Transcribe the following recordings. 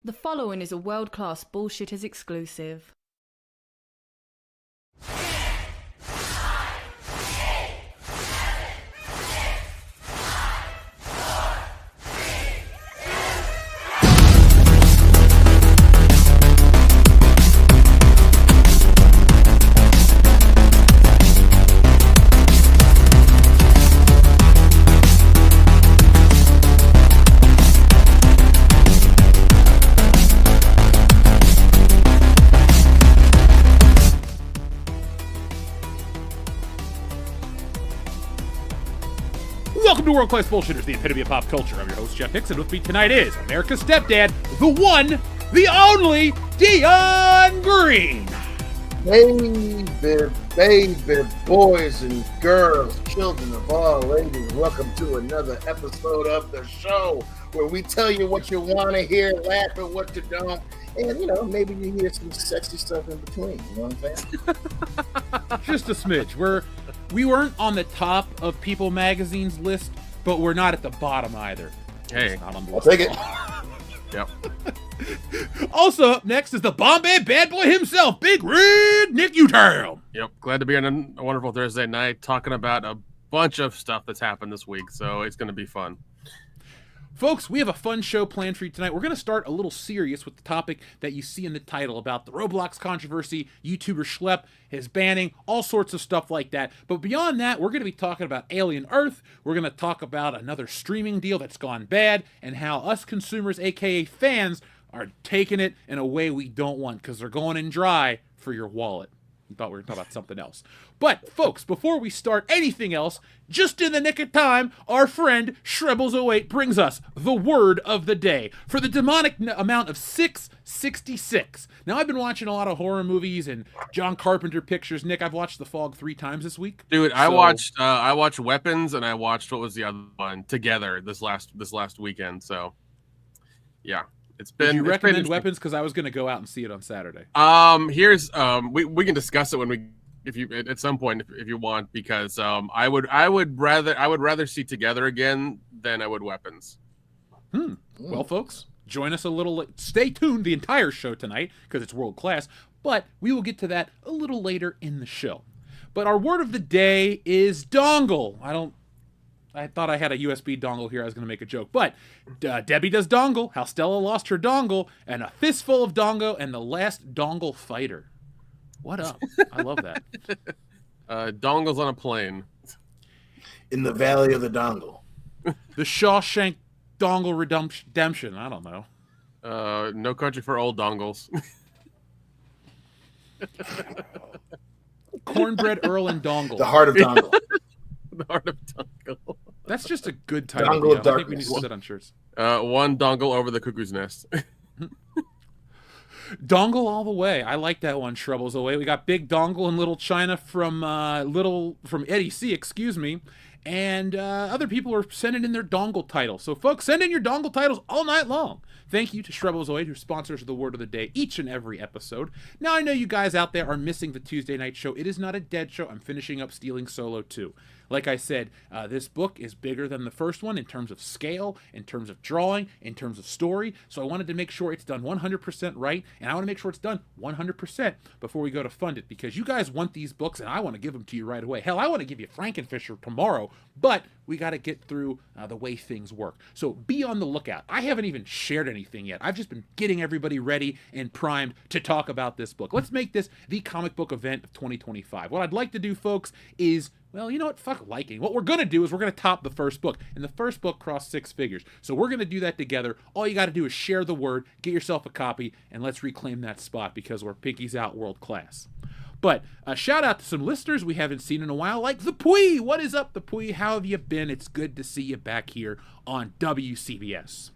The following is a world-class Bullshitters exclusive. Welcome to World Class Bullshitters, the epitome of pop culture. I'm your host, G.M.P.C, and with me tonight is America's stepdad, the one, the only, Dion Green. Baby, boys and girls, children of all ages, welcome to another episode of the show where we tell you what you want to hear, laugh at what you don't, and, you know, maybe you hear some sexy stuff in between, you know what I'm saying? Just a smidge. We weren't on the top of People Magazine's list, but we're not at the bottom either. Hey, not on the I'll list. take it. Yep. Also up next is the Bombay bad boy himself, Big Red Nick Utown. Yep. Glad to be on a wonderful Thursday night talking about a bunch of stuff that's happened this week, so it's going to be fun. Folks, we have a fun show planned for you tonight. We're going to start a little serious with the topic that you see in the title about the Roblox controversy, YouTuber Schlep, his banning, all sorts of stuff like that. But beyond that, we're going to be talking about Alien Earth. We're going to talk about another streaming deal that's gone bad and how us consumers, aka fans, are taking it in a way we don't want because they're going in dry for your wallet. I thought we were talking about something else. But, folks, before we start anything else, just in the nick of time, our friend Shrebbles08 brings us the word of the day for the demonic amount of 666. Now, I've been watching a lot of horror movies and John Carpenter pictures. Nick, I've watched The Fog 3 times this week. Dude, I watched Weapons and I watched, what was the other one, together this last weekend. So, yeah. Would you recommend Weapons? Because I was going to go out and see it on Saturday. We can discuss it when we, if you at some point if you want, because I would rather see Together again than I would Weapons. Well, folks, join us a little. Stay tuned the entire show tonight because it's world class. But we will get to that a little later in the show. But our word of the day is dongle. I thought I had a USB dongle here. I was going to make a joke. But Debbie does dongle, how Stella lost her dongle, and a fistful of dongo, and the last dongle fighter. What up? I love that. Dongles on a plane. In the Valley of the Dongle. The Shawshank dongle redemption. I don't know. No Country for Old Dongles. Cornbread Earl and dongle. The Heart of Dongle. The Heart of Dongle. That's just a good title. Dongle of I think we need Darkness. to put that on shirts. One dongle over the cuckoo's nest. Dongle all the way. I like that one, Shrebbles away. We got Big Dongle and Little China from Eddie C, excuse me. And other people are sending in their dongle titles. So, folks, send in your dongle titles all night long. Thank you to Shrebbles08, who sponsors the word of the day each and every episode. Now, I know you guys out there are missing the Tuesday night show. It is not a dead show. I'm finishing up Stealing Solo 2. Like I said, this book is bigger than the first one in terms of scale, in terms of drawing, in terms of story. So I wanted to make sure it's done 100% right, and I want to make sure it's done 100% before we go to fund it, because you guys want these books, and I want to give them to you right away. Hell, I want to give you Frankenfisher tomorrow, but we got to get through the way things work. So be on the lookout. I haven't even shared anything yet. I've just been getting everybody ready and primed to talk about this book. Let's make this the comic book event of 2025. What I'd like to do, folks, is, well, you know what? Fuck liking. What we're going to do is we're going to top the first book. And the first book crossed 6 figures. So we're going to do that together. All you got to do is share the word, get yourself a copy, and let's reclaim that spot because we're pinkies out world class. But a shout out to some listeners we haven't seen in a while, like the Pui. What is up, the Pui? How have you been? It's good to see you back here on WCBs.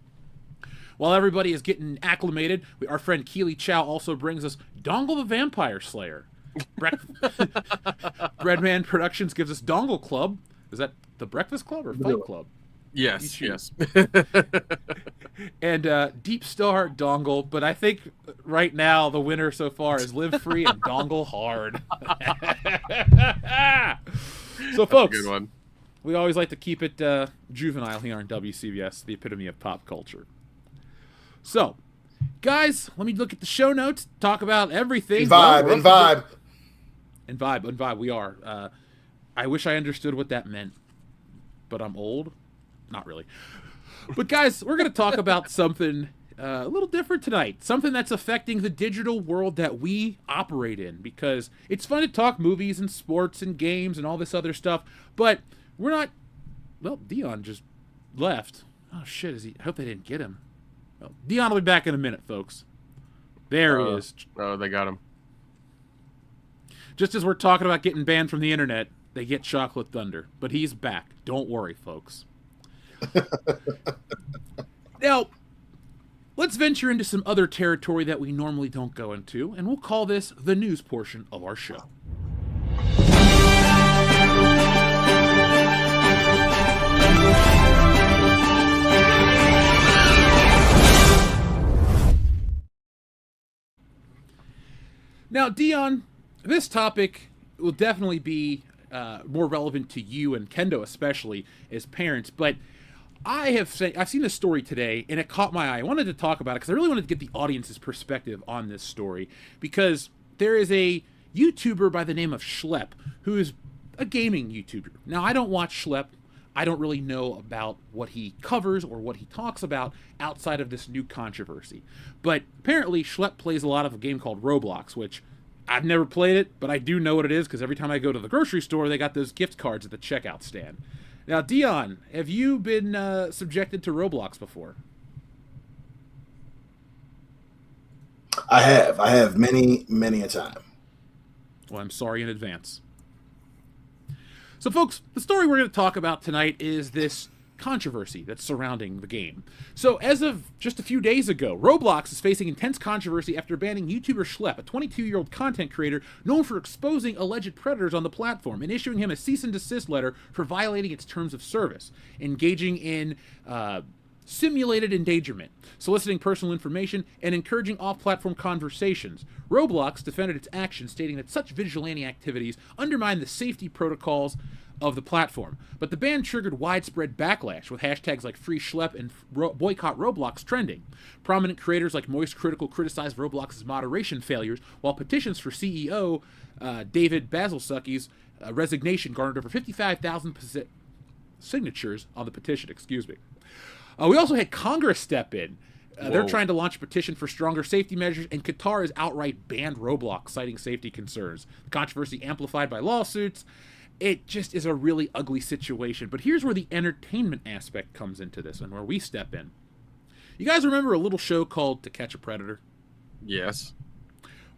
While everybody is getting acclimated, our friend Keely Chow also brings us Dongle the Vampire Slayer. Breadman Productions gives us Dongle Club. Is that the Breakfast Club or Fight Club? Yes. And Deep Star Dongle, but I think right now the winner so far is Live Free and Dongle Hard. So, folks, good one. We always like to keep it juvenile here on WCBS, the epitome of pop culture. So, guys, let me look at the show notes, talk about everything. And vibe. We are. I wish I understood what that meant, but I'm old. Not really. But guys, we're going to talk about something a little different tonight. Something that's affecting the digital world that we operate in, because it's fun to talk movies and sports and games and all this other stuff, but we're not... Well, Dion just left. Oh, shit. I hope they didn't get him. Well, Dion will be back in a minute, folks. There he is. Oh, they got him. Just as we're talking about getting banned from the internet, they get Chocolate Thunder. But he's back. Don't worry, folks. Now, let's venture into some other territory that we normally don't go into, and we'll call this the news portion of our show. Now, Dion, this topic will definitely be more relevant to you and Kendo, especially as parents. But I've seen a story today, and it caught my eye. I wanted to talk about it because I really wanted to get the audience's perspective on this story. Because there is a YouTuber by the name of Schlep who is a gaming YouTuber. Now, I don't watch Schlep. I don't really know about what he covers or what he talks about outside of this new controversy. But apparently, Schlep plays a lot of a game called Roblox, which I've never played it, but I do know what it is because every time I go to the grocery store, they got those gift cards at the checkout stand. Now, Dion, have you been subjected to Roblox before? I have many a time. Well, I'm sorry in advance. So, folks, the story we're going to talk about tonight is this controversy that's surrounding the game. So, as of just a few days ago, Roblox is facing intense controversy after banning YouTuber Schlep, a 22-year-old content creator known for exposing alleged predators on the platform, and issuing him a cease and desist letter for violating its terms of service, engaging in simulated endangerment, soliciting personal information, and encouraging off-platform conversations. Roblox defended its actions, stating that such vigilante activities undermine the safety protocols of the platform. But the ban triggered widespread backlash, with hashtags like Free Schlep and Boycott Roblox trending. Prominent creators like Moist Critical criticized Roblox's moderation failures, while petitions for CEO David Basilsucky's resignation garnered over 55,000 signatures on the petition. We also had Congress step in. They're trying to launch a petition for stronger safety measures, and Qatar has outright banned Roblox, citing safety concerns. The controversy amplified by lawsuits. It just is a really ugly situation. But here's where the entertainment aspect comes into this and where we step in. You guys remember a little show called To Catch a Predator? Yes.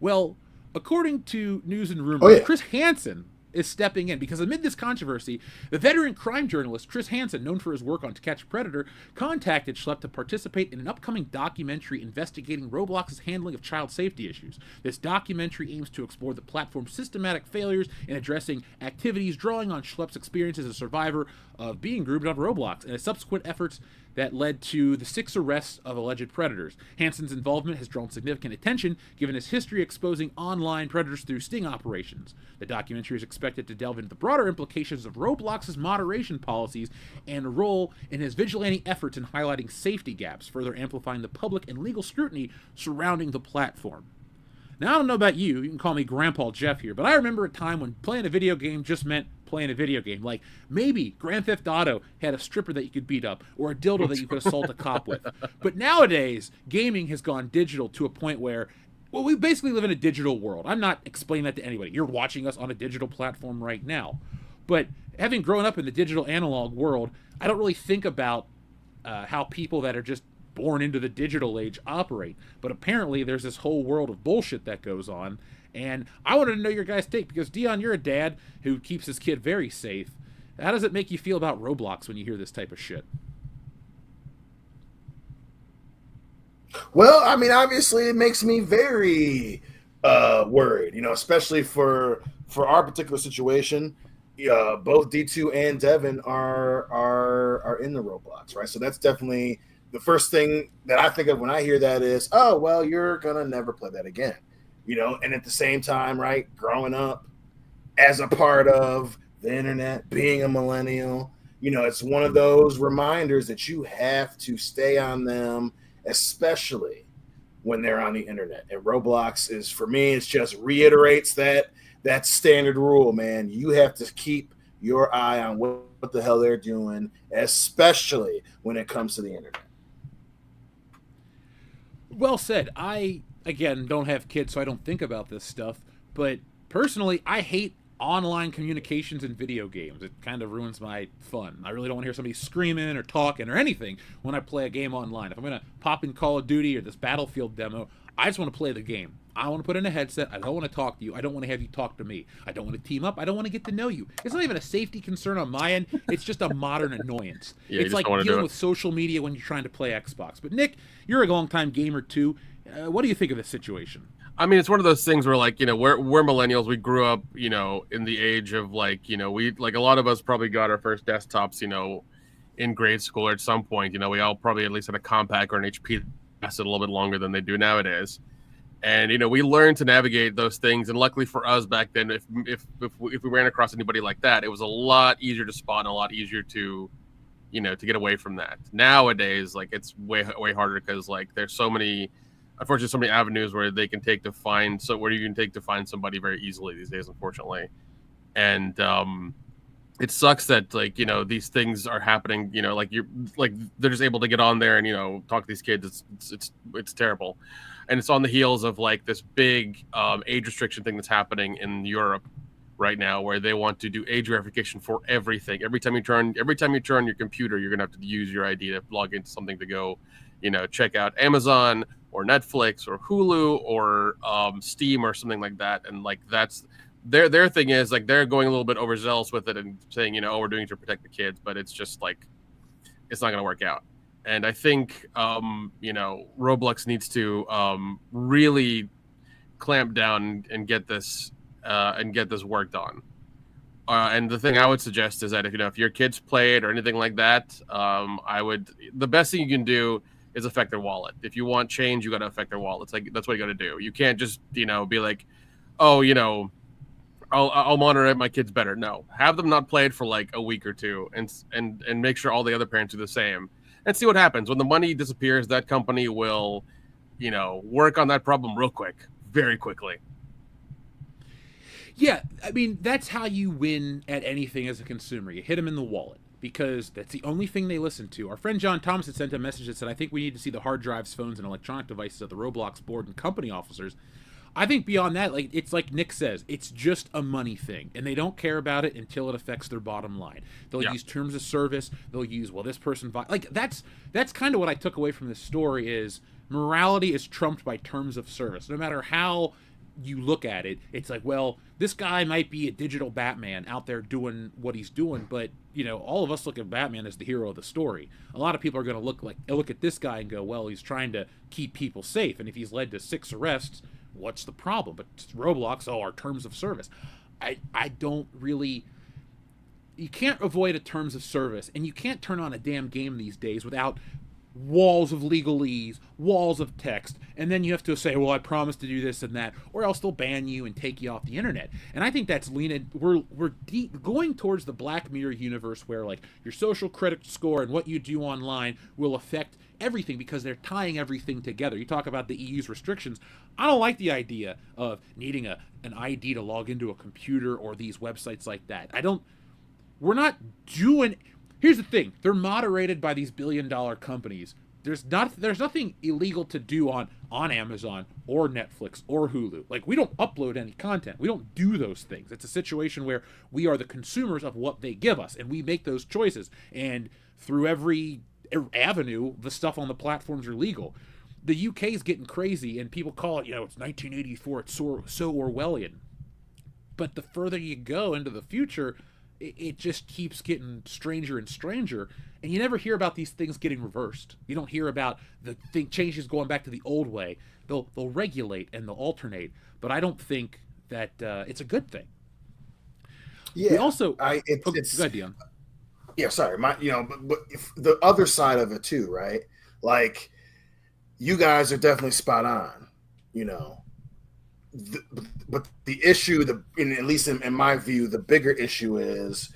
Well, according to News and Rumors, Chris Hansen is stepping in because amid this controversy, the veteran crime journalist Chris Hansen, known for his work on To Catch a Predator, contacted Schlep to participate in an upcoming documentary investigating Roblox's handling of child safety issues. This documentary aims to explore the platform's systematic failures in addressing activities, drawing on Schlep's experience as a survivor of being groomed on Roblox and his subsequent efforts that led to the 6 arrests of alleged predators. Hansen's involvement has drawn significant attention, given his history exposing online predators through sting operations. The documentary is expected to delve into the broader implications of Roblox's moderation policies and role in his vigilante efforts in highlighting safety gaps, further amplifying the public and legal scrutiny surrounding the platform. Now, I don't know about you can call me Grandpa Jeff here, but I remember a time when playing a video game just meant playing a video game. Like, maybe Grand Theft Auto had a stripper that you could beat up, or a dildo that you could assault a cop with. But nowadays, gaming has gone digital to a point where, well, we basically live in a digital world. I'm not explaining that to anybody. You're watching us on a digital platform right now. But having grown up in the digital analog world, I don't really think about how people that are just born into the digital age operate. But apparently there's this whole world of bullshit that goes on. And I wanted to know your guys' take, because Dion, you're a dad who keeps his kid very safe. How does it make you feel about Roblox when you hear this type of shit? Well, I mean, obviously it makes me very worried, you know, especially for our particular situation. Both D2 and Devin are in the Roblox, right? So that's definitely the first thing that I think of when I hear that is, oh, well, you're going to never play that again. You know, and at the same time, right, growing up as a part of the internet, being a millennial, you know, it's one of those reminders that you have to stay on them, especially when they're on the internet. And Roblox is, for me, it's just reiterates that standard rule, man. You have to keep your eye on what the hell they're doing, especially when it comes to the internet. Well said. I, again, don't have kids, so I don't think about this stuff. But personally, I hate online communications in video games. It kind of ruins my fun. I really don't want to hear somebody screaming or talking or anything when I play a game online. If I'm going to pop in Call of Duty or this Battlefield demo, I just want to play the game. I want to put in a headset. I don't want to talk to you. I don't want to have you talk to me. I don't want to team up. I don't want to get to know you. It's not even a safety concern on my end. It's just a modern annoyance. Yeah, it's like dealing with social media when you're trying to play Xbox. But Nick, you're a long-time gamer too. What do you think of this situation? I mean, it's one of those things where, like, we're millennials. We grew up, in the age of, like, we, like, a lot of us probably got our first desktops, in grade school or at some point. We all probably at least had a Compaq or an HP that lasted a little bit longer than they do nowadays. And, we learned to navigate those things. And luckily for us back then, if we ran across anybody like that, it was a lot easier to spot and a lot easier to get away from that. Nowadays, like, it's way harder because, like, there's so many avenues where you can take to find somebody very easily these days, unfortunately. And it sucks that, like, these things are happening, they're just able to get on there and, talk to these kids. It's terrible. And it's on the heels of, like, this big age restriction thing that's happening in Europe right now, where they want to do age verification for everything. Every time you turn your computer, you're gonna have to use your ID to log into something to go, check out Amazon or Netflix or Hulu or Steam or something like that. And, like, that's their thing is, like, they're going a little bit overzealous with it and saying, we're doing it to protect the kids, but it's just, like, it's not going to work out. And I think, Roblox needs to really clamp down and get this worked on. And the thing I would suggest is that if your kids play it or anything like that, the best thing you can do is affect their wallet. If you want change, you got to affect their wallet. It's like, that's what you got to do. You can't just, be like, oh, I'll monitor my kids better. No, have them not play it for like a week or two and make sure all the other parents do the same and see what happens. When the money disappears, that company will, work on that problem real quick, very quickly. Yeah, I mean, that's how you win at anything as a consumer. You hit them in the wallet, because that's the only thing they listen to. Our friend John Thomas had sent a message that said, I think we need to see the hard drives, phones, and electronic devices of the Roblox board and company officers. I think beyond that, like, it's like Nick says, it's just a money thing, and they don't care about it until it affects their bottom line. They'll use terms of service. They'll use, well, this person... Like, that's kind of what I took away from this story is morality is trumped by terms of service. No matter how you look at it, it's like, well, this guy might be a digital Batman out there doing what he's doing, but all of us look at Batman as the hero of the story. A lot of people are going to look at this guy and go, well, he's trying to keep people safe, and if he's led to 6 arrests, what's the problem? But Roblox, our terms of service. I don't really... You can't avoid a terms of service, and you can't turn on a damn game these days without walls of legalese, walls of text, and then you have to say, well, I promised to do this and that, or else they'll ban you and take you off the internet. And I think that's we're going towards the Black Mirror universe where, like, your social credit score and what you do online will affect everything because they're tying everything together. You talk about the EU's restrictions. I don't like the idea of needing an ID to log into a computer or these websites like that. We're not doing... Here's the thing. They're moderated by these billion-dollar companies. There's nothing illegal to do on Amazon or Netflix or Hulu. Like, we don't upload any content. We don't do those things. It's a situation where we are the consumers of what they give us, and we make those choices. And through every avenue, the stuff on the platforms are legal. The UK is getting crazy, and people call it, it's 1984. It's so Orwellian. But the further you go into the future, it just keeps getting stranger and stranger, and you never hear about these things getting reversed. You don't hear about the changes going back to the old way. They'll regulate and they'll alternate, but I don't think that it's a good thing. Yeah. We also, go ahead, Dion. Yeah, sorry. But if the other side of it too, right? Like, you guys are definitely spot on. But the issue, at least in my view, the bigger issue is,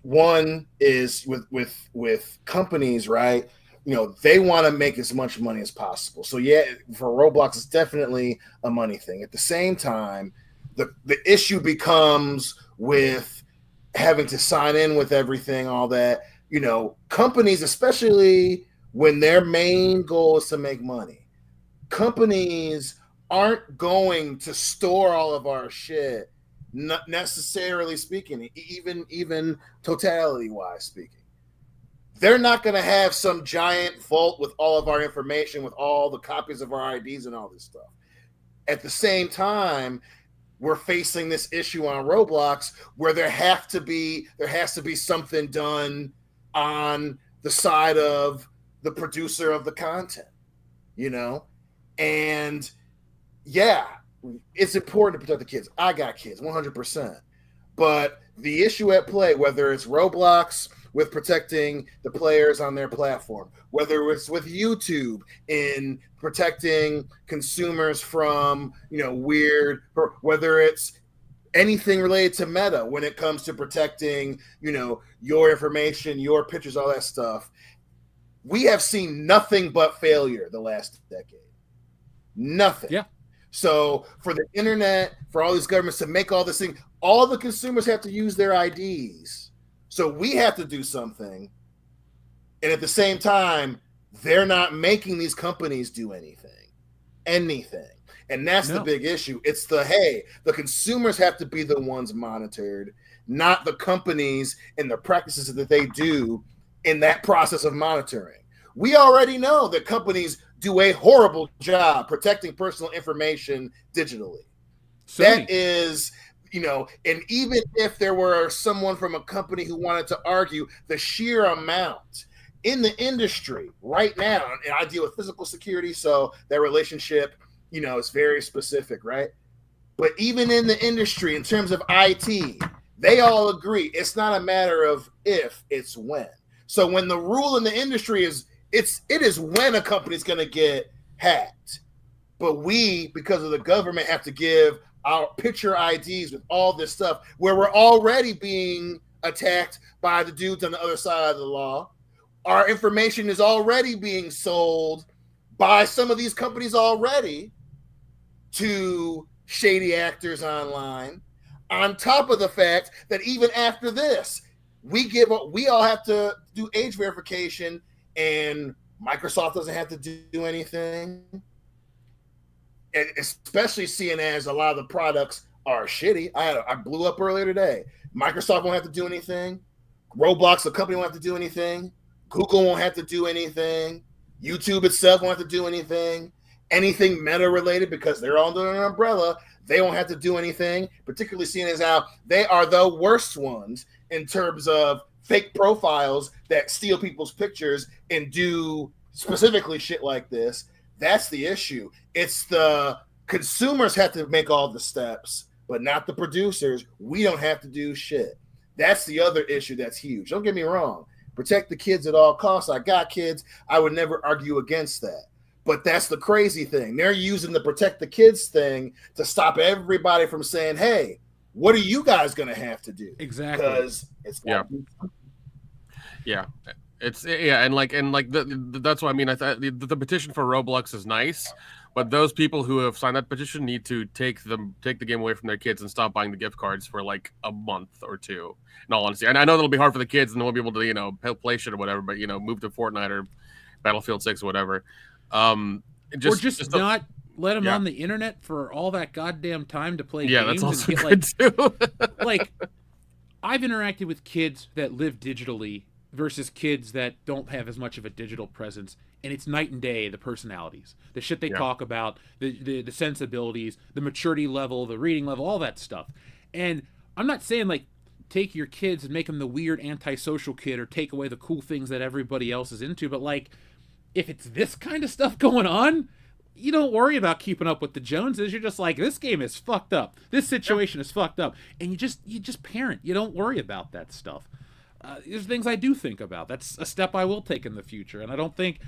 one is with companies, right? they want to make as much money as possible. So yeah, for Roblox, it's definitely a money thing. At the same time, the issue becomes with having to sign in with everything, all that. Companies, especially when their main goal is to make money, companies aren't going to store all of our shit, not necessarily speaking, even totality wise speaking. They're not going to have some giant vault with all of our information, with all the copies of our IDs and all this stuff. At the same time, we're facing this issue on Roblox where there has to be something done on the side of the producer of the content, and yeah, it's important to protect the kids. I got kids, 100%. But the issue at play, whether it's Roblox with protecting the players on their platform, whether it's with YouTube in protecting consumers from, whether it's anything related to Meta when it comes to protecting, your information, your pictures, all that stuff, we have seen nothing but failure the last decade. Nothing. Yeah. So for the internet, for all these governments to make all this thing, all the consumers have to use their IDs. So we have to do something. And at the same time, they're not making these companies do anything. And that's the big issue. It's the consumers have to be the ones monitored, not the companies and the practices that they do in that process of monitoring. We already know that companies do a horrible job protecting personal information digitally. That is, and even if there were someone from a company who wanted to argue the sheer amount in the industry right now, and I deal with physical security, so that relationship, is very specific, right? But even in the industry, in terms of IT, they all agree it's not a matter of if, it's when. So when the rule in the industry is, it is when a company's going to get hacked. But we, because of the government, have to give our picture IDs with all this stuff where we're already being attacked by the dudes on the other side of the law. Our information is already being sold by some of these companies already to shady actors online. On top of the fact that even after this, we all have to do age verification, and Microsoft doesn't have to do anything. And especially seeing as a lot of the products are shitty. I blew up earlier today. Microsoft won't have to do anything. Roblox, the company, won't have to do anything. Google won't have to do anything. YouTube itself won't have to do anything. Anything Meta related, because they're all under an umbrella, they won't have to do anything, particularly seeing as how they are the worst ones in terms of fake profiles that steal people's pictures and do specifically shit like this. That's the issue. It's the consumers have to make all the steps, but not the producers. We don't have to do shit. That's the other issue that's huge. Don't get me wrong. Protect the kids at all costs. I got kids. I would never argue against that. But that's the crazy thing. They're using the protect the kids thing to stop everybody from saying, hey, what are you guys going to have to do? Exactly. Because it's It's that's why I mean. I thought the petition for Roblox is nice, but those people who have signed that petition need to take the game away from their kids and stop buying the gift cards for like a month or two. In all honesty, and I know that'll be hard for the kids and they won't be able to play shit or whatever. But move to Fortnite or Battlefield 6 or whatever. Just not let them on the internet for all that goddamn time to play games. Yeah, that's also and get, good too. Like, I've interacted with kids that live digitally versus kids that don't have as much of a digital presence, and it's night and day. The personalities, the shit they talk about, the sensibilities, the maturity level, the reading level, all that stuff. And I'm not saying like take your kids and make them the weird antisocial kid or take away the cool things that everybody else is into, but like if it's this kind of stuff going on, you don't worry about keeping up with the Joneses. You're just like, this game is fucked up. This situation is fucked up. And you just parent. You don't worry about that stuff. There's things I do think about. That's a step I will take in the future. And I don't think,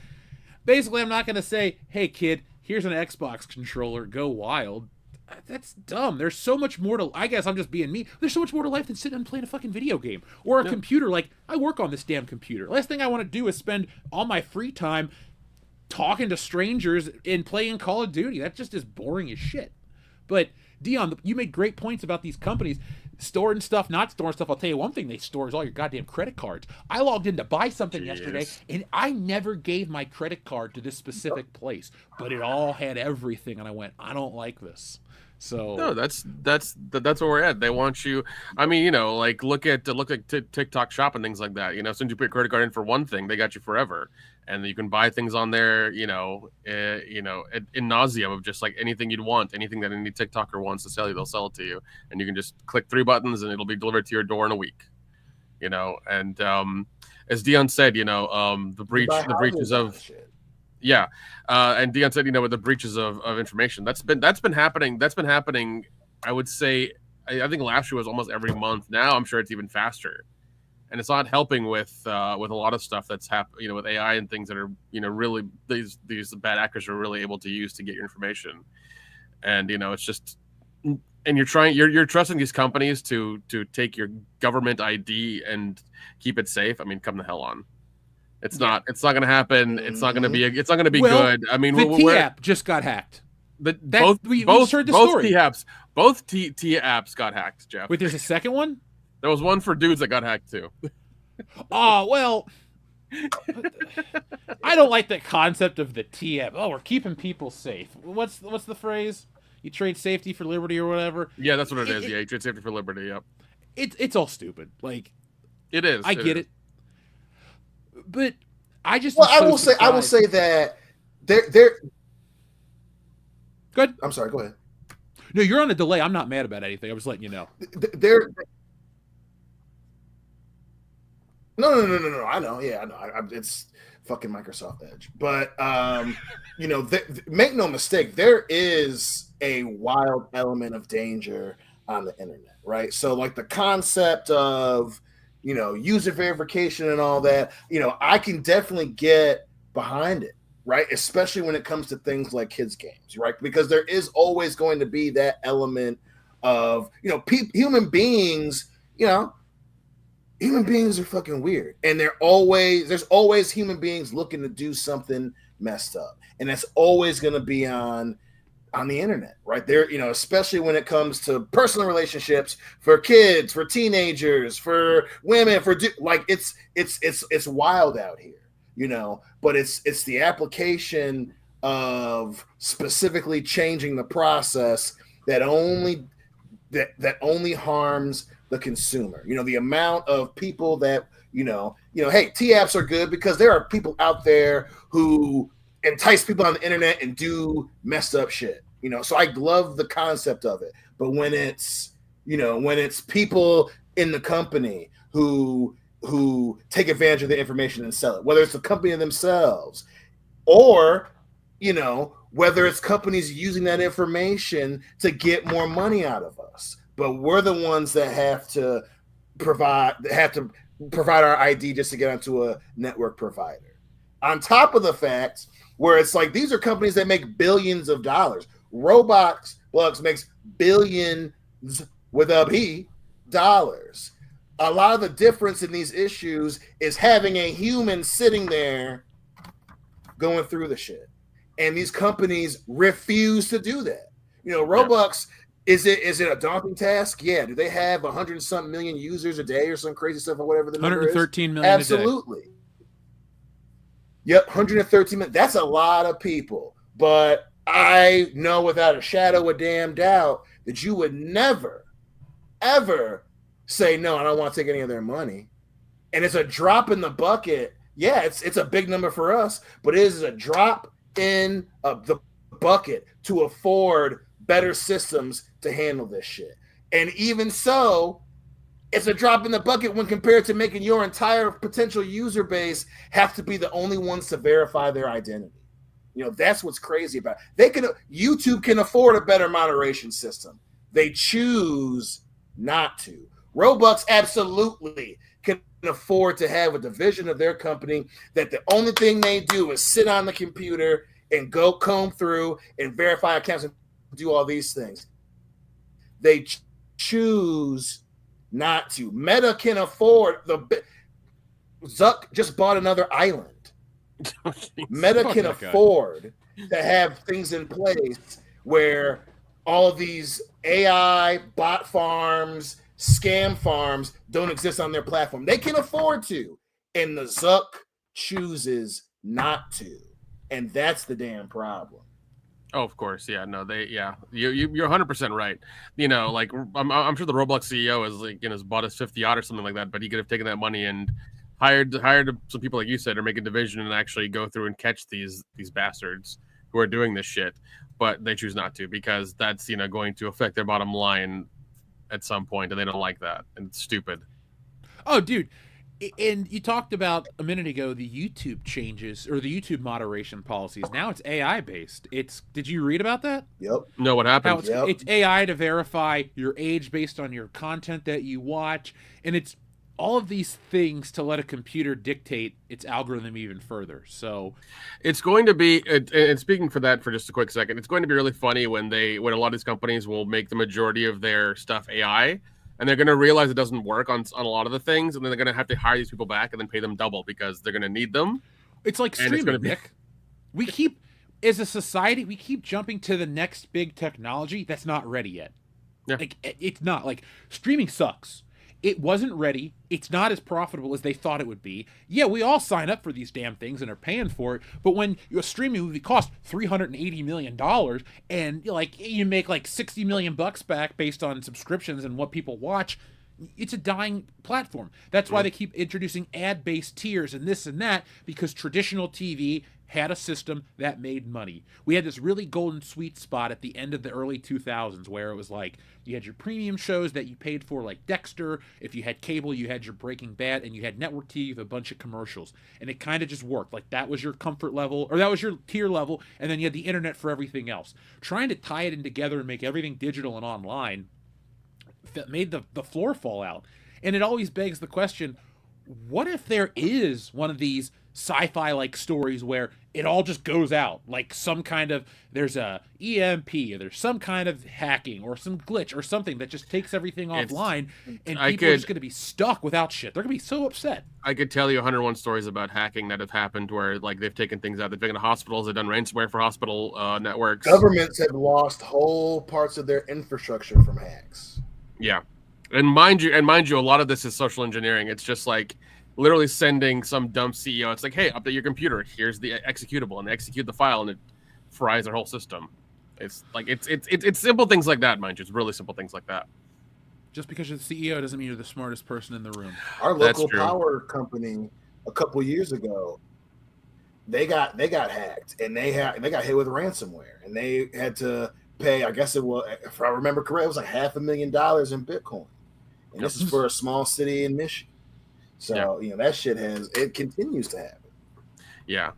basically, I'm not going to say, hey, kid, here's an Xbox controller, go wild. That's dumb. There's so much more to. I guess I'm just being me. There's so much more to life than sitting and playing a fucking video game or a computer. Like, I work on this damn computer. Last thing I want to do is spend all my free time talking to strangers and playing Call of Duty. That just is boring as shit. But Dion, you made great points about these companies storing stuff, not storing stuff. I'll tell you one thing they store is all your goddamn credit cards. I logged in to buy something yesterday, and I never gave my credit card to this specific place, but it all had everything, and I went, I don't like this. So no, that's where we're at. They want you. I mean, you know, like look at TikTok Shop and things like that. You know, since you put your credit card in for one thing, they got you forever, and you can buy things on there. You know, in nauseam of just like anything you'd want, anything that any TikToker wants to sell you, they'll sell it to you, and you can just click 3 buttons and it'll be delivered to your door in a week. You know, and as Dion said, you know, the breaches of. Yeah, and Dion said, you know, with the breaches of information, that's been happening. That's been happening. I would say, I think last year was almost every month. Now I'm sure it's even faster, and it's not helping with a lot of stuff that's happening. You know, with AI and things that are, you know, really these bad actors are really able to use to get your information, and you know, it's just, and you're trusting these companies to take your government ID and keep it safe. I mean, come the hell on. It's not going to happen. It's not going to be. It's not going to be good. I mean, the T-app just got hacked. Both heard the story. Both T apps got hacked, Jeff. Wait, there's a second one? There was one for dudes that got hacked too. Oh well, I don't like the concept of the T-app. Oh, we're keeping people safe. What's the phrase? You trade safety for liberty or whatever. Yeah, that's what it is. Yeah, you trade safety for liberty. Yep. It's all stupid. Like, it is. I get it. But I just I will say that they're good. I'm sorry. Go ahead. No, you're on a delay. I'm not mad about anything. I was letting you know. No. I know. Yeah, I know. It's fucking Microsoft Edge. But you know, make no mistake. There is a wild element of danger on the internet, right? So, like the concept of, you know, user verification and all that, you know, I can definitely get behind it, right? Especially when it comes to things like kids games, right? Because there is always going to be that element of, you know, human beings, you know, human beings are fucking weird. And there's always human beings looking to do something messed up. And that's always going to be on the internet, right there, you know, especially when it comes to personal relationships for kids, for teenagers, for women, like it's wild out here, you know, but it's the application of specifically changing the process that only harms the consumer. You know, the amount of people that, you know, hey, T-apps are good because there are people out there who entice people on the internet and do messed up shit, you know. So I love the concept of it, but when it's people in the company who take advantage of the information and sell it, whether it's the company themselves or, you know, whether it's companies using that information to get more money out of us, but we're the ones that have to provide our ID just to get onto a network provider. On top of the fact where it's like these are companies that make billions of dollars. Roblox makes billions with a B dollars. A lot of the difference in these issues is having a human sitting there going through the shit. And these companies refuse to do that. You know, Roblox, is it a daunting task? Yeah. Do they have 100-something million users a day or some crazy stuff or whatever the number is? 113 million Absolutely. A day. Yep, 113 million. That's a lot of people. But I know without a shadow of damn doubt that you would never, ever say, no, I don't want to take any of their money. And it's a drop in the bucket. Yeah, it's a big number for us, but it is a drop in the bucket to afford better systems to handle this shit. And even so, it's a drop in the bucket when compared to making your entire potential user base have to be the only ones to verify their identity. You know, that's what's crazy about it. YouTube can afford a better moderation system. They choose not to. Roblox absolutely can afford to have a division of their company that the only thing they do is sit on the computer and go comb through and verify accounts and do all these things. they choose not to. Meta can afford Zuck just bought another island. Meta can afford to have things in place where all of these AI bot farms, scam farms don't exist on their platform. They can afford to, and the Zuck chooses not to, and that's the damn problem. Oh, of course, yeah. No, you're 100% right. You know, like I'm sure the Roblox CEO is like, has bought his 50 yacht or something like that, but he could have taken that money and hired some people like you said, or make a division and actually go through and catch these bastards who are doing this shit. But they choose not to because that's going to affect their bottom line at some point, and they don't like that, and it's stupid. Oh, dude. And you talked about a minute ago the YouTube changes or the YouTube moderation policies. Now it's AI based. Did you read about that? Yep. No, what happened? It's AI to verify your age based on your content that you watch, and it's all of these things to let a computer dictate its algorithm even further. So it's going to be, and speaking for that for just a quick second, it's going to be really funny when a lot of these companies will make the majority of their stuff AI, and they're going to realize it doesn't work on a lot of the things, and then they're going to have to hire these people back and then pay them double because they're going to need them. It's like streaming, Nick. As a society, we keep jumping to the next big technology that's not ready yet. Yeah. Like, it's not. Like, streaming sucks. It wasn't ready. It's not as profitable as they thought it would be. Yeah, we all sign up for these damn things and are paying for it. But when your streaming movie costs $380 million and you make like $60 million back based on subscriptions and what people watch, it's a dying platform. That's why they keep introducing ad-based tiers and this and that, because traditional TV had a system that made money. We had this really golden sweet spot at the end of the early 2000s where it was like you had your premium shows that you paid for, like Dexter. If you had cable, you had your Breaking Bad, and you had network TV with a bunch of commercials. And it kind of just worked. Like that was your comfort level, or that was your tier level, and then you had the internet for everything else. Trying to tie it in together and make everything digital and online made the floor fall out. And it always begs the question, what if there is one of these sci-fi like stories where it all just goes out, like some kind of, there's a E.M.P. or there's some kind of hacking or some glitch or something that just takes everthing offline, and people are just going to be stuck without shit. They're going to be so upset. I could tell you 101 stories about hacking that have happened where like they've taken things out. They've taken to hospitals. They've done ransomware for hospital networks. Governments have lost whole parts of their infrastructure from hacks. Yeah, and mind you, a lot of this is social engineering. It's just like literally sending some dumb CEO. It's like, hey, update your computer. Here's the executable, and they execute the file, and it fries their whole system. It's like it's simple things like that, mind you. It's really simple things like that. Just because you're the CEO doesn't mean you're the smartest person in the room. Our local power company a couple years ago, they got hacked, and they got hit with ransomware, and they had to pay. I guess it was, if I remember correctly, it was like $500,000 in Bitcoin, and this is for a small city in Michigan. So that shit it continues to happen. Yeah.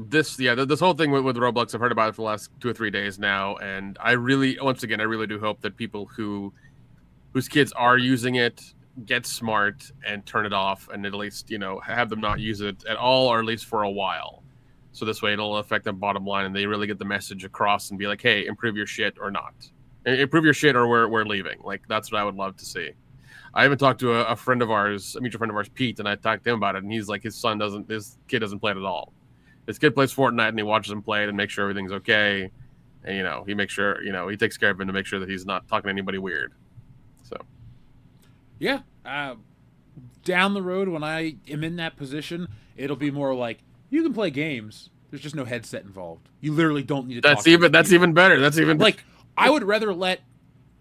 This whole thing with Roblox, I've heard about it for the last 2 or 3 days now, and I really do hope that people whose kids are using it get smart and turn it off, and at least have them not use it at all, or at least for a while. So this way it'll affect their bottom line, and they really get the message across and be like, hey, improve your shit or not. Improve your shit or we're leaving. Like, that's what I would love to see. I even talked to a friend of ours, a mutual friend of ours, Pete, and I talked to him about it, and he's like, his kid doesn't play it at all. His kid plays Fortnite, and he watches him play it and makes sure everything's okay. And, he makes sure, he takes care of him to make sure that he's not talking to anybody weird. So. Yeah. Down the road, when I am in that position, it'll be more like, you can play games. There's just no headset involved. You literally don't need to talk to even better. That's even like, I would rather let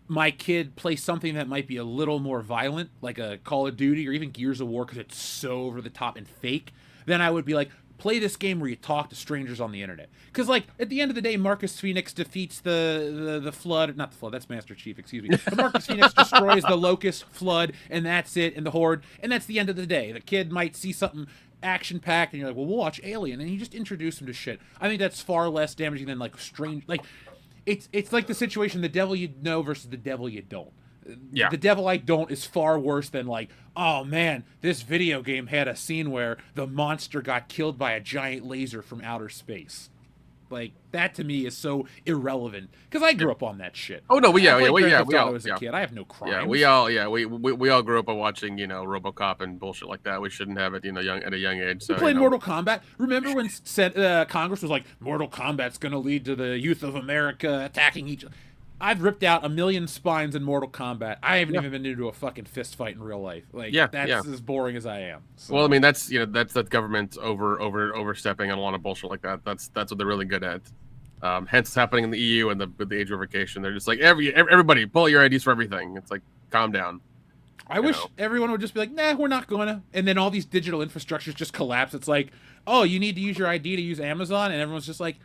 my kid play something that might be a little more violent, like a Call of Duty or even Gears of War, because it's so over the top and fake, then I would be like, play this game where you talk to strangers on the internet. Because, like, at the end of the day, Marcus Phoenix defeats the Flood. Not the Flood, that's Master Chief, excuse me. But Marcus Phoenix destroys the Locust, Flood, and that's it, and the Horde, and that's the end of the day. The kid might see something action-packed, and you're like, well, we'll watch Alien, and you just introduce him to shit. I think that's far less damaging than, like, strange... Like, it's like the situation, the devil you know versus the devil you don't. Yeah. The devil I don't is far worse than like, oh man, this video game had a scene where the monster got killed by a giant laser from outer space. Like, that to me is so irrelevant because I grew up on that shit. Oh no, I played Grand Theft Auto as a yeah. kid. I have no crimes. Yeah, we all grew up on watching, you know, RoboCop and bullshit like that. We shouldn't have it, you know, at a young age. So, we played you know. Mortal Kombat. Remember when Congress was like, Mortal Kombat's going to lead to the youth of America attacking each other? I've ripped out 1 million spines in Mortal Kombat. I haven't even been into a fucking fist fight in real life. Like, that's as boring as I am. So. Well, I mean, that's that government overstepping on a lot of bullshit like that. That's what they're really good at. Hence, it's happening in the EU and the age of revocation. They're just like everybody pull your IDs for everything. It's like, calm down. I wish everyone would just be like, nah, we're not going to. And then all these digital infrastructures just collapse. It's like, oh, you need to use your ID to use Amazon, and everyone's just like,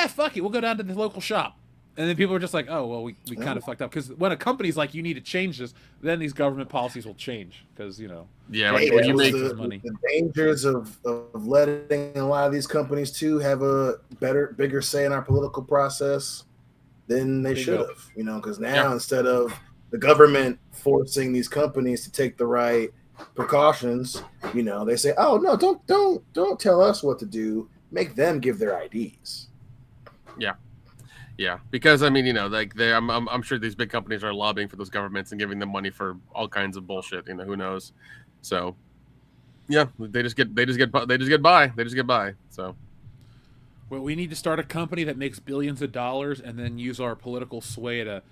fuck it, we'll go down to the local shop. And then people are just like, oh, well, we kind of fucked up. Because when a company's like, you need to change this, then these government policies will change. Because, you know. Yeah, when you make money. The dangers of letting a lot of these companies, too, have a bigger say in our political process than they should have. You know, because now instead of the government forcing these companies to take the right precautions, you know, they say, oh, no, don't tell us what to do. Make them give their IDs. Yeah. Yeah, because I mean, you know, like I'm sure these big companies are lobbying for those governments and giving them money for all kinds of bullshit. You know, who knows? So, yeah, they just get by. So, well, we need to start a company that makes billions of dollars and then use our political sway to.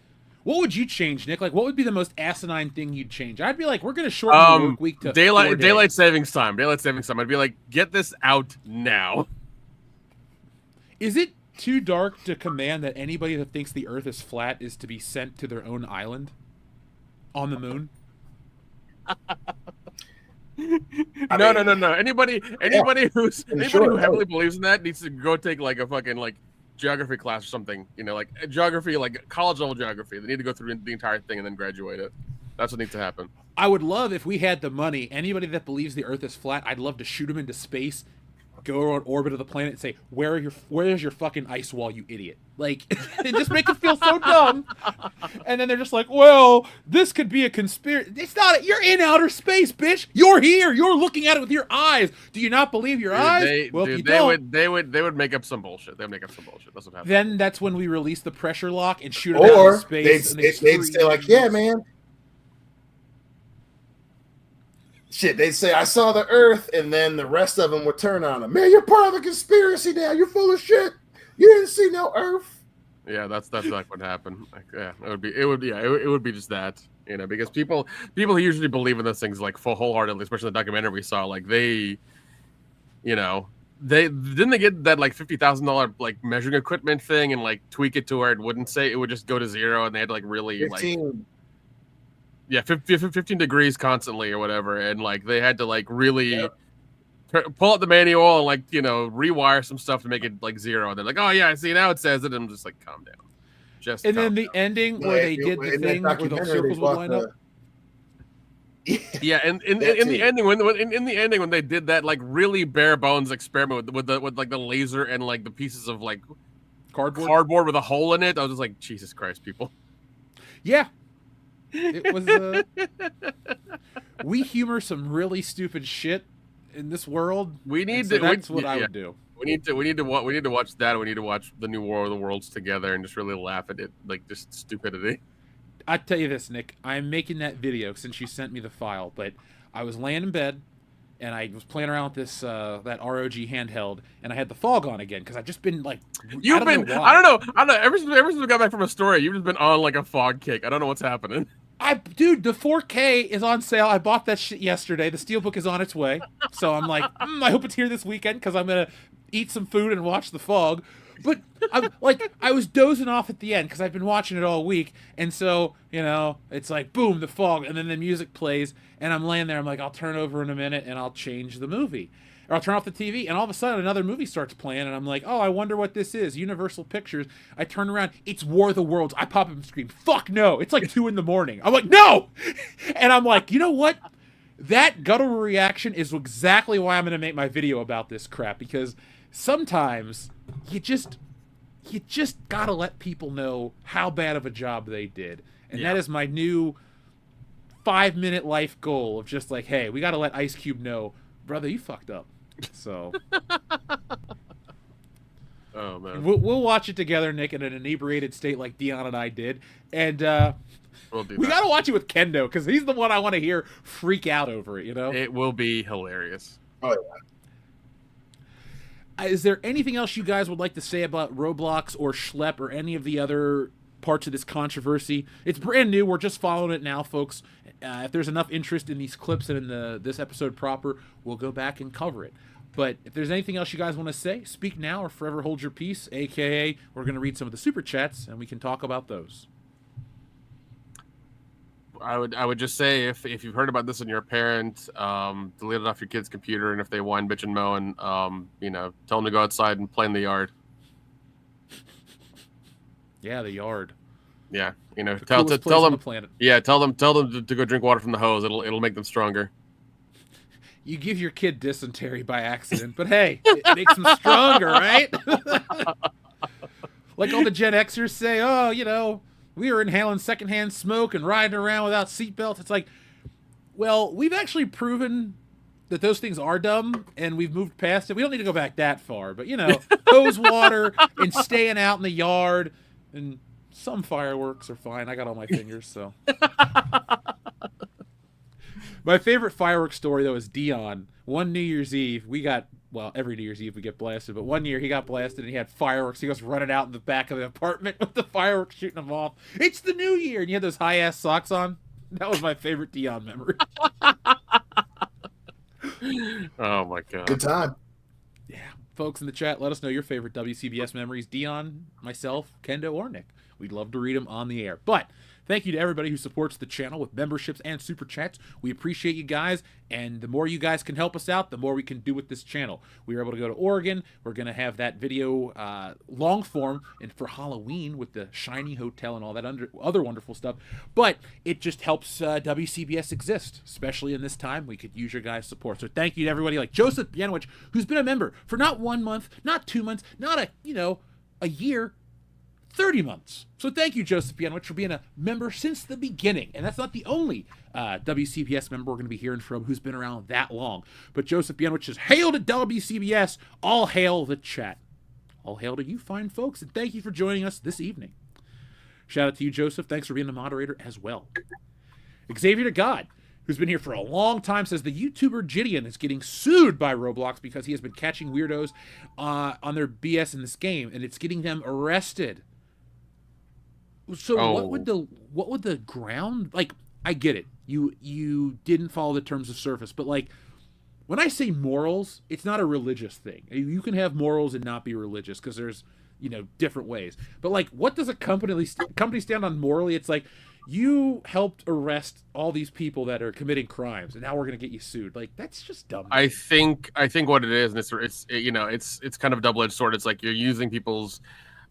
What would you change, Nick? Like, what would be the most asinine thing you'd change? I'd be like, we're going to shorten the work week to daylight savings time. I'd be like, get this out now. Is it too dark to command that anybody that thinks the Earth is flat is to be sent to their own island on the moon? No. Anybody who heavily believes in that needs to go take like a fucking like geography class or something. You know, like geography, like college level geography. They need to go through the entire thing and then graduate it. That's what needs to happen. I would love if we had the money. Anybody that believes the Earth is flat, I'd love to shoot them into space. Go around orbit of the planet and say, where is your fucking ice wall, you idiot? Like, and just make them feel so dumb. And then they're just like, well, this could be a conspiracy. It's not. You're in outer space, bitch. You're here. You're looking at it with your eyes. Do you not believe your eyes? They would make up some bullshit. They'd make up some bullshit. That's what happens. Then that's when we release the pressure lock and shoot them out into space. They'd say like, yeah, man. Shit, they say, I saw the Earth, and then the rest of them would turn on them. Man, you're part of the conspiracy now. You're full of shit. You didn't see no Earth. Yeah, that's like what happened. Like, yeah, it would be just that, you know, because people usually believe in those things like wholeheartedly, especially the documentary we saw. Like they, you know, they get that like $50,000 like measuring equipment thing and like tweak it to where it wouldn't say, it would just go to zero, and they had to like really 15. Like. Yeah, 15 degrees constantly or whatever, and like they had to like really pull out the manual and like, you know, rewire some stuff to make it like zero. And they're like, oh yeah, I see now it says it. And I'm just like, calm down. Then the ending where they did the thing where the circles would line up. Yeah, and in the ending when they did that like really bare bones experiment with like the laser and like the pieces of like cardboard with a hole in it, I was just like, Jesus Christ, people. Yeah. It was we humor some really stupid shit in this world. We need to. That's what I would do. We need to watch that. We need to watch the new War of the Worlds together and just really laugh at it, like just stupidity. I tell you this, Nick. I'm making that video since you sent me the file, but I was laying in bed and I was playing around with this that ROG handheld, and I had the fog on again because I've just been like. I don't know. Ever since we got back from Astoria, you've just been on like a fog kick. I don't know what's happening. Dude, the 4K is on sale. I bought that shit yesterday. The Steelbook is on its way. So I'm like, I hope it's here this weekend because I'm going to eat some food and watch The Fog. But I was dozing off at the end because I've been watching it all week. And so, you know, it's like, boom, The Fog. And then the music plays. And I'm laying there. I'm like, I'll turn over in a minute and I'll change the movie. Or I'll turn off the TV, and all of a sudden another movie starts playing, and I'm like, oh, I wonder what this is. Universal Pictures. I turn around. It's War of the Worlds. I pop up and scream, fuck no. It's like 2 a.m. I'm like, no! And I'm like, you know what? That guttural reaction is exactly why I'm going to make my video about this crap, because sometimes you just got to let people know how bad of a job they did. And that is my new 5-minute life goal of just like, hey, we got to let Ice Cube know, brother, you fucked up. So. Oh man. We'll watch it together, Nick, in an inebriated state like Dion and I did, and we gotta watch it with Kendo because he's the one I want to hear freak out over it. You know, it will be hilarious. Oh yeah. Is there anything else you guys would like to say about Roblox or Schlep or any of the other parts of this controversy? It's brand new. We're just following it now, folks. If there's enough interest in these clips and in this episode proper, we'll go back and cover it. But if there's anything else you guys want to say, speak now or forever hold your peace, a.k.a. we're going to read some of the super chats, and we can talk about those. I would just say if you've heard about this and you're a parent, delete it off your kid's computer, and if they whine, bitch, and moan, tell them to go outside and play in the yard. Yeah, the yard. Yeah, tell them on the planet. Yeah, tell them to go drink water from the hose. It'll make them stronger. You give your kid dysentery by accident, but hey, it makes them stronger, right? Like all the Gen Xers say, oh, we were inhaling secondhand smoke and riding around without seatbelts. It's like, well, we've actually proven that those things are dumb, and we've moved past it. We don't need to go back that far, but, hose water and staying out in the yard, and some fireworks are fine. I got all my fingers, so. My favorite fireworks story, though, is Dion. One New Year's Eve, every New Year's Eve we get blasted, but one year he got blasted and he had fireworks. He goes running out in the back of the apartment with the fireworks shooting him off. It's the new year, and you had those high-ass socks on. That was my favorite Dion memory. Oh, my God. Good time. Yeah. Folks in the chat, let us know your favorite WCBS memories. Dion, myself, Kendo, or Nick. We'd love to read them on the air. But thank you to everybody who supports the channel with memberships and super chats. We appreciate you guys, and the more you guys can help us out, the more we can do with this channel. We were able to go to Oregon. We're going to have that video long form and for Halloween with the shiny hotel and all that other wonderful stuff. But it just helps WCBS exist, especially in this time. We could use your guys' support. So thank you to everybody like Joseph Bienwich, who's been a member for not 1 month, not 2 months, not a year, 30 months. So thank you, Joseph Bienwich, for being a member since the beginning. And that's not the only WCBS member we're going to be hearing from who's been around that long. But Joseph Bienwich says, hail to WCBS. All hail the chat. All hail to you fine folks. And thank you for joining us this evening. Shout out to you, Joseph. Thanks for being the moderator as well. Xavier to God, who's been here for a long time, says the YouTuber Gideon is getting sued by Roblox because he has been catching weirdos on their BS in this game, and it's getting them arrested. So what would the ground, like, I get it. You didn't follow the terms of service, but like when I say morals, it's not a religious thing. You can have morals and not be religious because there's, different ways. But like, what does a company stand on morally? It's like you helped arrest all these people that are committing crimes, and now we're gonna get you sued. Like, that's just dumb. I think what it is, and it's kind of a double-edged sword. It's like you're using people's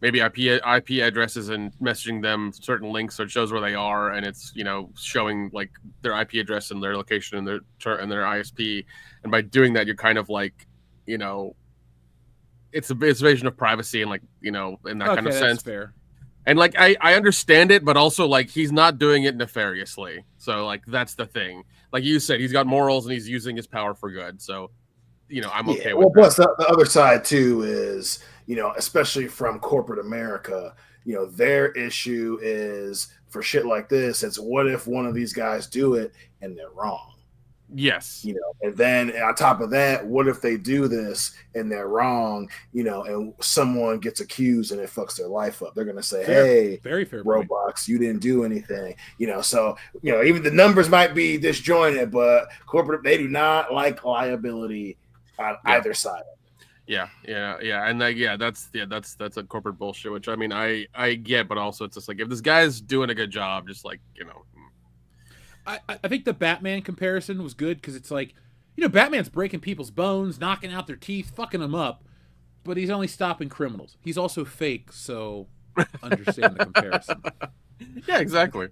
maybe IP addresses and messaging them certain links, so it shows where they are, and it's showing like their IP address and their location and their ISP, and by doing that, you're kind of like it's a invasion of privacy and like in that kind of sense. That's fair. And like I understand it, but also like he's not doing it nefariously. So like that's the thing. Like you said, he's got morals and he's using his power for good. So I'm okay with that. Plus the other side too is, especially from corporate America, their issue is for shit like this. It's what if one of these guys do it and they're wrong? Yes. And then on top of that, what if they do this and they're wrong, and someone gets accused and it fucks their life up? They're going to say, hey, very fair Roblox, point. You didn't do anything, so, even the numbers might be disjointed, but corporate, they do not like liability on either side of it. Yeah. And that's a corporate bullshit, which I mean, I get, but also it's just like, if this guy's doing a good job, just like, I think the Batman comparison was good because it's like, Batman's breaking people's bones, knocking out their teeth, fucking them up, but he's only stopping criminals. He's also fake, so understand the comparison. Yeah, exactly.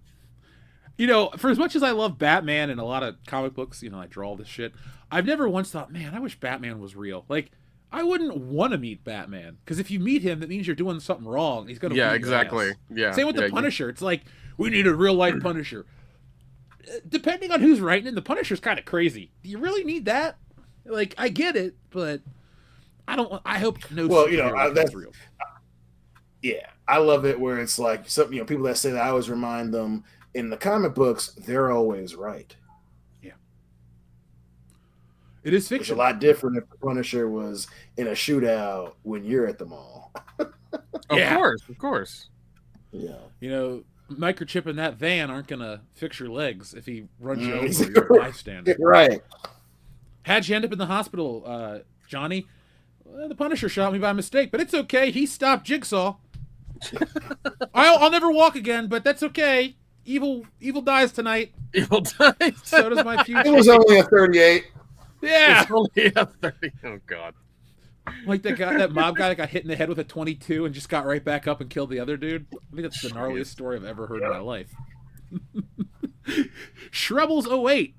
For as much as I love Batman and a lot of comic books, I draw all this shit, I've never once thought, man, I wish Batman was real. Like, I wouldn't want to meet Batman because if you meet him, that means you're doing something wrong. He's going to beat exactly. your ass. Yeah. Same with the Punisher. It's like, we need a real life Punisher. Depending on who's writing it, the Punisher's kind of crazy. Do you really need that? Like, I get it, but I don't. I hope no. Well, that's real. Yeah, I love it where it's like some people that say that I always remind them in the comic books they're always right. Yeah, it is It's a fiction. lot different if the Punisher was in a shootout when you're at the mall. Of course. Yeah, Microchip in that van aren't gonna fix your legs if he runs you over. Mm. You're a bystander. right. How'd you end up in the hospital, Johnny? Well, the Punisher shot me by mistake, but it's okay. He stopped Jigsaw. I'll never walk again, but that's okay. Evil dies tonight. Evil dies. So does my future. It was only a 38. Yeah. It's only a 30. Oh God. Like that mob guy that got hit in the head with a 22 and just got right back up and killed the other dude. I think that's the gnarliest story I've ever heard in my life. Shrebbles 08.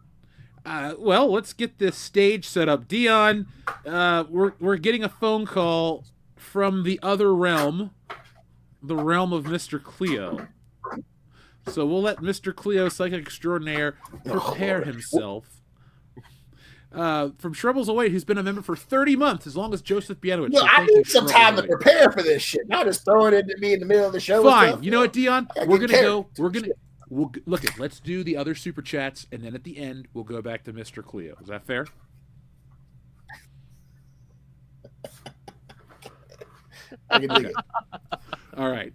Well, let's get this stage set up. Dion, we're getting a phone call from the other realm, the realm of Mr. Cleo. So we'll let Mr. Cleo, psychic extraordinaire, prepare himself. From Shrebbles 08, who's been a member for 30 months, as long as Joseph Bienowitz. No, So I thank you, need some Shrebbles time to 08. prepare for this shit. Not just throwing it at me in the middle of the show. Fine. You know what, Dion? We're gonna go. Characters. Look at. Let's do the other super chats, and then at the end we'll go back to Mr. Cleo. Is that fair? I can dig it. All right.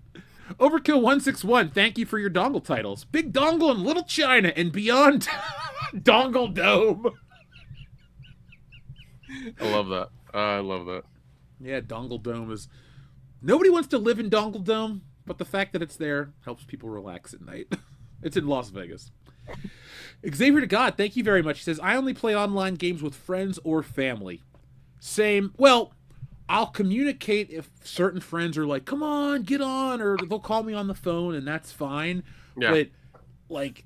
Overkill 161. Thank you for your dongle titles. Big Dongle and Little China and Beyond Dongle Dome. I love that. I love that. Yeah, Dongle Dome is. Nobody wants to live in Dongle Dome, but the fact that it's there helps people relax at night. It's in Las Vegas. Xavier to God, thank you very much. He says, I only play online games with friends or family. Same. Well, I'll communicate if certain friends are like, come on, get on, or they'll call me on the phone, and that's fine. Yeah. But, like,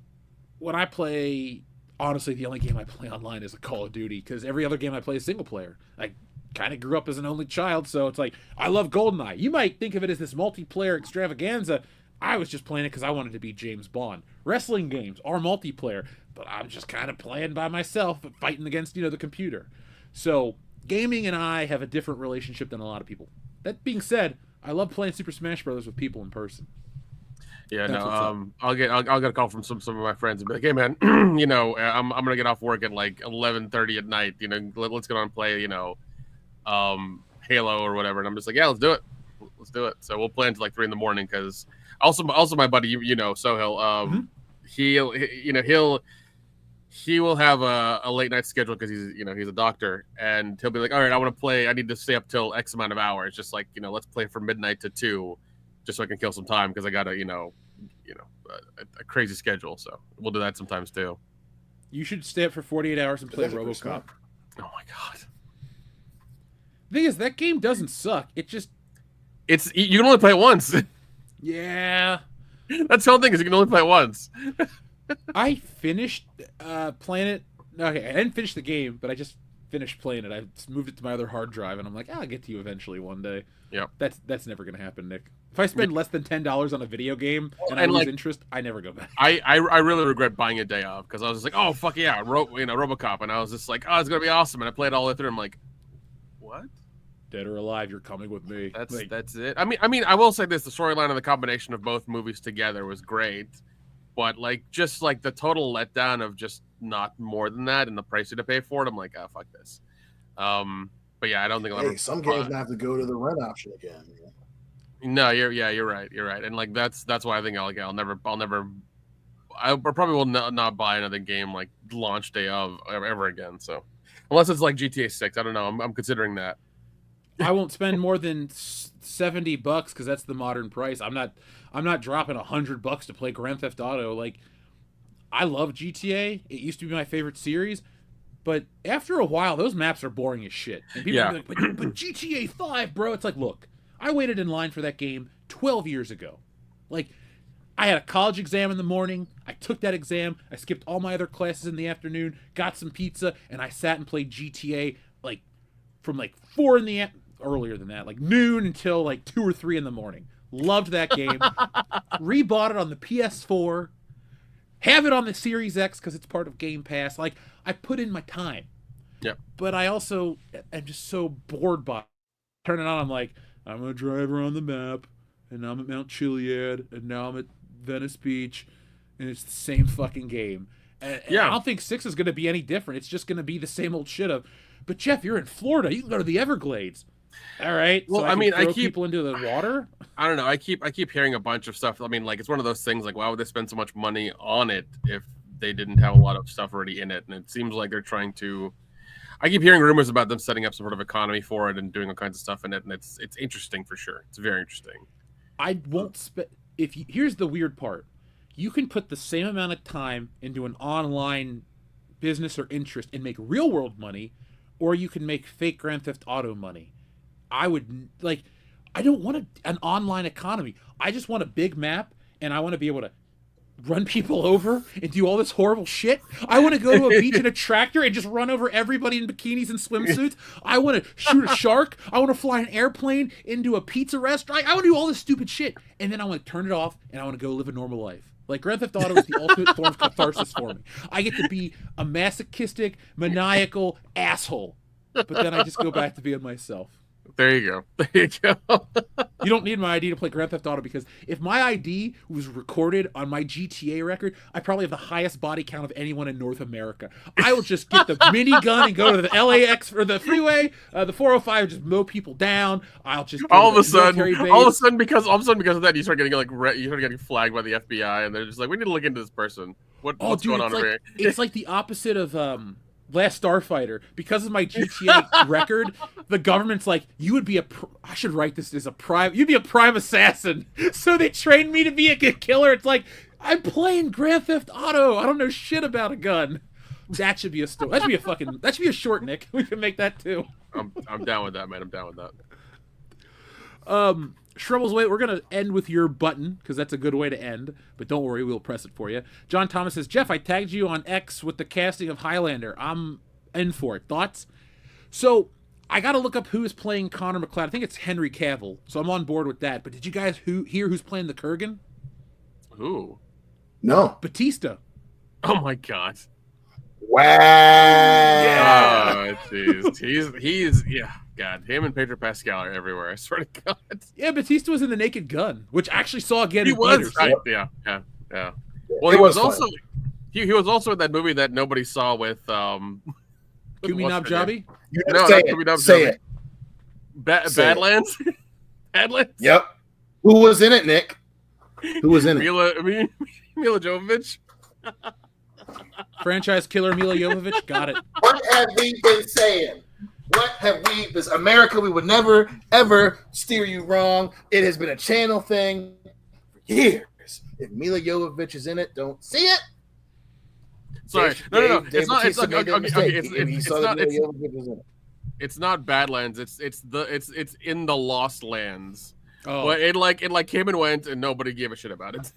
when I play, honestly, the only game I play online is a Call of Duty, because every other game I play is single player. I kind of grew up as an only child, so it's like, I love GoldenEye. You might think of it as this multiplayer extravaganza. I was just playing it because I wanted to be James Bond. Wrestling games are multiplayer, but I'm just kind of playing by myself, but fighting against, the computer. So gaming and I have a different relationship than a lot of people. That being said, I love playing Super Smash Brothers with people in person. Yeah, That's what's up. I'll get a call from some of my friends and be like, hey man, I'm gonna get off work at like 11:30 at night. Let's get on and play, Halo or whatever. And I'm just like, yeah, let's do it. So we'll play until like 3 a.m. because also my buddy, Sohail, he will have a late night schedule because he's a doctor, and he'll be like, all right, I want to play. I need to stay up till X amount of hours. Just like, let's play from midnight to 2, just so I can kill some time because I got a crazy schedule. So we'll do that sometimes too. You should stay up for 48 hours and play That's RoboCop. Oh my God. The thing is, that game doesn't suck. You can only play it once. Yeah. That's the whole thing is you can only play it once. I finished playing it. Okay, I didn't finish the game, but I just finished playing it. I moved it to my other hard drive, and I'm like, I'll get to you eventually one day. Yep. That's never gonna happen, Nick. If I spend less than $10 on a video game and I lose interest, I never go back. I really regret buying a day off because I was just like, oh fuck yeah, RoboCop, and I was just like, oh, it's gonna be awesome, and I played all the way through. I'm like, what? Dead or alive, you're coming with me. That's it. I mean, I will say this: the storyline and the combination of both movies together was great, but just the total letdown of just not more than that and the price you had to pay for it, I'm like, oh fuck this. But yeah, I don't think I'll ever. Some games have to go to the rent option again. No, you're right, and that's why I think I probably will not buy another game like launch day of ever again. So unless it's like GTA 6, I don't know. I'm considering that. I won't spend more than $70 because that's the modern price. I'm not dropping $100 to play Grand Theft Auto. Like, I love GTA. It used to be my favorite series, but after a while, those maps are boring as shit. And people are like, but GTA 5, bro. It's like, look, I waited in line for that game 12 years ago. Like, I had a college exam in the morning. I took that exam. I skipped all my other classes in the afternoon, got some pizza, and I sat and played GTA from 4 in the earlier than that, noon until 2 or 3 in the morning. Loved that game. Rebought it on the PS4. Have it on the Series X because it's part of Game Pass. I put in my time. Yep. But I also am just so bored by it. Turn it on, I'm like, I'm going to drive around the map and now I'm at Mount Chiliad, and now I'm at Venice Beach, and it's the same fucking game. And I don't think 6 is going to be any different. It's just going to be the same old shit of, but Jeff, you're in Florida. You can go to the Everglades. All right. Well, so I keep people into the water. I don't know. I keep hearing a bunch of stuff. I mean, like, it's one of those things. Like, why would they spend so much money on it if they didn't have a lot of stuff already in it? And it seems like they're trying to. I keep hearing rumors about them setting up some sort of economy for it and doing all kinds of stuff in it, and it's interesting for sure. It's very interesting. I won't spend. Here's the weird part. You can put the same amount of time into an online business or interest and make real world money, or you can make fake Grand Theft Auto money. I don't want an online economy. I just want a big map, and I want to be able to run people over and do all this horrible shit. I want to go to a beach in a tractor and just run over everybody in bikinis and swimsuits. I want to shoot a shark. I want to fly an airplane into a pizza restaurant. I want to do all this stupid shit, and then I want to turn it off, and I want to go live a normal life. Like, Grand Theft Auto is the ultimate form of catharsis for me. I get to be a masochistic, maniacal asshole, but then I just go back to being myself. There you go. There you go. You don't need my ID to play Grand Theft Auto, because if my ID was recorded on my GTA record, I probably have the highest body count of anyone in North America. I will just get the minigun and go to the LAX or the freeway, the 405, and just mow people down. I'll just all of a sudden because of that, you start getting flagged by the FBI, and they're just like, we need to look into this person. What's going on over here? It's like the opposite of Last Starfighter. Because of my GTA record, the government's like, you would be I should write this as you'd be a prime assassin. So they trained me to be a killer. It's like, I'm playing Grand Theft Auto. I don't know shit about a gun. That should be a story. That should be a short, Nick. We can make that too. I'm down with that, man. I'm down with that. Shrubbles, wait, we're going to end with your button, because that's a good way to end, but don't worry, we'll press it for you. John Thomas says, Jeff, I tagged you on X with the casting of Highlander. I'm in for it. Thoughts? So, I got to look up who is playing Connor McLeod. I think it's Henry Cavill, so I'm on board with that. But did you guys hear who's playing the Kurgan? Who? No. Batista. Oh, my God. Wow. Yeah. Oh, jeez. He's God, him and Pedro Pascal are everywhere. I swear to God. Yeah, Batista was in The Naked Gun, which I actually saw again. He was, right? Yeah. Well, he was also in that movie that nobody saw with Kumi Nabjabi. No, say it. Badlands. Badlands. Yep. Who was in it, Nick? Who was in it? Mila Jovovich. Franchise killer Mila Jovovich. Got it. What have we been saying? What have we? This America, we would never, ever steer you wrong. It has been a channel thing for years. If Mila Jovovich is in it, don't see it. Sorry, no. It's not Badlands. It's in the Lost Lands. Oh, well, it came and went, and nobody gave a shit about it.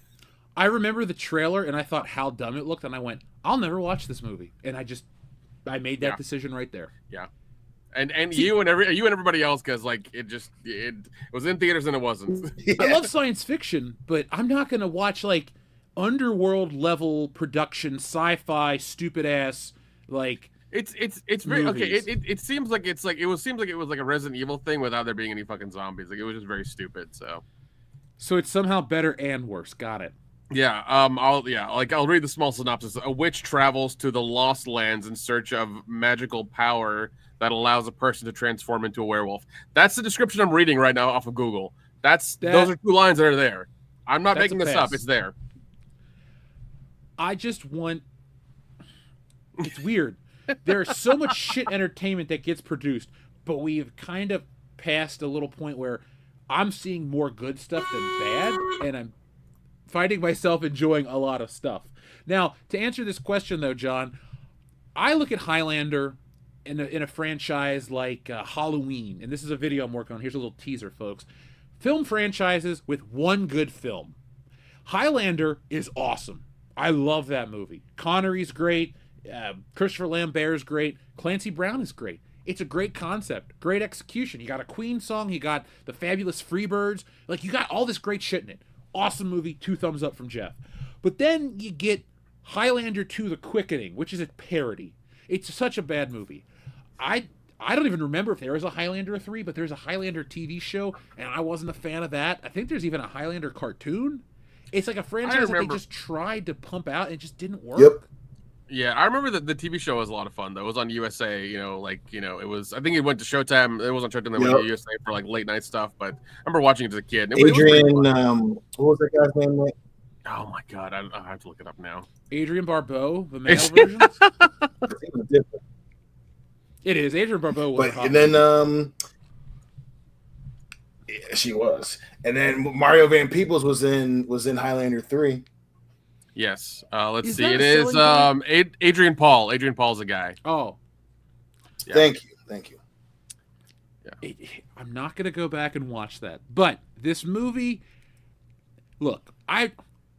I remember the trailer, and I thought how dumb it looked, and I went, I'll never watch this movie, and I made that decision right there. Yeah. And you and everybody else, because it was in theaters and it wasn't. Yeah. I love science fiction, but I'm not gonna watch underworld level production sci-fi stupid ass it's very movies. Okay. It seems like it was like a Resident Evil thing without there being any fucking zombies. Like, it was just very stupid. So it's somehow better and worse. Got it. Yeah. I'll read the small synopsis. A witch travels to the Lost Lands in search of magical power that allows a person to transform into a werewolf. That's the description I'm reading right now off of Google. Those are 2 lines that are there. I'm not making this up. It's there. I just want. It's weird. There's so much shit entertainment that gets produced, but we've kind of passed a little point where I'm seeing more good stuff than bad, and I'm finding myself enjoying a lot of stuff. Now, to answer this question, though, John, I look at Highlander in a franchise like Halloween, and this is a video I'm working on. Here's a little teaser, folks. Film franchises with one good film. Highlander is awesome. I love that movie. Connery's great. Christopher Lambert's great. Clancy Brown is great. It's a great concept. Great execution. You got a Queen song. You got the Fabulous Freebirds. You got all this great shit in it. Awesome movie. 2 thumbs up from Jeff. But then you get Highlander 2: The Quickening, which is a parody. It's such a bad movie. I I don't even remember if there was a Highlander 3, but there's a Highlander TV show, and I wasn't a fan of that. I think there's even a Highlander cartoon. It's like a franchise that they just tried to pump out and it just didn't work. Yep. Yeah, I remember that the TV show was a lot of fun though. It was on USA, it was. I think it went to Showtime. It was on Showtime. They went to USA for like late night stuff. But I remember watching it as a kid. Adrian, what was that guy's name? Nick? Oh my god, I have to look it up now. Adrian Barbeau, the male version. It is Adrian Barbeau. And then yeah, she was, and then Mario Van Peebles was in Highlander 3. Yes. Let's see. It is Adrian Paul. Adrian Paul's a guy. Oh. Yeah. Thank you. Yeah. I'm not going to go back and watch that. But this movie, look, I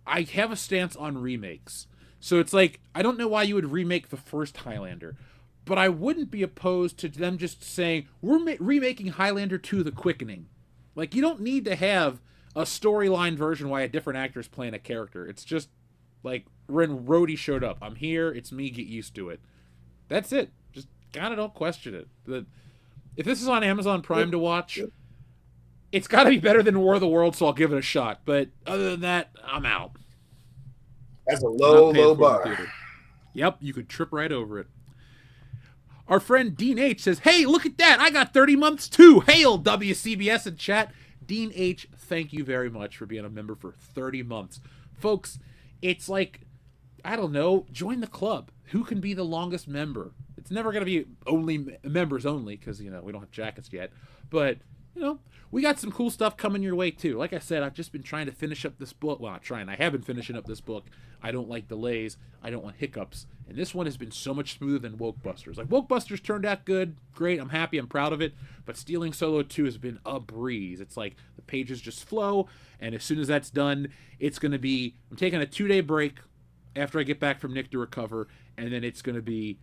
have a stance on remakes. So it's like, I don't know why you would remake the first Highlander, but I wouldn't be opposed to them just saying, we're remaking Highlander 2 The Quickening. Like, you don't need to have a storyline version why a different actor is playing a character. It's just like when Rhodey showed up. I'm here. It's me. Get used to it. That's it. Just gotta don't question it. If this is on Amazon Prime to watch, it's got to be better than War of the Worlds, so I'll give it a shot. But other than that, I'm out. That's a low bar. Yep, you could trip right over it. Our friend Dean H says, hey, look at that. I got 30 months too. Hail WCBS in chat. Dean H, thank you very much for being a member for 30 months. Folks, it's like, I don't know, join the club. Who can be the longest member? It's never going to be only members only because, we don't have jackets yet. But, we got some cool stuff coming your way too. Like I said, I've just been trying to finish up this book. Well, I have been finishing up this book. I don't like delays. I don't want hiccups. And this one has been so much smoother than Wokebusters. Like, Wokebusters turned out good. Great. I'm happy. I'm proud of it. But Stealing Solo 2 has been a breeze. It's like the pages just flow. And as soon as that's done, it's going to be, I'm taking a 2-day break after I get back from Nick to recover. And then it's going to be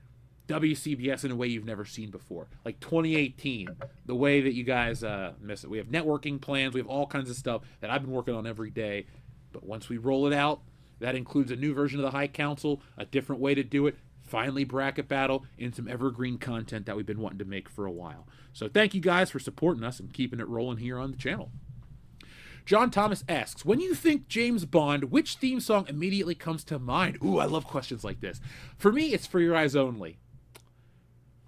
WCBS in a way you've never seen before. Like 2018, the way that you guys miss it. We have networking plans. We have all kinds of stuff that I've been working on every day. But once we roll it out, that includes a new version of the High Council, a different way to do it, finally bracket battle, and some evergreen content that we've been wanting to make for a while. So thank you guys for supporting us and keeping it rolling here on the channel. John Thomas asks, when you think James Bond, which theme song immediately comes to mind? Ooh, I love questions like this. For me, it's For Your Eyes Only.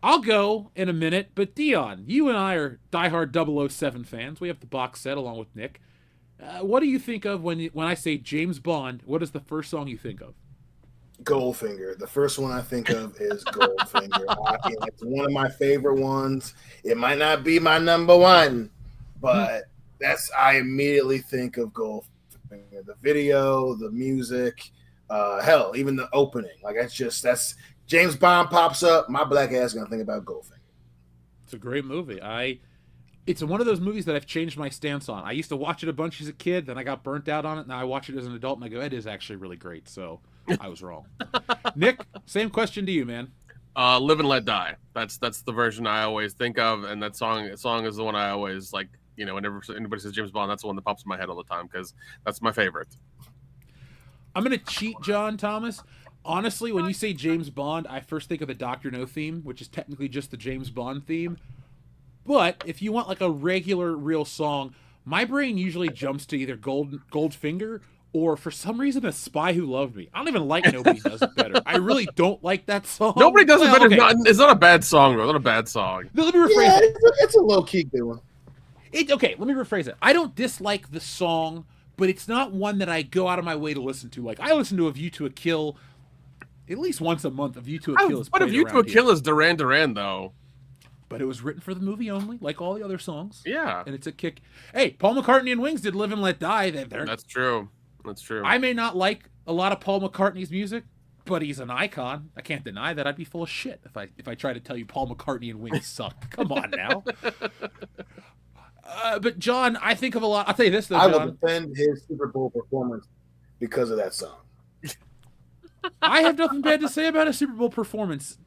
I'll go in a minute, but Dion, you and I are diehard 007 fans. We have the box set along with Nick. What do you think of when I say James Bond? What is the first song you think of? Goldfinger. The first one I think of is Goldfinger. It's one of my favorite ones. It might not be my number one, but I immediately think of Goldfinger. The video, the music, hell, even the opening. Like that's James Bond pops up, my black ass gonna think about Goldfinger. It's a great movie. It's one of those movies that I've changed my stance on. I used to watch it a bunch as a kid, then I got burnt out on it. Now I watch it as an adult, and I go, it is actually really great. So I was wrong. Nick, same question to you, man. Live and Let Die. That's the version I always think of, and that song is the one I always like. Whenever anybody says James Bond, that's the one that pops in my head all the time because that's my favorite. I'm gonna cheat, John Thomas. Honestly, when you say James Bond, I first think of the Dr. No theme, which is technically just the James Bond theme. But if you want like a regular, real song, my brain usually jumps to either Goldfinger or for some reason A Spy Who Loved Me. I don't even like Nobody Does It Better. I really don't like that song. Nobody Does It Better. Okay. It's not a bad song, bro. It's not a bad song. Let me rephrase it. It's a low-key good one. Okay, let me rephrase it. I don't dislike the song, but it's not one that I go out of my way to listen to. Like, I listen to A View to a Kill at least once a month. A View to a Kill is But A View to a Kill is Duran Duran, though. But it was written for the movie only, like all the other songs. Yeah. And it's a kick. Hey, Paul McCartney and Wings did Live and Let Die. That's true. That's true. I may not like a lot of Paul McCartney's music, but he's an icon. I can't deny that. I'd be full of shit if I try to tell you Paul McCartney and Wings suck. Come on now. But John, I think of a lot. I'll tell you this though, John. I will defend his Super Bowl performance because of that song. I have nothing bad to say about a Super Bowl performance.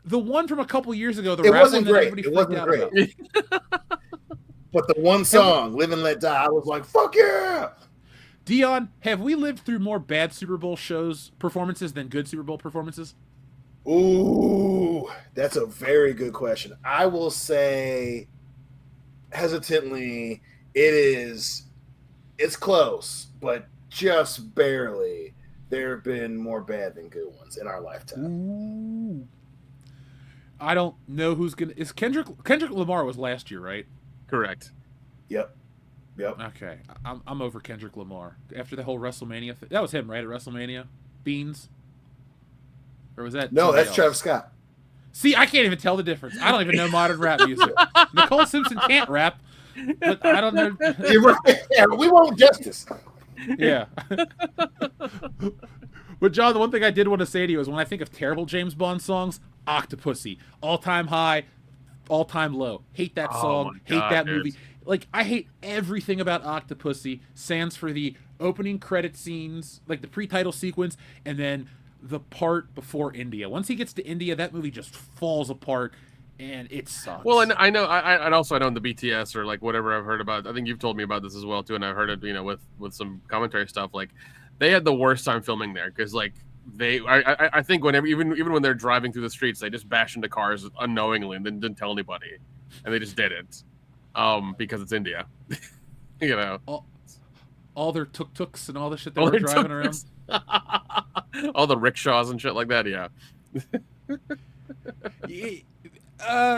The one from a couple years ago, it wasn't great. It wasn't great. But the one song, Live and Let Die, I was like, fuck yeah. Dion, have we lived through more bad Super Bowl performances than good Super Bowl performances? Ooh, that's a very good question. I will say hesitantly, it's close, but just barely. There have been more bad than good ones in our lifetime. Ooh. I don't know who's gonna. Is Kendrick Lamar was last year, right? Correct. Yep. Okay, I'm over Kendrick Lamar after the whole WrestleMania thing. That was him, right? At WrestleMania, Beans, or was that? No, that's else? Travis Scott. See, I can't even tell the difference. I don't even know modern rap music. Nicole Simpson can't rap, but I don't know. You're right. Yeah, we want justice. Yeah. But John, the one thing I did want to say to you is when I think of terrible James Bond songs, Octopussy, all-time high, all-time low. Hate that song. My God, hate that dude. movie. Like, I hate everything about Octopussy. Sans for the opening credit scenes, like the pre-title sequence, and then the part before India. Once he gets to India, that movie just falls apart, and it sucks. Well, and I know, and also I know in the BTS or like whatever I've heard about. I think you've told me about this as well too, and I've heard it, with some commentary stuff. Like, they had the worst time filming there because like I think whenever even when they're driving through the streets, they just bash into cars unknowingly and then didn't tell anybody, and they just did it, because it's India, all their tuk-tuks and all the shit they were driving around. All the rickshaws and shit like that. Yeah.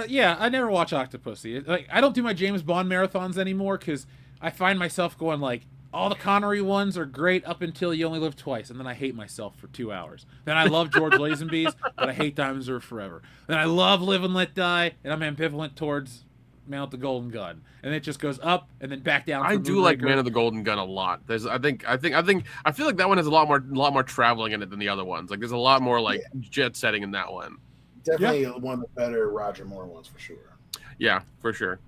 Yeah, I never watch Octopussy. Like, I don't do my James Bond marathons anymore because I find myself going like, all the Connery ones are great up until You Only Live Twice, and then I hate myself for 2 hours. Then I love George Lazenby's, but I hate Diamonds Are Forever. Then I love Live and Let Die, and I'm ambivalent towards Man with the Golden Gun, and it just goes up and then back down. I do like Man of the Golden Gun a lot. I feel like that one has a lot more traveling in it than the other ones. Like, there's a lot more like jet setting in that one. Definitely one of the better Roger Moore ones for sure. Yeah, for sure.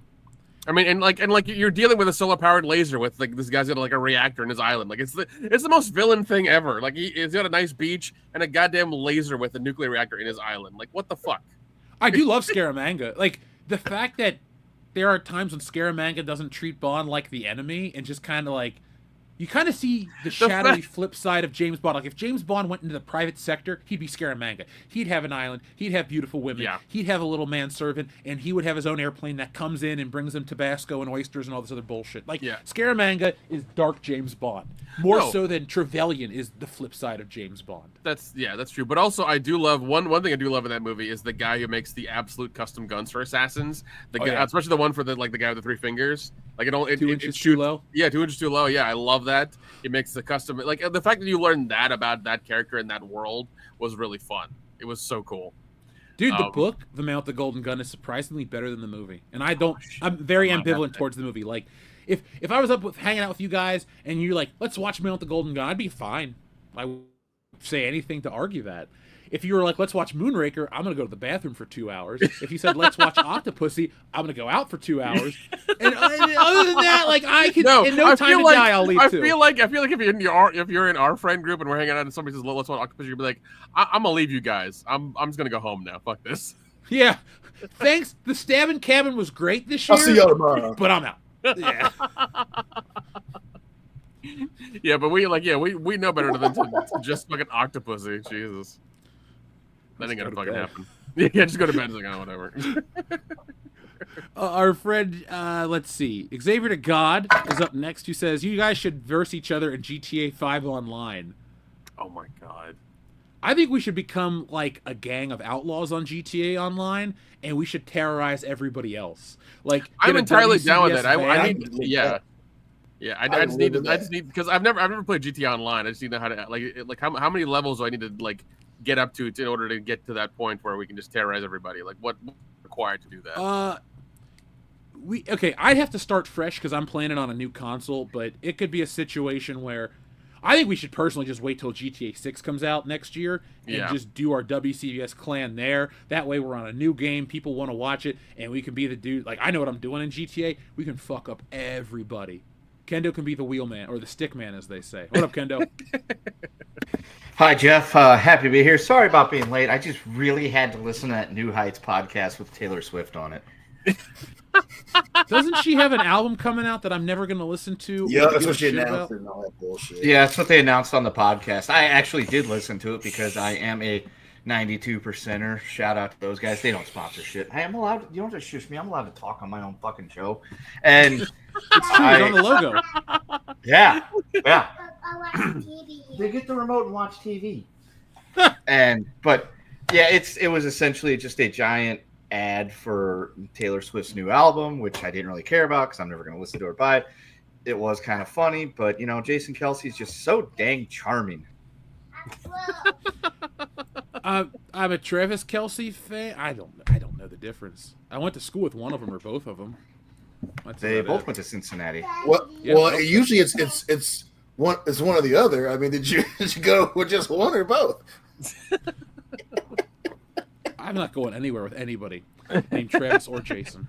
I mean, and like you're dealing with a solar powered laser with like this guy's got like a reactor in his island. Like, it's the most villain thing ever. Like, he's got a nice beach and a goddamn laser with a nuclear reactor in his island. Like, what the fuck? I do love Scaramanga. Like, the fact that there are times when Scaramanga doesn't treat Bond like the enemy and just kind of like, you kind of see the shadowy flip side of James Bond. Like, if James Bond went into the private sector, he'd be Scaramanga. He'd have an island. He'd have beautiful women. Yeah. He'd have a little manservant, and he would have his own airplane that comes in and brings him Tabasco and oysters and all this other bullshit. Like, Scaramanga is dark James Bond. More so than Trevelyan is the flip side of James Bond. That's true. But also, I do love one thing I do love in that movie is the guy who makes the absolute custom guns for assassins. Especially the one for the guy with the 3 fingers. Like, it 2 inches too low. Yeah, 2 inches too low. Yeah, I love that. It makes the custom, like, the fact that you learned that about that character in that world was really fun. It was so cool. Dude, the book, The Man with the Golden Gun, is surprisingly better than the movie. And I'm very ambivalent towards the movie. Like, if I was hanging out with you guys and you're like, let's watch Man with the Golden Gun, I'd be fine. I would say anything to argue that. If you were like, let's watch Moonraker, I'm going to go to the bathroom for 2 hours. If you said, let's watch Octopussy, I'm going to go out for 2 hours. And other than that, like, I could, in no time to die, I'll leave too. I feel like if you're in our friend group and we're hanging out and somebody says, let's watch Octopussy, you'll be like, I'm going to leave you guys. I'm just going to go home now. Fuck this. Yeah. Thanks. The Stabbing Cabin was great this year. I'll see y'all tomorrow. But I'm out. Yeah. Yeah, but we know better than to just fucking Octopussy. Jesus. That ain't gonna fucking happen. Yeah, just go to bed. It's like, oh, whatever. Our friend, let's see, Xavier to God is up next, who says, you guys should verse each other in GTA 5 online. Oh my God. I think we should become like a gang of outlaws on GTA Online, and we should terrorize everybody else. Like, I'm entirely down with WCBs that. I van. need, I just need because I've never played GTA Online. I just need to know how to like how many levels do I need to like get up to in order to get to that point where we can just terrorize everybody? Like, what's required to do that? I'd have to start fresh because I'm playing it on a new console, but it could be a situation where I think we should personally just wait till GTA 6 comes out next year and just do our WCBs clan there. That way we're on a new game, people want to watch it, and we can be the dude. Like, I know what I'm doing in GTA. We can fuck up everybody. Kendo can be the wheelman, or the stick man, as they say. What up, Kendo? Hi, Jeff. Happy to be here. Sorry about being late. I just really had to listen to that New Heights podcast with Taylor Swift on it. Doesn't she have an album coming out that I'm never going to listen to? Yeah, that's what she announced and all that bullshit. Yeah, that's what they announced on the podcast. I actually did listen to it because I am a 92%er. Shout out to those guys. They don't sponsor shit. Hey, I'm allowed. You don't have to shush me. I'm allowed to talk on my own fucking show. And It's true. It's on the logo. yeah. They get the remote and watch TV. But yeah, it was essentially just a giant ad for Taylor Swift's new album, which I didn't really care about because I'm never going to listen to or buy it. It was kind of funny, but Jason Kelce's just so dang charming. I'm a Travis Kelce fan. I don't know the difference. I went to school with one of them or both of them. They both went to Cincinnati. Well, usually it's one or the other. I mean, did you go with just one or both? I'm not going anywhere with anybody named Travis or Jason.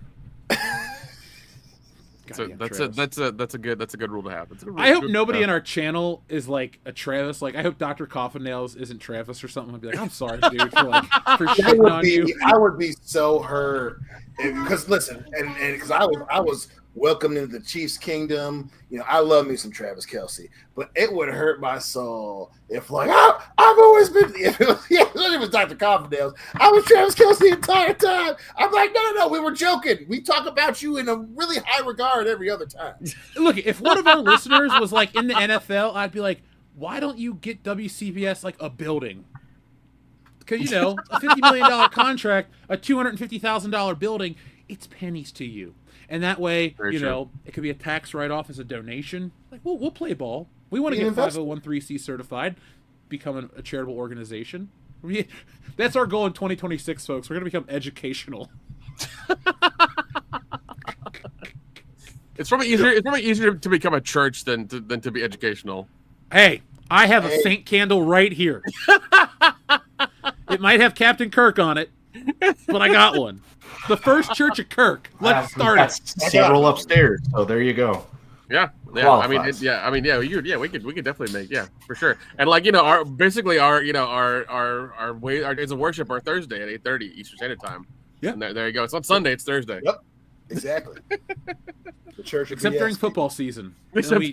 So that's a good rule to have. I hope nobody in our channel is like a Travis. Like I hope Dr. Coffin-Nails isn't Travis or something. I'd be like, I'm sorry, dude, for shitting on you. I would be so hurt because listen, and because I was welcomed into the Chiefs kingdom. I love me some Travis Kelce, but it would hurt my soul if I've always been if it was Dr. Coffin-Nails, I was Travis Kelce the entire time. I'm like, no, we were joking. We talk about you in a really high regard every other time. Look, if one of our listeners was like in the NFL, I'd be like, why don't you get WCBs like a building? Because a $50 million contract, a $250,000 building, it's pennies to you. And that way, it could be a tax write-off as a donation. Like, we'll play ball. We want to get 501(c)(3) certified, become a charitable organization. That's our goal in 2026, folks. We're going to become educational. It's probably easier to become a church than to be educational. Hey, I have a Saint candle right here. It might have Captain Kirk on it, but I got one. The first Church of Kirk. Let's start it. Several upstairs. So there you go. Yeah. Qualifies. We could definitely make for sure. And our days of worship are Thursday at 8:30 Eastern Standard Time. Yeah. And there you go. It's not Sunday. It's Thursday. Yep. Exactly. The church, except during football season. Season.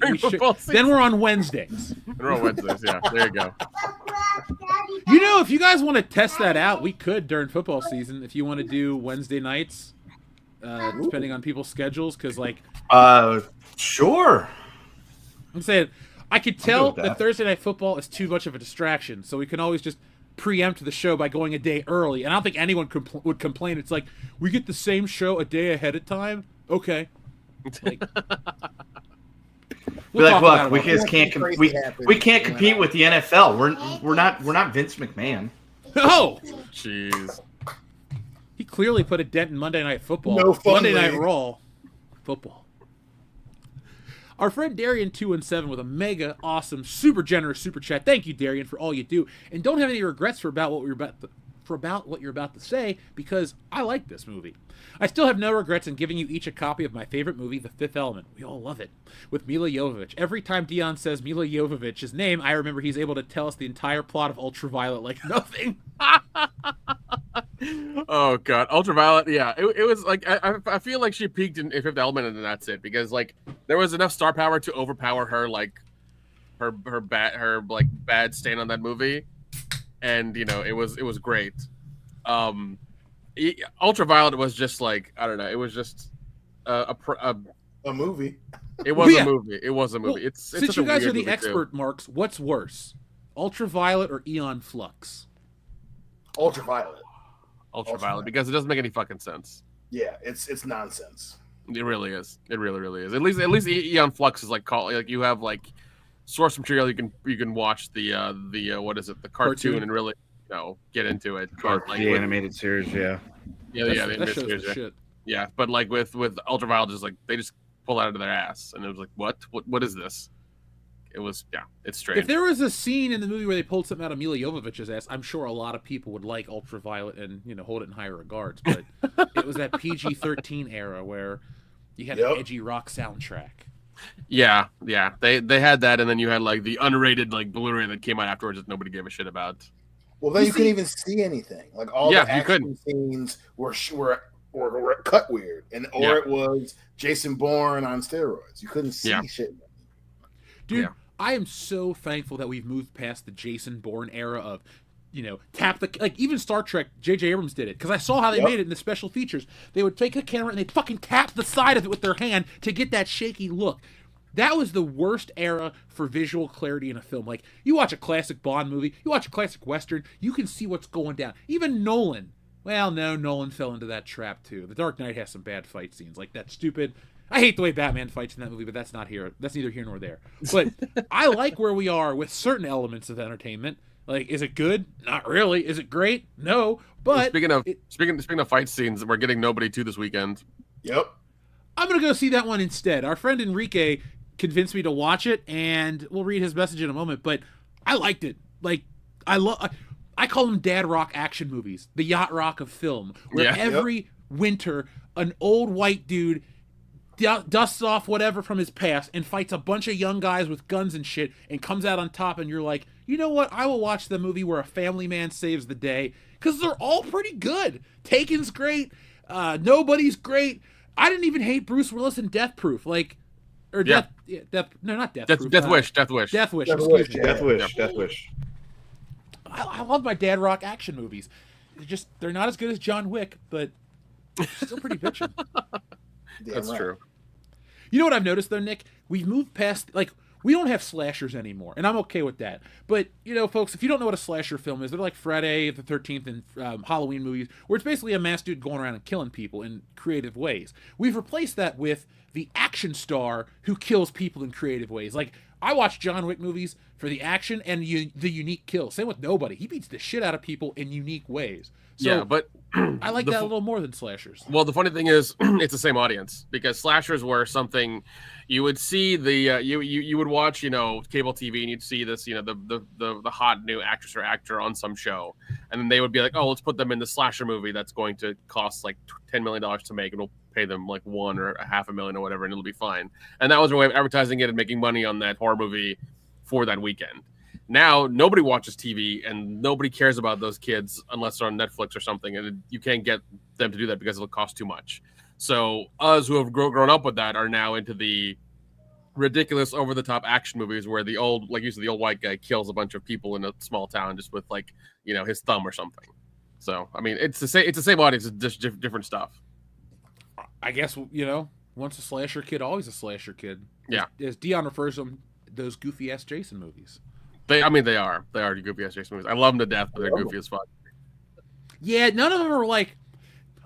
Then we're on Wednesdays. We're on Wednesdays. Yeah. There you go. If you guys want to test that out, we could during football season. If you want to do Wednesday nights, depending on people's schedules, because sure. I'm saying I could tell that Thursday night football is too much of a distraction, so we can always just preempt the show by going a day early. And I don't think anyone would complain. It's like we get the same show a day ahead of time. Okay. Look, we just can't we can't compete with the NFL. We're not Vince McMahon. No. Jeez. He clearly put a dent in Monday Night Football. No fun Monday Night league. Raw football. Our friend Darian217 with a mega awesome, super generous super chat. Thank you, Darian, for all you do, and don't have any regrets for about what you're about to say, because I like this movie. I still have no regrets in giving you each a copy of my favorite movie, The Fifth Element. We all love it. With Mila Jovovich. Every time Dion says Mila Jovovich's name, I remember he's able to tell us the entire plot of Ultraviolet like nothing. Oh god, Ultraviolet. Yeah, it was like I feel like she peaked in Fifth Element, and then that's it, because there was enough star power to overpower her her bad stain on that movie, and it was great. Ultraviolet was just I don't know. It was just a movie. It was a movie. It was a movie. Well, It's since such you guys a are the weird movie, expert, Marks, what's worse, Ultraviolet or Eon Flux? Ultraviolet, because it doesn't make any fucking sense. Yeah, it's nonsense. It really is. It really, really is. At least Eon Flux is you have source material. You can watch the what is it, the cartoon and really get into it. But, the animated series, yeah. The animated series. Shit. Yeah, but with Ultraviolet, just they just pull out of their ass, and it was like, what is this? It was, it's strange. If there was a scene in the movie where they pulled something out of Mila Jovovich's ass, I'm sure a lot of people would like Ultraviolet and hold it in higher regards. But it was that PG-13 era where you had an edgy rock soundtrack. Yeah, they had that, and then you had the unrated Blu-ray that came out afterwards that nobody gave a shit about. Well, then you couldn't even see anything. All the action scenes were cut weird, it was Jason Bourne on steroids. You couldn't see shit. Dude, I am so thankful that we've moved past the Jason Bourne era of tap the, like, even Star Trek, J.J. Abrams did it, because I saw how they made it in the special features. They would take a camera and they'd fucking tap the side of it with their hand to get that shaky look. That was the worst era for visual clarity in a film. Like, you watch a classic Bond movie, you watch a classic Western, you can see what's going down. Even Nolan. Well, no, Nolan fell into that trap, too. The Dark Knight has some bad fight scenes. Like, that stupid... I hate the way Batman fights in that movie, but that's neither here nor there. But I like where we are with certain elements of entertainment. Like, is it good? Not really. Is it great? No. But speaking of fight scenes, we're getting Nobody 2 this weekend. Yep. I'm gonna go see that one instead. Our friend Enrique convinced me to watch it, and we'll read his message in a moment. But I liked it. Like, I call them dad rock action movies, the yacht rock of film, where every winter an old white dude dusts off whatever from his past and fights a bunch of young guys with guns and shit and comes out on top, and you're like, you know what? I will watch the movie where a family man saves the day, because they're all pretty good. Taken's great. Nobody's great. I didn't even hate Bruce Willis in Death Proof. Like, or Death, no, not Death Proof. Death Wish. Death Wish. Death Wish. I love my dad rock action movies. They're not as good as John Wick, but still pretty bitchin'. That's true. You know what I've noticed though, Nick? We've moved past, like, we don't have slashers anymore, and I'm okay with that. But, folks, if you don't know what a slasher film is, they're like Friday the 13th and Halloween movies, where it's basically a masked dude going around and killing people in creative ways. We've replaced that with the action star who kills people in creative ways. Like, I watch John Wick movies for the action and the unique kills. Same with Nobody. He beats the shit out of people in unique ways. So, yeah, but I like that a little more than slashers. Well, the funny thing is, it's the same audience, because slashers were something you would see you would watch cable TV, and you'd see this the hot new actress or actor on some show, and then they would be like, oh, let's put them in the slasher movie that's going to cost like $10 million to make, and we'll pay them like $1 or $500,000 or whatever, and it'll be fine. And that was their way of advertising it and making money on that horror movie for that weekend. Now nobody watches TV and nobody cares about those kids unless they're on Netflix or something, and you can't get them to do that because it'll cost too much. So us who have grown up with that are now into the ridiculous, over-the-top action movies where the old white guy kills a bunch of people in a small town just with his thumb or something. So I mean, it's the same audience, it's just different stuff. I guess once a slasher kid, always a slasher kid. Yeah, as Dion refers to them, those goofy ass Jason movies. They are goofy ass Jason movies. I love them to death, but they're goofy as fuck. Yeah, none of them are like.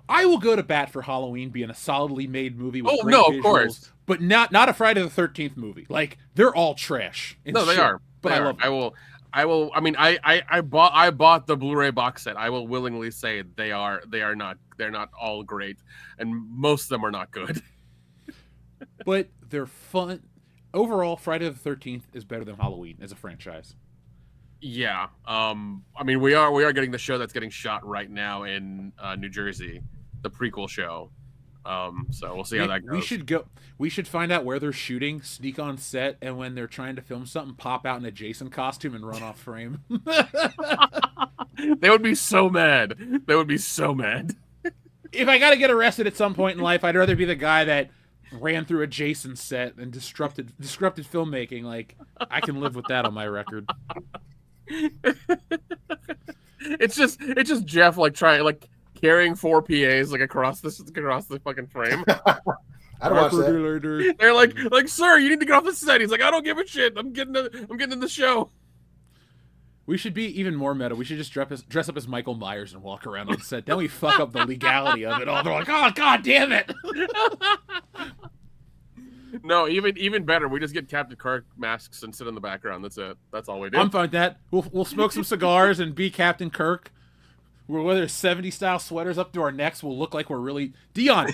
I will go to bat for Halloween being a solidly made movie with great visuals, of course, but not a Friday the 13th movie. Like, they're all trash. No, they are. But I love them. I will. I mean, I bought the Blu-ray box set. I will willingly say they're not all great, and most of them are not good. But they're fun. Overall, Friday the 13th is better than Halloween as a franchise. Yeah. I mean, we are getting the show that's getting shot right now in New Jersey, the prequel show. So we'll see how that goes. We should find out where they're shooting, sneak on set, and when they're trying to film something, pop out in a Jason costume and run off frame. They would be so mad. If I got to get arrested at some point in life, I'd rather be the guy that ran through a Jason set and disrupted filmmaking. Like, I can live with that on my record. It's just Jeff carrying 4 PAs across the fucking frame. I'd watch that. They're like, sir, you need to get off the set. He's like, I don't give a shit. I'm getting in the show. We should be even more meta. We should just dress up as Michael Myers and walk around on set. Then we fuck up the legality of it all. They're like, oh, God damn it. No, even better. We just get Captain Kirk masks and sit in the background. That's it. That's all we do. I'm fine with that. We'll smoke some cigars and be Captain Kirk. We'll wear 70s style sweaters up to our necks. We'll look like we're really... Dion,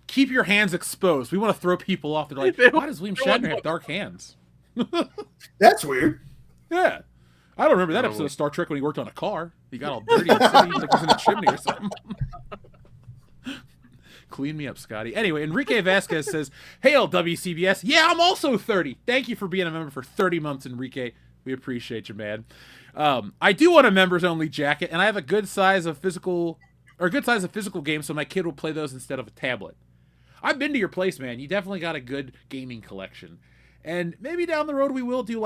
keep your hands exposed. We want to throw people off. They're like, why does William Shatner have dark hands? That's weird. Yeah. I don't remember that episode of Star Trek when he worked on a car. He got all dirty and silly, like he was in a chimney or something. Clean me up, Scotty. Anyway, Enrique Vasquez says, hail, WCBS. Yeah, I'm also 30. Thank you for being a member for 30 months, Enrique. We appreciate you, man. I do want a members-only jacket, and I have a good size of physical games, so my kid will play those instead of a tablet. I've been to your place, man. You definitely got a good gaming collection. And maybe down the road we will do,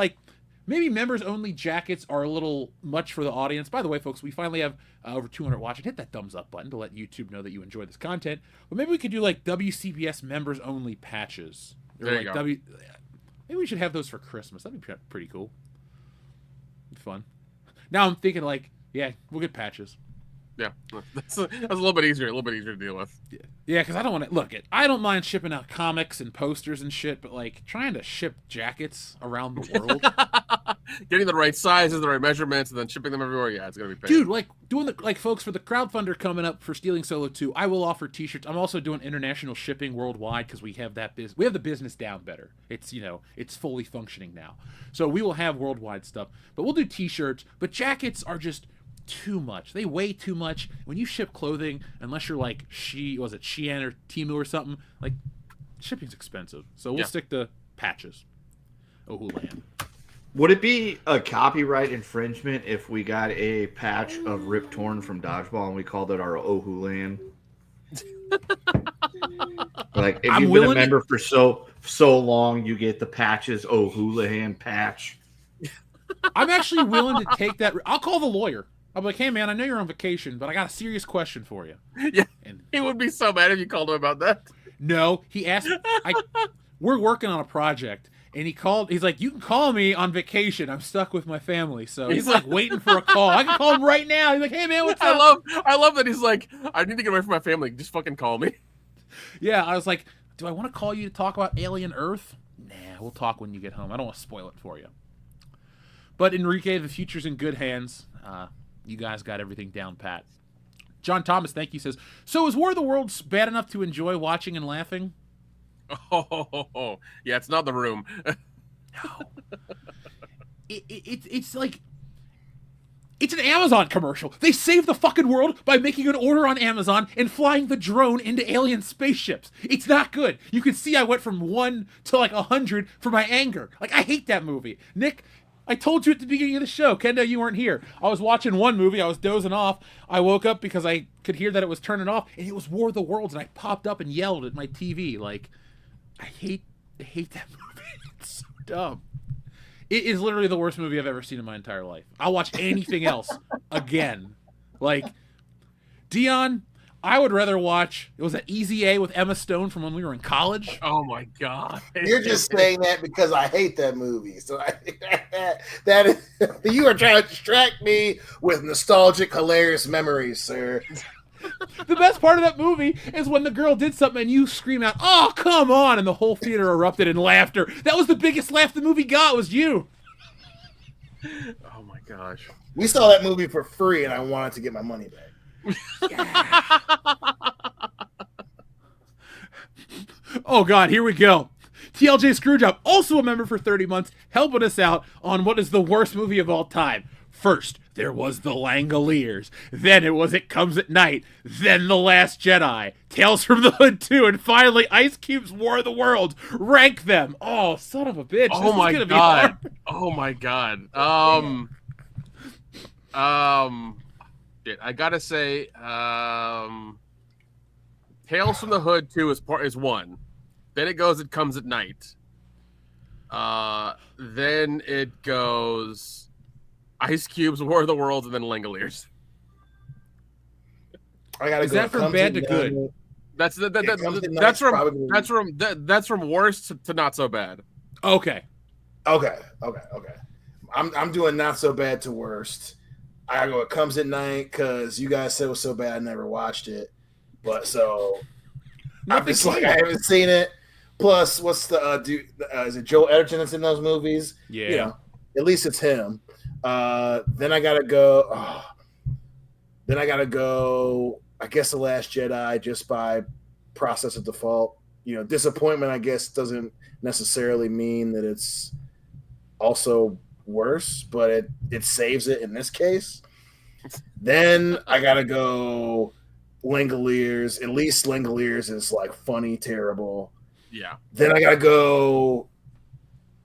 Maybe members-only jackets are a little much for the audience. By the way, folks, we finally have over 200 watching. Hit that thumbs up button to let YouTube know that you enjoy this content. But maybe we could do like WCBS members-only patches. Or There like you go. Maybe we should have those for Christmas. That'd be pretty cool. Fun. Now I'm thinking like, yeah, we'll get patches. Yeah, that's a little bit easier. A little bit easier to deal with. Yeah, because I don't want to look it. I don't mind shipping out comics and posters and shit, but like trying to ship jackets around the world, Getting the right sizes, the right measurements, and then shipping them everywhere. Yeah, it's gonna be pain. dude. Like doing the folks for the crowdfunder coming up for Stealing Solo 2. I will offer T-shirts. I'm also doing international shipping worldwide because we have that business. We have the business down better. It's it's fully functioning now, so we will have worldwide stuff. But we'll do T-shirts. But jackets are just too much. They weigh too much. When you ship clothing, unless you're like Shein or Temu or something, like shipping's expensive. So we'll stick to patches. Oh, land. Would it be a copyright infringement if we got a patch of Rip Torn from Dodgeball and we called it our Ohulan? Like if you've been a member for so long, you get the patches O'Houlihan patch. I'm actually willing to take that. I'll call the lawyer. I'll be like, hey man, I know you're on vacation, but I got a serious question for you. Yeah, And he would be so mad if you called him about that. no, he asked. We're working on a project, and he called. He's like, you can call me on vacation. I'm stuck with my family, so he's like waiting for a call. I can call him right now. He's like, hey man, what's up? I love that he's like, I need to get away from my family. Just fucking call me. Yeah, I was like, do I want to call you to talk about Alien Earth? Nah, we'll talk when you get home. I don't want to spoil it for you. But Enrique, the future's in good hands. You guys got everything down pat. John Thomas, thank you, says, so is War of the Worlds bad enough to enjoy watching and laughing? Oh, yeah, it's not The Room. No. It's like... It's an Amazon commercial. They saved the fucking world by making an order on Amazon and flying the drone into alien spaceships. It's not good. You can see I went from 1 to like 100 for my anger. Like, I hate that movie. Nick, I told you at the beginning of the show. Kendo, you weren't here. I was watching one movie. I was dozing off. I woke up because I could hear that it was turning off, and it was War of the Worlds, and I popped up and yelled at my TV. Like, I hate that movie. It's so dumb. It is literally the worst movie I've ever seen in my entire life. I'll watch anything else again. Like, Dion, I would rather watch, it was that Easy A with Emma Stone from when we were in college. Oh my god. You're just saying that because I hate that movie. So that is, you are trying to distract me with nostalgic, hilarious memories, sir. The best part of that movie is when the girl did something and you scream out, oh, come on, and the whole theater erupted in laughter. That was the biggest laugh the movie got, was you. Oh my gosh. We saw that movie for free, and I wanted to get my money back. Yeah. Oh, God, here we go. TLJ Screwjob, also a member for 30 months, helping us out on what is the worst movie of all time. First, there was The Langoliers. Then it was It Comes at Night. Then The Last Jedi. Tales from the Hood 2. And finally, Ice Cube's War of the Worlds. Rank them. Oh, son of a bitch. Oh my god. Oh my god. Shit, I gotta say, Tales from the Hood 2 is 1. Then it goes It Comes at Night. Then it goes Ice Cube's War of the Worlds, and then Langoliers. I gotta Is go. that from bad to good? That's from worst to not so bad. Okay. Okay. I'm doing not so bad to worst. I gotta go. It Comes at Night because you guys said it was so bad I never watched it. But so I'm just like, I haven't seen it. Plus, what's the dude? Is it Joel Edgerton that's in those movies? Yeah. You know, at least it's him. Then I gotta go. Then I gotta go. I guess The Last Jedi, just by process of default. You know, disappointment, I guess, doesn't necessarily mean that it's also worse, but it saves it in this case. Then I gotta go Langoliers. At least Langoliers is like funny, terrible. Yeah. Then I gotta go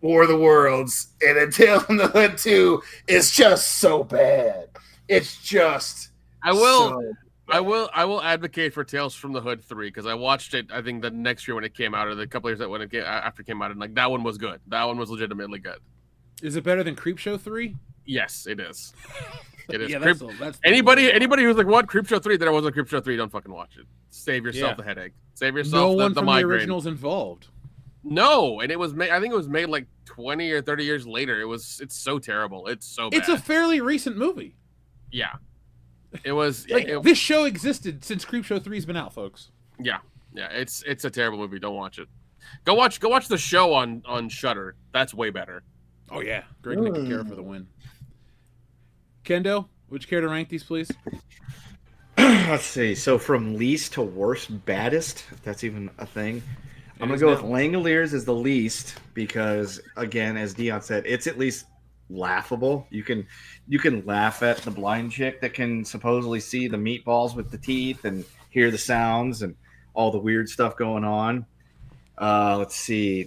War of the Worlds, and then Tales from the Hood 2 is just so bad. It's just I will advocate for Tales from the Hood 3 because I watched it. I think the next year when it came out, or the couple years that when it came, after it came out, and like that one was good. That one was legitimately good. Is it better than Creepshow 3? Yes, it is. It is. Yeah, that's anybody who's like, what Creepshow 3? There wasn't Creepshow 3. Don't fucking watch it. Save yourself the headache. Save yourself no one the from migraine. the originals involved. No, and it was made. I think it was made like 20 or 30 years later. It's so terrible. It's so bad. It's a fairly recent movie. Yeah. It was this show existed since Creepshow 3's been out, folks. Yeah. It's a terrible movie. Don't watch it. Go watch the show on Shudder. That's way better. Oh yeah, Greg Nicotero for the win. Kendo, would you care to rank these, please? Let's see. So from least to worst, baddest, if that's even a thing. I'm going to go with Langoliers as the least because, again, as Dion said, it's at least laughable. You can laugh at the blind chick that can supposedly see the meatballs with the teeth and hear the sounds and all the weird stuff going on. Let's see.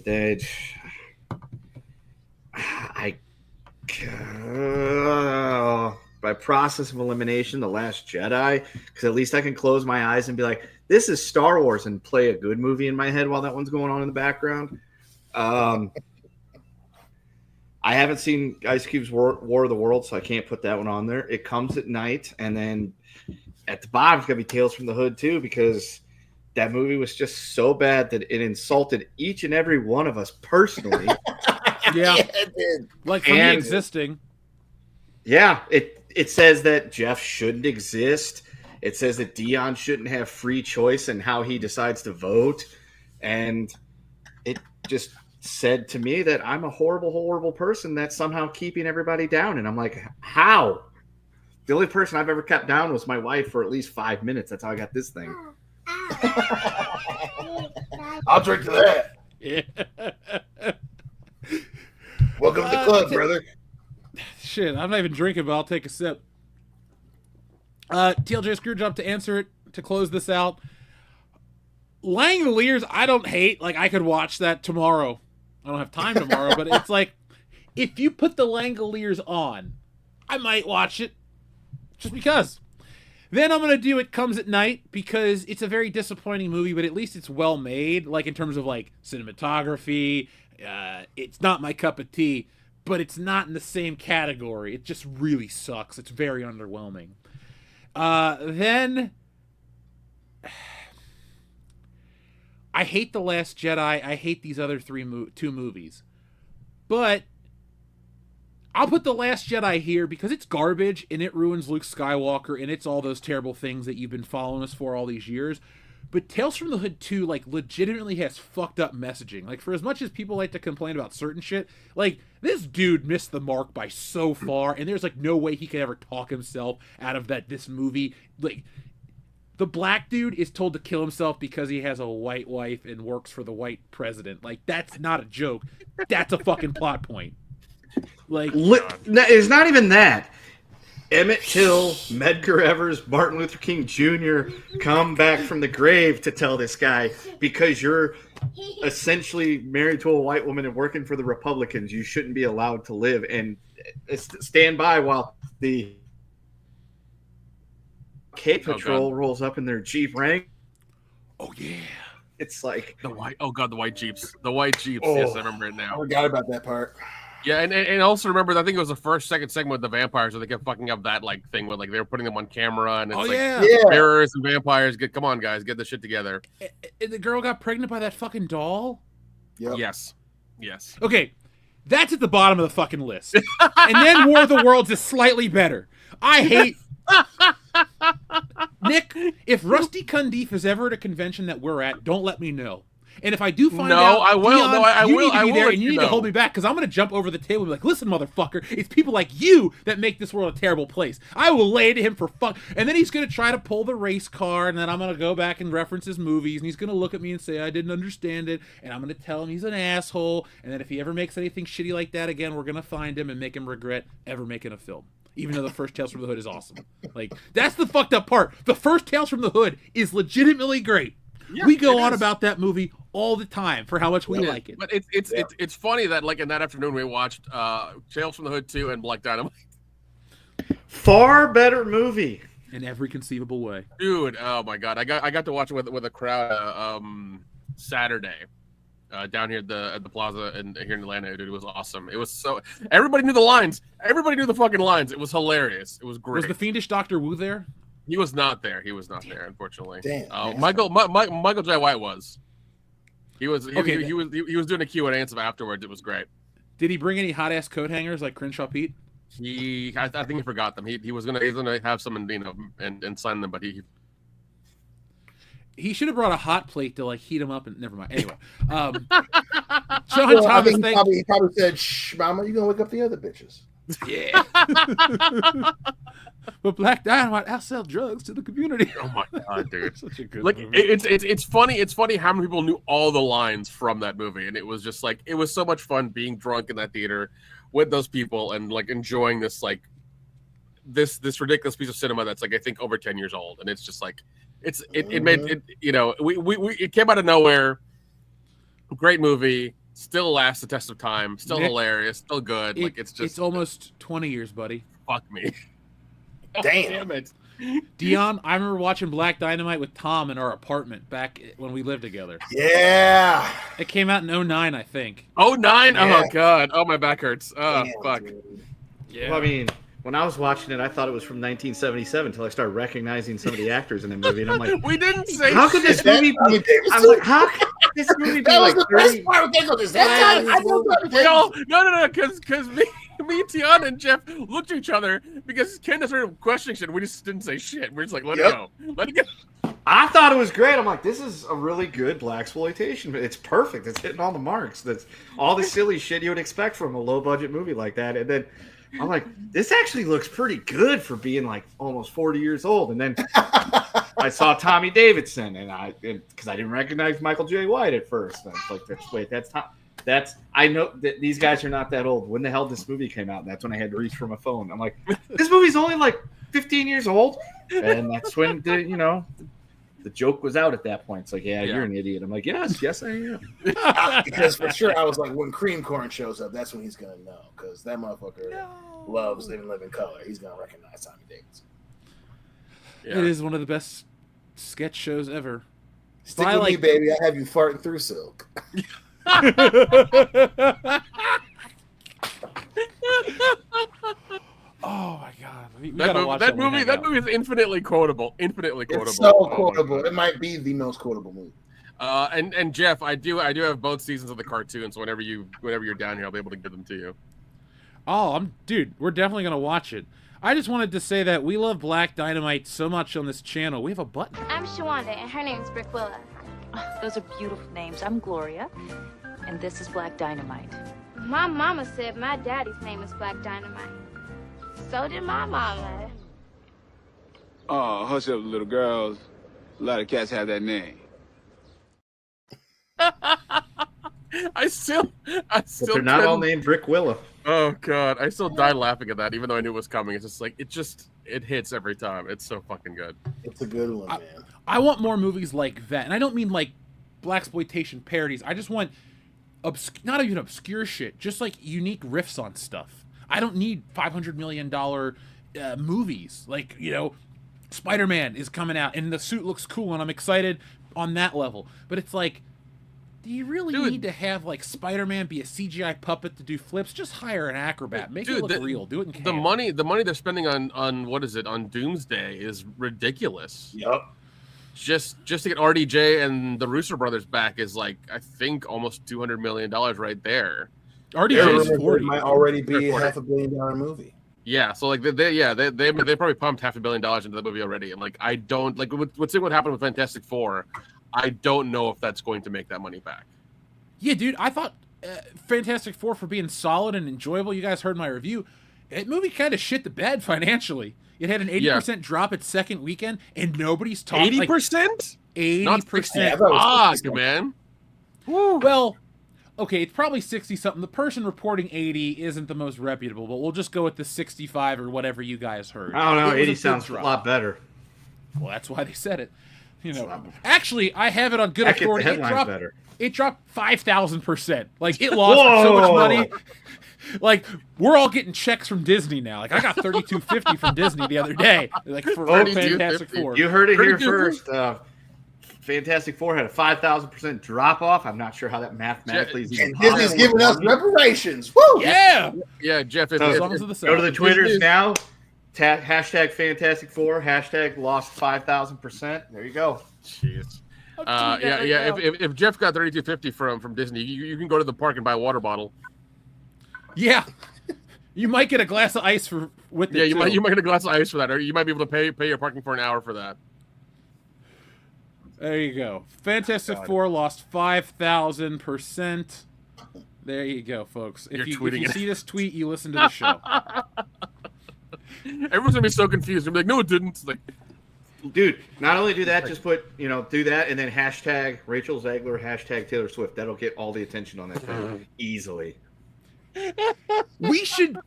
By process of elimination, The Last Jedi, because at least I can close my eyes and be like, this is Star Wars, and play a good movie in my head while that one's going on in the background. I haven't seen Ice Cube's War of the Worlds, so I can't put that one on there. It Comes at Night, and then at the bottom it's going to be Tales from the Hood, too, because that movie was just so bad that it insulted each and every one of us personally. Yeah, it did. Like for me existing. Yeah, it says that Jeff shouldn't exist. It says that Dion shouldn't have free choice in how he decides to vote. And it just said to me that I'm a horrible, horrible person that's somehow keeping everybody down. And I'm like, how? The only person I've ever kept down was my wife for at least 5 minutes. That's how I got this thing. I'll drink to that. Yeah. Welcome to the club, brother. Shit, I'm not even drinking, but I'll take a sip. TLJ Screwjob to answer it, to close this out. Langoliers, I don't hate. Like, I could watch that tomorrow. I don't have time tomorrow, but it's like, if you put the Langoliers on, I might watch it. Just because. Then I'm going to do It Comes at Night, because it's a very disappointing movie, but at least it's well made, like, in terms of, like, cinematography. It's not my cup of tea, but it's not in the same category. It just really sucks. It's very underwhelming. Then I hate The Last Jedi. I hate these other two movies. But I'll put The Last Jedi here because it's garbage and it ruins Luke Skywalker and it's all those terrible things that you've been following us for all these years. But Tales from the Hood 2, like, legitimately has fucked up messaging. Like, for as much as people like to complain about certain shit, like, this dude missed the mark by so far, and there's, like, no way he could ever talk himself out of this movie. Like, the black dude is told to kill himself because he has a white wife and works for the white president. Like, that's not a joke. That's a fucking plot point. Like, it's not even that. Emmett Till, Medgar Evers, Martin Luther King Jr. come back from the grave to tell this guy, because you're essentially married to a white woman and working for the Republicans, you shouldn't be allowed to live, and stand by while the K Patrol rolls up in their Jeep Wrangler. Oh yeah, it's like the white Jeeps. The white Jeeps. Oh, yes, I remember it now. I forgot about that part. Yeah, and also remember, I think it was the second segment with the vampires where they kept fucking up that like thing where like they were putting them on camera and it's mirrors and vampires. Come on, guys, get this shit together. And the girl got pregnant by that fucking doll? Yep. Yes. Okay, that's at the bottom of the fucking list. And then War of the Worlds is slightly better. I hate... Nick, if Rusty Cundiff is ever at a convention that we're at, don't let me know. And if I do find out, I will. Dion, No, I you will. need to be there, and you need know. to hold me back because I'm going to jump over the table and be like, "Listen, motherfucker, it's people like you that make this world a terrible place." I will lay to him for fun, and then he's going to try to pull the race card, and then I'm going to go back and reference his movies, and he's going to look at me and say I didn't understand it, and I'm going to tell him he's an asshole, and then if he ever makes anything shitty like that again, we're going to find him and make him regret ever making a film. Even though the first Tales from the Hood is awesome. Like, that's the fucked up part. The first Tales from the Hood is legitimately great. Yeah, we go on about that movie all the time for how much we like it. But it's funny that like in that afternoon we watched Tales from the Hood 2 and Black Dynamite. Far better movie in every conceivable way, dude. Oh my god, I got to watch it with a crowd Saturday, down here at the plaza and here in Atlanta. Dude, it was awesome. It was so everybody knew the lines. Everybody knew the fucking lines. It was hilarious. It was great. Was the fiendish Dr. Wu there? He was not there. He was not there, unfortunately. Damn. Michael J. White was. He was Okay. he was doing a Q&A and stuff afterwards. It was great. Did he bring any hot ass coat hangers like Crenshaw Pete? I think he forgot them. He was gonna have some and sign them, but He should have brought a hot plate to like heat him up and never mind. Anyway, John Well, I Thomas, think he probably said, "Shh, mama, you gonna wake up the other bitches." yeah. But Black Dynamite, I'll sell drugs to the community. Oh my god, dude! Such a good Like movie. it's funny. It's funny how many people knew all the lines from that movie, and it was just like it was so much fun being drunk in that theater with those people and like enjoying this like this ridiculous piece of cinema that's like I think over 10 years old, and it's just like it made it it came out of nowhere. Great movie, still lasts the test of time, still Nick, hilarious, still good. Like it's almost 20 years, buddy. fuck me. Damn. Damn it. Dion, I remember watching Black Dynamite with Tom in our apartment back when we lived together. Yeah. It came out in 2009, I think. Oh, 9? Yeah. Oh god. Oh, my back hurts. Oh Damn, fuck. dude. Yeah. Well, I mean, when I was watching it, I thought it was from 1977 until I started recognizing some of the actors in the movie, and I'm like, We didn't say how could this Is that movie Tommy be? Davis? I'm like, how could this movie be That was like the 30? best part. They go, "Is that Tommy?" I know Tommy we all Davis. no, because me, Tiana, and Jeff looked at each other because Candace started questioning shit. We just didn't say shit. We're just like, let it go. Let it go. I thought it was great. I'm like, this is a really good blaxploitation. It's perfect. It's hitting all the marks. That's all the silly shit you would expect from a low budget movie like that. And then I'm like, this actually looks pretty good for being like almost 40 years old. And then I saw Tommy Davidson, and because I didn't recognize Michael J. White at first. And I was like, that's I know that these guys are not that old. When the hell this movie came out? And that's when I had to reach for my phone. I'm like, this movie's only like 15 years old, and that's when the joke was out at that point. It's like, yeah, you're an idiot. I'm like, yes, I am. Because for sure, I was like, when Cream Corn shows up, that's when he's gonna know, because that motherfucker loves Living Color. He's gonna recognize Tommy Davis. Yeah. It is one of the best sketch shows ever. Stick with me, baby. I have you farting through silk. Oh my god, we That gotta watch movie is infinitely quotable. Infinitely quotable. It's so Oh my quotable. God. It might be the most quotable movie. And Jeff, I do have both seasons of the cartoon, so whenever you're down here, I'll be able to give them to you. Oh, dude, we're definitely gonna watch it. I just wanted to say that we love Black Dynamite so much on this channel. We have a button. I'm Shawanda, and her name's Brickwilla. Oh, those are beautiful names. I'm Gloria, and this is Black Dynamite. My mama said my daddy's name is Black Dynamite. So did my mama. Oh, hush up, little girls. A lot of cats have that name. I still But they're not all couldn't- named Brickwilla. Oh god, I still died laughing at that, even though I knew it was coming. It's just like it hits every time. It's so fucking good. It's a good one, man. I want more movies like that, and I don't mean like blaxploitation parodies. I just want not even obscure shit, just like unique riffs on stuff. I don't need $500 million movies. Like, Spider-Man is coming out, and the suit looks cool, and I'm excited on that level. But it's like, do you really need to have like Spider-Man be a CGI puppet to do flips? Just hire an acrobat, make it look real, do it in camera. The money they're spending on what is it, on Doomsday is ridiculous. Yep. Just to get RDJ and the Russo brothers back is like, I think almost $200 million right there. RDJ is 40. It might already be a They're $500 million movie. Yeah, so like they probably pumped $500 million into the movie already, and like I don't like what's what happened with Fantastic Four. I don't know if that's going to make that money back. Yeah, dude, I thought Fantastic Four for being solid and enjoyable. You guys heard my review. That movie kind of shit the bed financially. It had an 80% drop its second weekend, and nobody's talking. 80%? 80%. Fuck, man. Woo. Well, okay, it's probably 60-something. The person reporting 80 isn't the most reputable, but we'll just go with the 65 or whatever you guys heard. I don't know. It was a 80 big sounds a drop. lot better. Well, that's why they said it. Actually, I have it on good authority. It dropped 5,000%. Like, it lost so much money. Like, we're all getting checks from Disney now. Like, I got $32.50 from Disney the other day. Like, for Fantastic Four. You heard it here first. Fantastic Four had a 5,000% drop off. I'm not sure how that mathematically is even And possible. Disney's giving us reparations. Woo! Yeah. Yeah, Jeff. If, So, if- Songs of the Go to the South. Twitters now. Hashtag Fantastic Four. Hashtag lost 5,000%. There you go. Jeez. I'm tweeting that right now. If Jeff got 3250 from Disney, you can go to the park and buy a water bottle. Yeah. You might get a glass of ice with it. Yeah, you too. might get a glass of ice for that, or you might be able to pay your parking for an hour for that. There you go. Fantastic Four lost 5,000%. There you go, folks. If you see this tweet, you listen to the show. Everyone's gonna be so confused. They're gonna be like, "No, it didn't." It's like, Dude, not only do that, just put, do that and then hashtag Rachel Zegler, hashtag Taylor Swift. That'll get all the attention on that thing easily. We should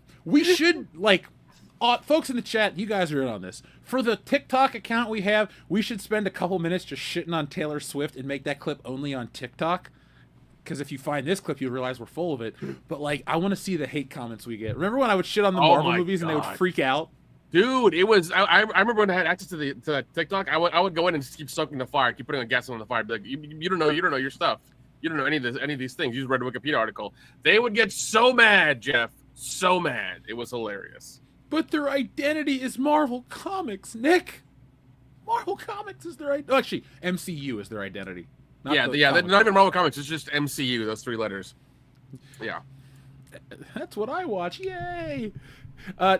like, folks in the chat, you guys are in on this. For the TikTok account we have, we should spend a couple minutes just shitting on Taylor Swift and make that clip only on TikTok. Because if you find this clip, you'll realize we're full of it. But, like, I want to see the hate comments we get. Remember when I would shit on the Marvel movies and they would freak out? dude, it was. I remember when I had access to that TikTok. I would go in and just keep stoking the fire, keep putting on gasoline on the fire. Be like, you don't know your stuff. You don't know any of these things. You just read a Wikipedia article. They would get so mad, Jeff. So mad. It was hilarious. But their identity is Marvel Comics, Nick. Marvel Comics is their identity. Oh, actually, MCU is their identity. They're not even Marvel Comics. It's just MCU. Those three letters. Yeah. That's what I watch. Yay!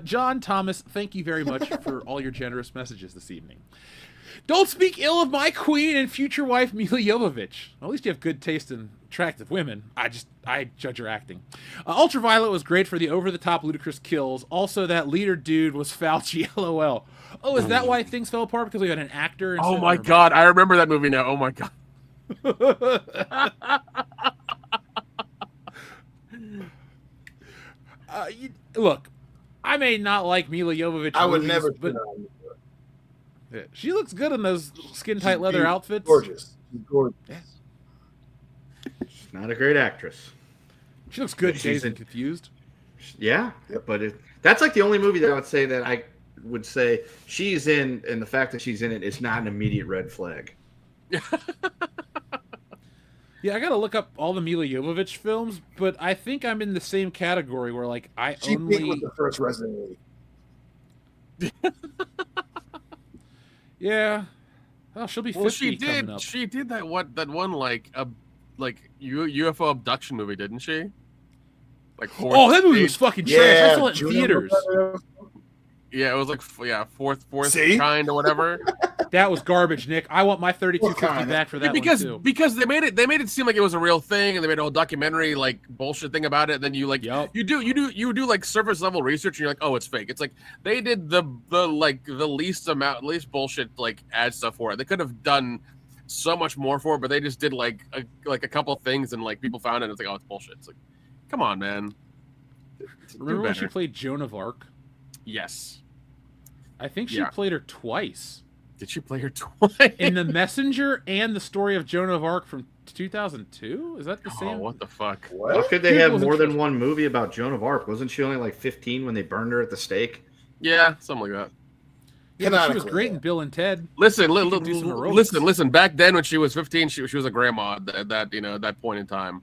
John Thomas, thank you very much for all your generous messages this evening. Don't speak ill of my queen and future wife, Mila Jovovich. Well, at least you have good taste in attractive women. I judge her acting. Ultraviolet was great for the over-the-top ludicrous kills. Also, that leader dude was Fauci, LOL. Oh, is that why things fell apart? Because we had an actor? Oh my god, I remember that movie now. Oh my god. Look, I may not like Mila Jovovich. I would movies, never. But she looks good in those skin-tight leather outfits. Gorgeous. She's gorgeous. Yeah. She's not a great actress. She looks good, Dazed and Confused. Yeah, but that's like the only movie that I would say she's in, and the fact that she's in it is not an immediate red flag. Yeah, I gotta look up all the Mila Jovovich films, but I think I'm in the same category where, like, She peaked with the first Resident Evil. Yeah. Well, she'll be 50 coming up. She did that one like UFO abduction movie, didn't she? Like that movie was fucking trash. I saw it in theaters. Yeah, it was like fourth See? kind or whatever. That was garbage, Nick. I want my 3250 back for that one too. Because they made it seem like it was a real thing, and they made a whole documentary like bullshit thing about it. And then you you do like surface level research, and you're like, oh, it's fake. It's like they did the least bullshit like ad stuff for it. They could have done so much more for it, but they just did like a couple things, and like people found it. And it's like, oh, it's bullshit. It's like, come on, man. Remember when she played Joan of Arc? Yes. I think she played her twice. Did she play her twice? In The Messenger and The Story of Joan of Arc from 2002? Is that the same? Oh, what the fuck? How could they have more than one movie about Joan of Arc? Wasn't she only like 15 when they burned her at the stake? Yeah, something like that. Yeah, she was great in Bill and Ted. Listen. Back then, when she was 15, she was a grandma at that point in time.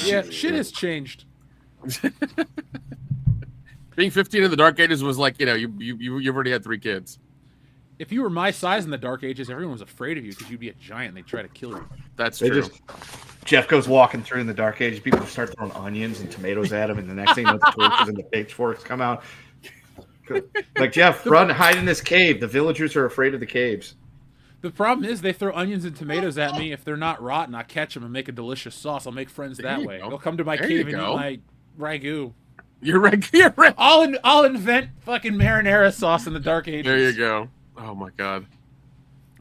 Yeah, shit has changed. Being 15 in the Dark Ages was like, you've already had 3 kids. If you were my size in the Dark Ages, everyone was afraid of you because you'd be a giant. They'd try to kill you. That's true. Jeff goes walking through in the Dark Ages. People start throwing onions and tomatoes at him, and the next thing, the torches and the pitchforks come out. Like, Jeff, run, hide in this cave. The villagers are afraid of the caves. The problem is they throw onions and tomatoes at me. If they're not rotten, I catch them and make a delicious sauce. I'll make friends that way. They'll come to my cave and eat my ragu. I'll invent fucking marinara sauce in the Dark Ages. There you go. Oh my god.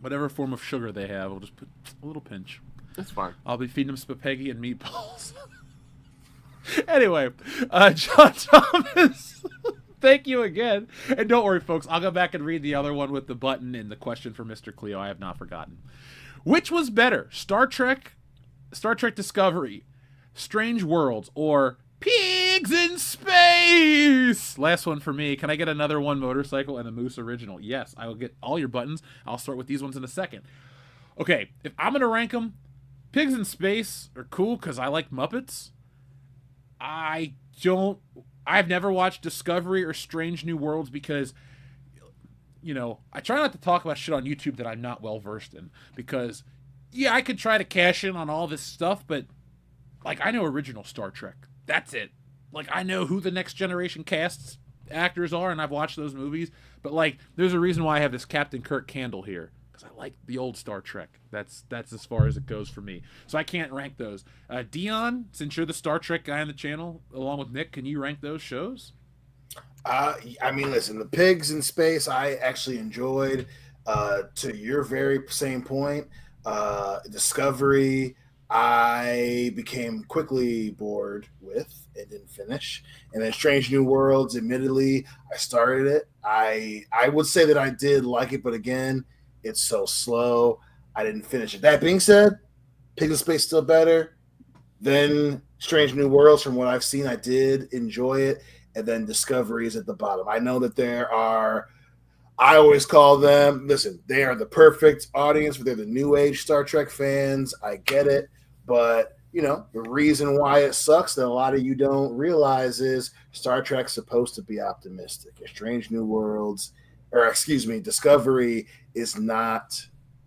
Whatever form of sugar they have, I'll just put a little pinch. That's fine. I'll be feeding them spaghetti and meatballs. Anyway, John Thomas, thank you again. And don't worry, folks, I'll go back and read the other one with the button and the question for Mr. Cleo. I have not forgotten. Which was better, Star Trek Discovery, Strange Worlds, or Pigs in Space? Last one for me. Can I get another one motorcycle and a Moose original? Yes, I will get all your buttons. I'll start with these ones in a second. Okay, if I'm gonna rank them, Pigs in Space are cool because I like Muppets. I've never watched Discovery or Strange New Worlds because, I try not to talk about shit on YouTube that I'm not well versed in because, yeah, I could try to cash in on all this stuff, but like I know original Star Trek. That's it. Like I know who the Next Generation casts actors are, and I've watched those movies. But like, there's a reason why I have this Captain Kirk candle here because I like the old Star Trek. That's as far as it goes for me. So I can't rank those. Dion, since you're the Star Trek guy on the channel, along with Nick, can you rank those shows? I mean, listen, the Pigs in Space, I actually enjoyed. To your very same point, Discovery, I became quickly bored with and didn't finish. And then Strange New Worlds, admittedly, I started it. I would say that I did like it, but again, it's so slow. I didn't finish it. That being said, Pigs in Space still better than Strange New Worlds. From what I've seen, I did enjoy it. And then Discovery is at the bottom. I know that I always call them, listen, they are the perfect audience. They're the new age Star Trek fans. I get it. But, the reason why it sucks that a lot of you don't realize is Star Trek's supposed to be optimistic. Strange New Worlds, Discovery is not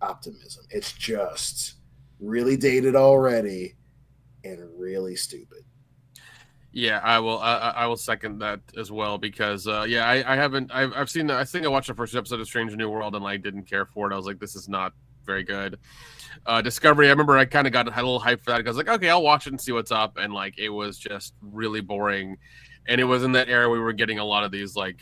optimism. It's just really dated already and really stupid. Yeah, I will second that as well because I think I watched the first episode of Strange New World and I didn't care for it. I was like, this is not very good. Discovery, I remember I kind of had a little hype for that because I was like, okay, I'll watch it and see what's up, and like it was just really boring, and it was in that era we were getting a lot of these like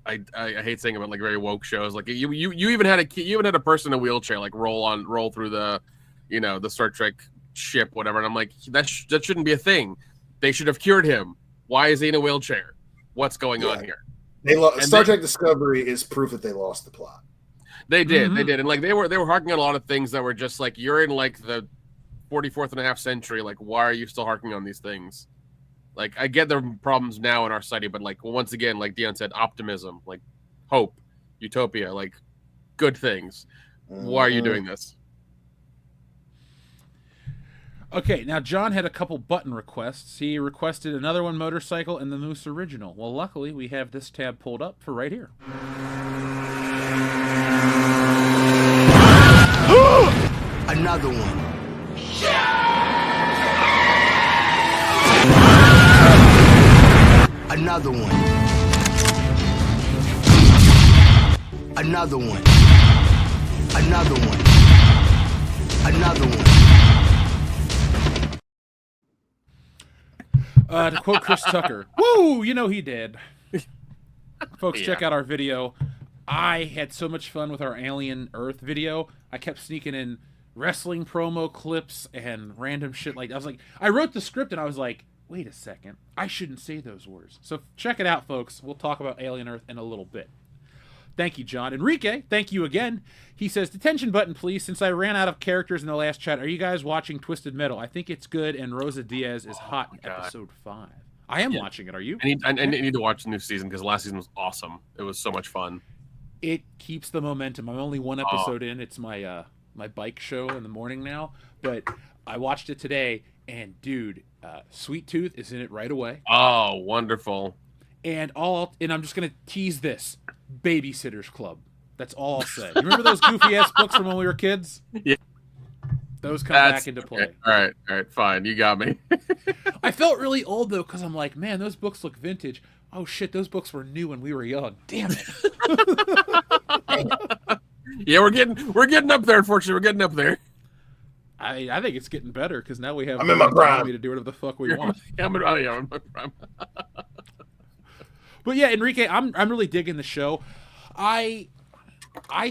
I hate saying about like very woke shows. Like you even had a person in a wheelchair like roll through the the Star Trek ship, whatever, and I'm like that shouldn't be a thing. They should have cured him. Why is he in a wheelchair? What's going on here? Star Trek Discovery is proof that they lost the plot. They did, and like they were harking on a lot of things that were just like you're in like the 44th and a half century. Like, why are you still harking on these things? Like, I get there are problems now in our society, but like once again, like Dion said, optimism, like hope, utopia, like good things. Why are you doing this? Okay, now John had a couple button requests. He requested another one, motorcycle, and the Moose original. Well, luckily, we have this tab pulled up for right here. Another one. Another one. Another one. Another one. Another one. To quote Chris Tucker, woo, he did. Folks, check out our video. I had so much fun with our Alien Earth video. I kept sneaking in wrestling promo clips and random shit like that. I wrote the script and I was like, wait a second, I shouldn't say those words. So check it out, folks. We'll talk about Alien Earth in a little bit. Thank you, John. Enrique, thank you again. He says, detention button, please. Since I ran out of characters in the last chat, are you guys watching Twisted Metal? I think it's good, and Rosa Diaz is hot in episode 5. I am watching it. Are you? I need to watch the new season because last season was awesome. It was so much fun. It keeps the momentum. I'm only one episode in. It's my my bike show in the morning now, but I watched it today, and dude, Sweet Tooth is in it right away. Oh, wonderful. And I'm just gonna tease this. Babysitter's Club. That's all I'll say. You remember those goofy ass books from when we were kids? Yeah. Those come back into play. Okay. All right, fine. You got me. I felt really old though, because I'm like, man, those books look vintage. Oh shit, those books were new when we were young. Damn it. Yeah, we're getting up there. Unfortunately, we're getting up there. I think it's getting better because now we have I'm in my prime to do whatever the fuck we want. I'm in my prime. But yeah, Enrique, I'm really digging the show. I'd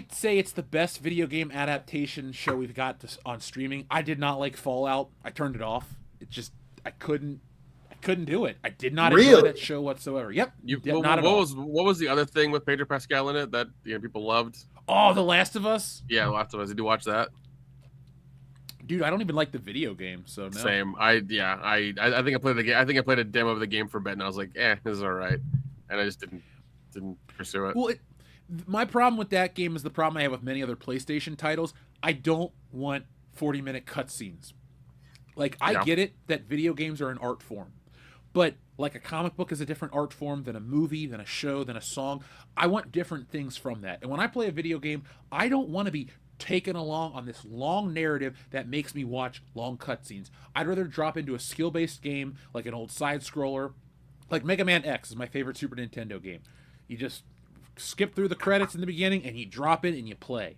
say it's the best video game adaptation show we've got on streaming. I did not like Fallout. I turned it off. I couldn't do it. I did not enjoy that show whatsoever. Yep. What was the other thing with Pedro Pascal in it that people loved? Oh, The Last of Us? Yeah, The Last of Us. Did you watch that? Dude, I don't even like the video game, so no. Same. I think I played the game. I think I played a demo of the game for a bit, and I was like, this is all right. And I just didn't pursue it. Well, my problem with that game is the problem I have with many other PlayStation titles. I don't want 40-minute cutscenes. Like, I get it that video games are an art form, but like a comic book is a different art form than a movie, than a show, than a song. I want different things from that. And when I play a video game, I don't want to be taken along on this long narrative that makes me watch long cutscenes. I'd rather drop into a skill-based game like an old side-scroller. Like Mega Man X is my favorite Super Nintendo game. You just skip through the credits in the beginning and you drop in and you play.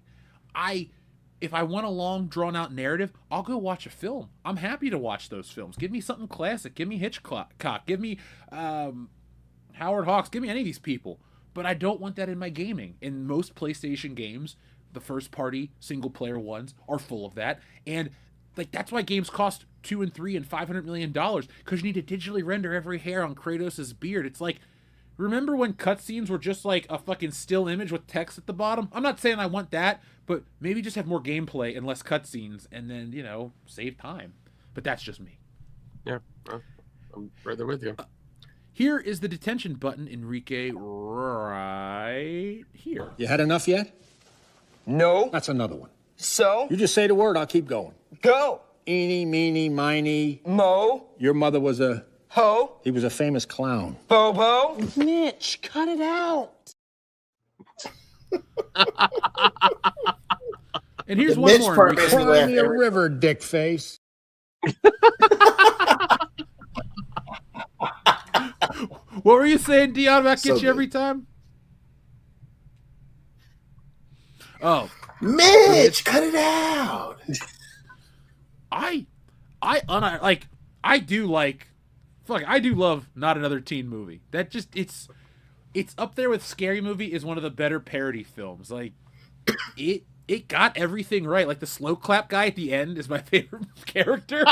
If I want a long, drawn-out narrative, I'll go watch a film. I'm happy to watch those films. Give me something classic. Give me Hitchcock. Give me Howard Hawks. Give me any of these people. But I don't want that in my gaming. In most PlayStation games, the first-party, single-player ones are full of that. And like that's why games cost $2 and $3 and $500 million, because you need to digitally render every hair on Kratos' beard. It's like, remember when cutscenes were just like a fucking still image with text at the bottom? I'm not saying I want that, but maybe just have more gameplay and less cutscenes, and then, you know, save time. But that's just me. Yeah, I'm right there with you. Here is the detention button, Enrique, right here. You had enough yet? No. That's another one. So? You just say the word, I'll keep going. Go. Eeny, meeny, miny. Mo. Your mother was a... Ho. He was a famous clown. Bobo. Mitch, cut it out. And here's one more. Cry me a river, dick face. What were you saying, Dion, about get you every time? Oh. Mitch, cut it out. I do love Not Another Teen Movie. That just, it's up there with Scary Movie is one of the better parody films. Like, it got everything right. Like, the slow clap guy at the end is my favorite character.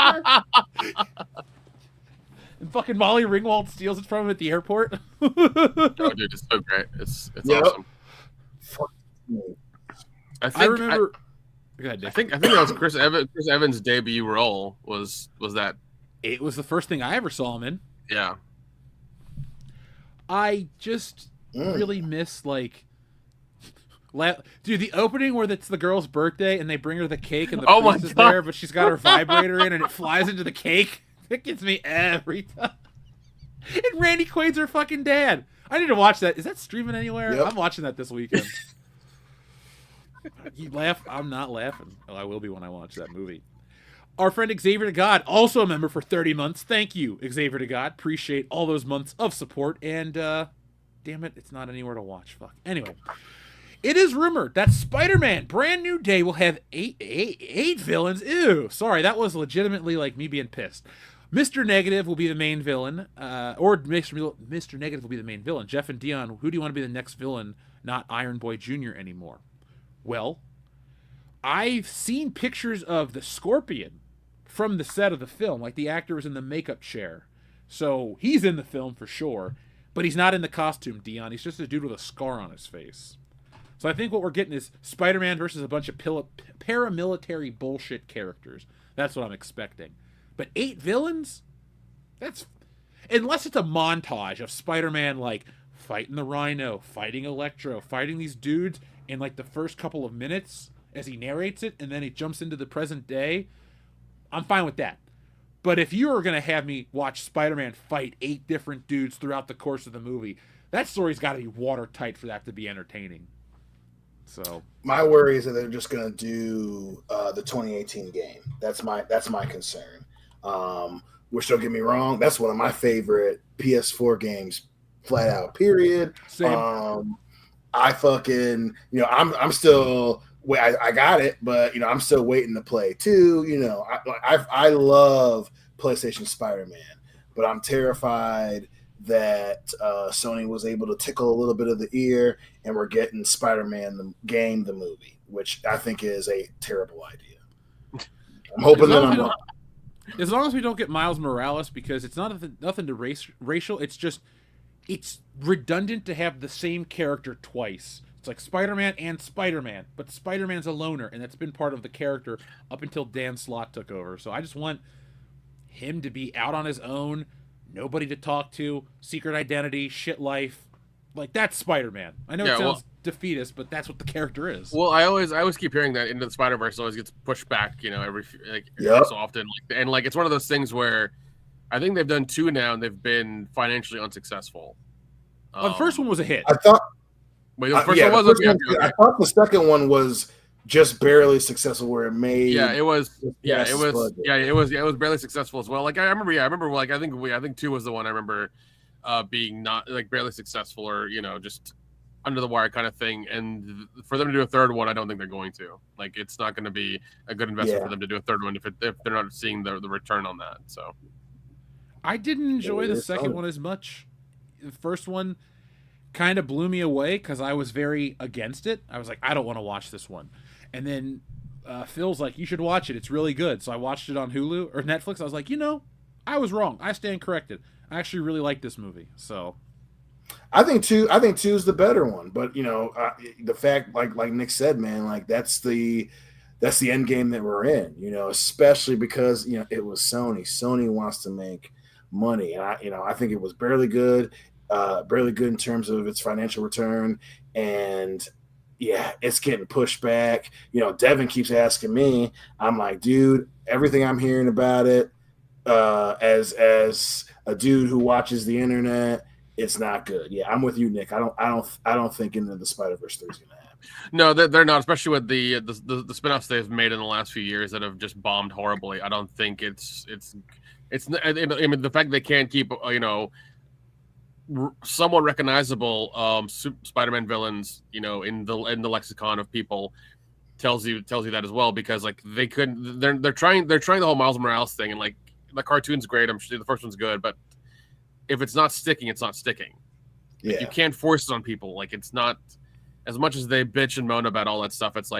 And fucking Molly Ringwald steals it from him at the airport. Oh, dude, it's so great. It's awesome. I remember. Go ahead, Nick. I think that was Chris Evans' debut role. Was that? It was the first thing I ever saw him in. Yeah. I just really miss like. Dude, the opening where it's the girl's birthday and they bring her the cake and the priest is there, but she's got her vibrator in and it flies into the cake. It gets me every time. And Randy Quaid's her fucking dad. I need to watch that. Is that streaming anywhere? Yep. I'm watching that this weekend. You laugh? I'm not laughing. Oh, I will be when I watch that movie. Our friend Xavier to God, also a member for 30 months. Thank you, Xavier to God. Appreciate all those months of support. And, damn it, it's not anywhere to watch. Fuck. Anyway. It is rumored that Spider-Man Brand New Day will have eight villains. Ew. Sorry, that was legitimately like me being pissed. Mr. Negative will be the main villain, or Mr. Negative will be the main villain. Jeff and Dion, who do you want to be the next villain, not Iron Boy Jr. anymore? Well, I've seen pictures of the Scorpion from the set of the film. Like, the actor was in the makeup chair. So, he's in the film for sure, but he's not in the costume, Dion. He's just a dude with a scar on his face. So I think what we're getting is Spider-Man versus a bunch of paramilitary bullshit characters. That's what I'm expecting. But 8 villains? That's... Unless it's a montage of Spider-Man, like, fighting the Rhino, fighting Electro, fighting these dudes in, like, the first couple of minutes as he narrates it, and then he jumps into the present day, I'm fine with that. But if you are going to have me watch Spider-Man fight 8 different dudes throughout the course of the movie, that story's got to be watertight for that to be entertaining. So my worry is that they're just going to do the 2018 game. That's my concern. Which, don't get me wrong, that's one of my favorite PS4 games, flat out. Period. Same. I fucking, I'm still. I got it, but I'm still waiting to play too. I love PlayStation Spider-Man, but I'm terrified that Sony was able to tickle a little bit of the ear, and we're getting Spider-Man the game, the movie, which I think is a terrible idea. I'm hoping that I'm wrong. As long as we don't get Miles Morales, because it's nothing to racial. It's just it's redundant to have the same character twice. It's like Spider-Man and Spider-Man, but Spider-Man's a loner, and that's been part of the character up until Dan Slott took over. So I just want him to be out on his own. Nobody to talk to, secret identity, shit life. Like, that's Spider-Man. I know it sounds defeatist, but that's what the character is. Well, I always keep hearing that Into the Spider-Verse always gets pushed back, every so often. And it's one of those things where I think they've done 2 now and they've been financially unsuccessful. The first one was a hit. I thought. Wait, the first one was okay. I thought the second one was just barely successful, where it made. It was barely successful as well. I remember, I think 2 was the one I remember being not barely successful or just under the wire kind of thing. And for them to do a third one, I don't think they're going to. It's not going to be a good investment for them to do a third one if they're not seeing the return on that. So I didn't enjoy the second one as much. The first one kind of blew me away because I was very against it. I was like, I don't want to watch this one. And then Phil's like, you should watch it. It's really good. So I watched it on Hulu or Netflix. I was like, I was wrong. I stand corrected. I actually really like this movie. So I think 2 is the better one. But the fact, like Nick said, man, that's the end game that we're in. Especially because it was Sony. Sony wants to make money, and I think it was barely good in terms of its financial return, and it's getting pushed back. Devin keeps asking me. I'm like, dude, everything I'm hearing about it, as a dude who watches the internet, it's not good. Yeah, I'm with you, Nick. I don't think Into the Spider-Verse 3 is gonna happen. No, they're not, especially with the spin-offs they've made in the last few years that have just bombed horribly. I don't think it's I mean, the fact they can't keep somewhat recognizable Spider-Man villains in the lexicon of people tells you that as well, because they couldn't. They're trying the whole Miles Morales thing, and the cartoon's great. I'm sure the first one's good, but if it's not sticking, it's not sticking. Yeah. You can't force it on people. It's not, as much as they bitch and moan about all that stuff. It's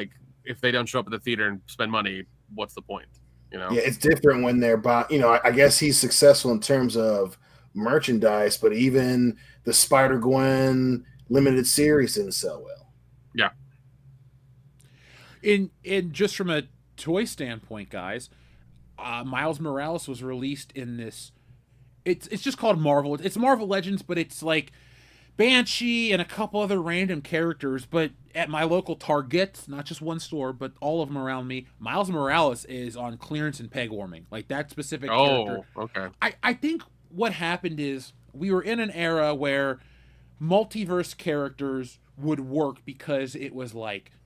if they don't show up at the theater and spend money, what's the point? Yeah, it's different when they're I guess he's successful in terms of merchandise, but even the Spider-Gwen limited series didn't sell well. Yeah. In just from a toy standpoint, guys, Miles Morales was released in this. It's just called Marvel. It's Marvel Legends, but it's Banshee and a couple other random characters. But at my local Target, not just one store, but all of them around me, Miles Morales is on clearance and peg warming. That specific character. Oh, okay. I think what happened is we were in an era where multiverse characters would work because it was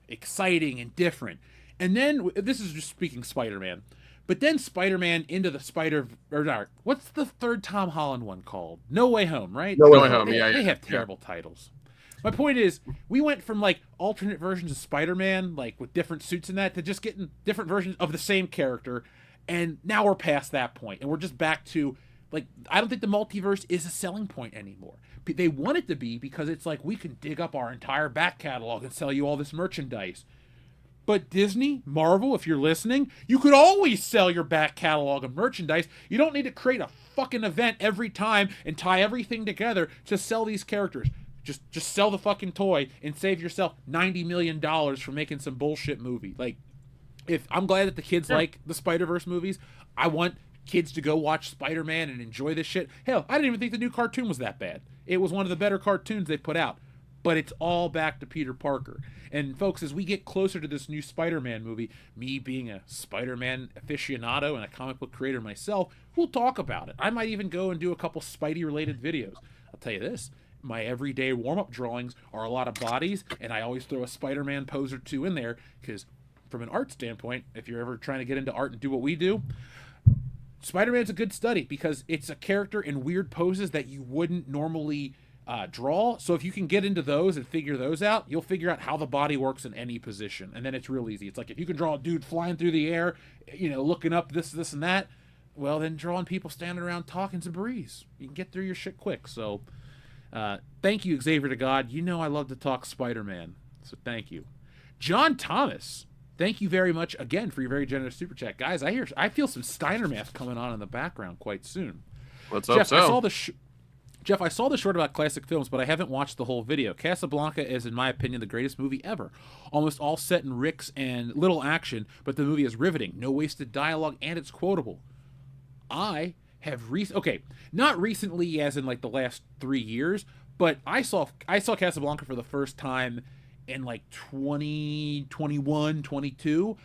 exciting and different. And then, this is just speaking Spider-Man, but then Spider-Man Into the what's the third Tom Holland one called? No Way Home, right? No Way Home, They have terrible titles. My point is, we went from alternate versions of Spider-Man, with different suits and that, to just getting different versions of the same character. And now we're past that point, and we're just back to I don't think the multiverse is a selling point anymore. They want it to be because it's we can dig up our entire back catalog and sell you all this merchandise. But Disney, Marvel, if you're listening, you could always sell your back catalog of merchandise. You don't need to create a fucking event every time and tie everything together to sell these characters. Just sell the fucking toy and save yourself $90 million for making some bullshit movie. If I'm glad that the kids like the Spider-Verse movies, I want kids to go watch Spider-Man and enjoy this shit. Hell, I didn't even think the new cartoon was that bad. It was one of the better cartoons they put out. But it's all back to Peter Parker. And folks, as we get closer to this new Spider-Man movie, me being a Spider-Man aficionado and a comic book creator myself, we'll talk about it. I might even go and do a couple Spidey-related videos. I'll tell you this, my everyday warm-up drawings are a lot of bodies, and I always throw a Spider-Man pose or two in there, because from an art standpoint, if you're ever trying to get into art and do what we do, Spider-Man's a good study, because it's a character in weird poses that you wouldn't normally draw. So if you can get into those and figure those out, you'll figure out how the body works in any position, and then it's real easy. It's if you can draw a dude flying through the air, looking up this and that, well, then drawing people standing around talking's a breeze. You can get through your shit quick. So thank you, Xavier to God. I love to talk Spider-Man, so thank you. John Thomas, thank you very much again for your very generous super chat. Guys, I feel some Steiner math coming on in the background quite soon. What's up, Jeff, I saw the short about classic films, but I haven't watched the whole video. Casablanca is, in my opinion, the greatest movie ever. Almost all set in ricks and little action, but the movie is riveting. No wasted dialogue, and it's quotable. I have not recently as in the last 3 years, but I saw Casablanca for the first time in like 2021, 22,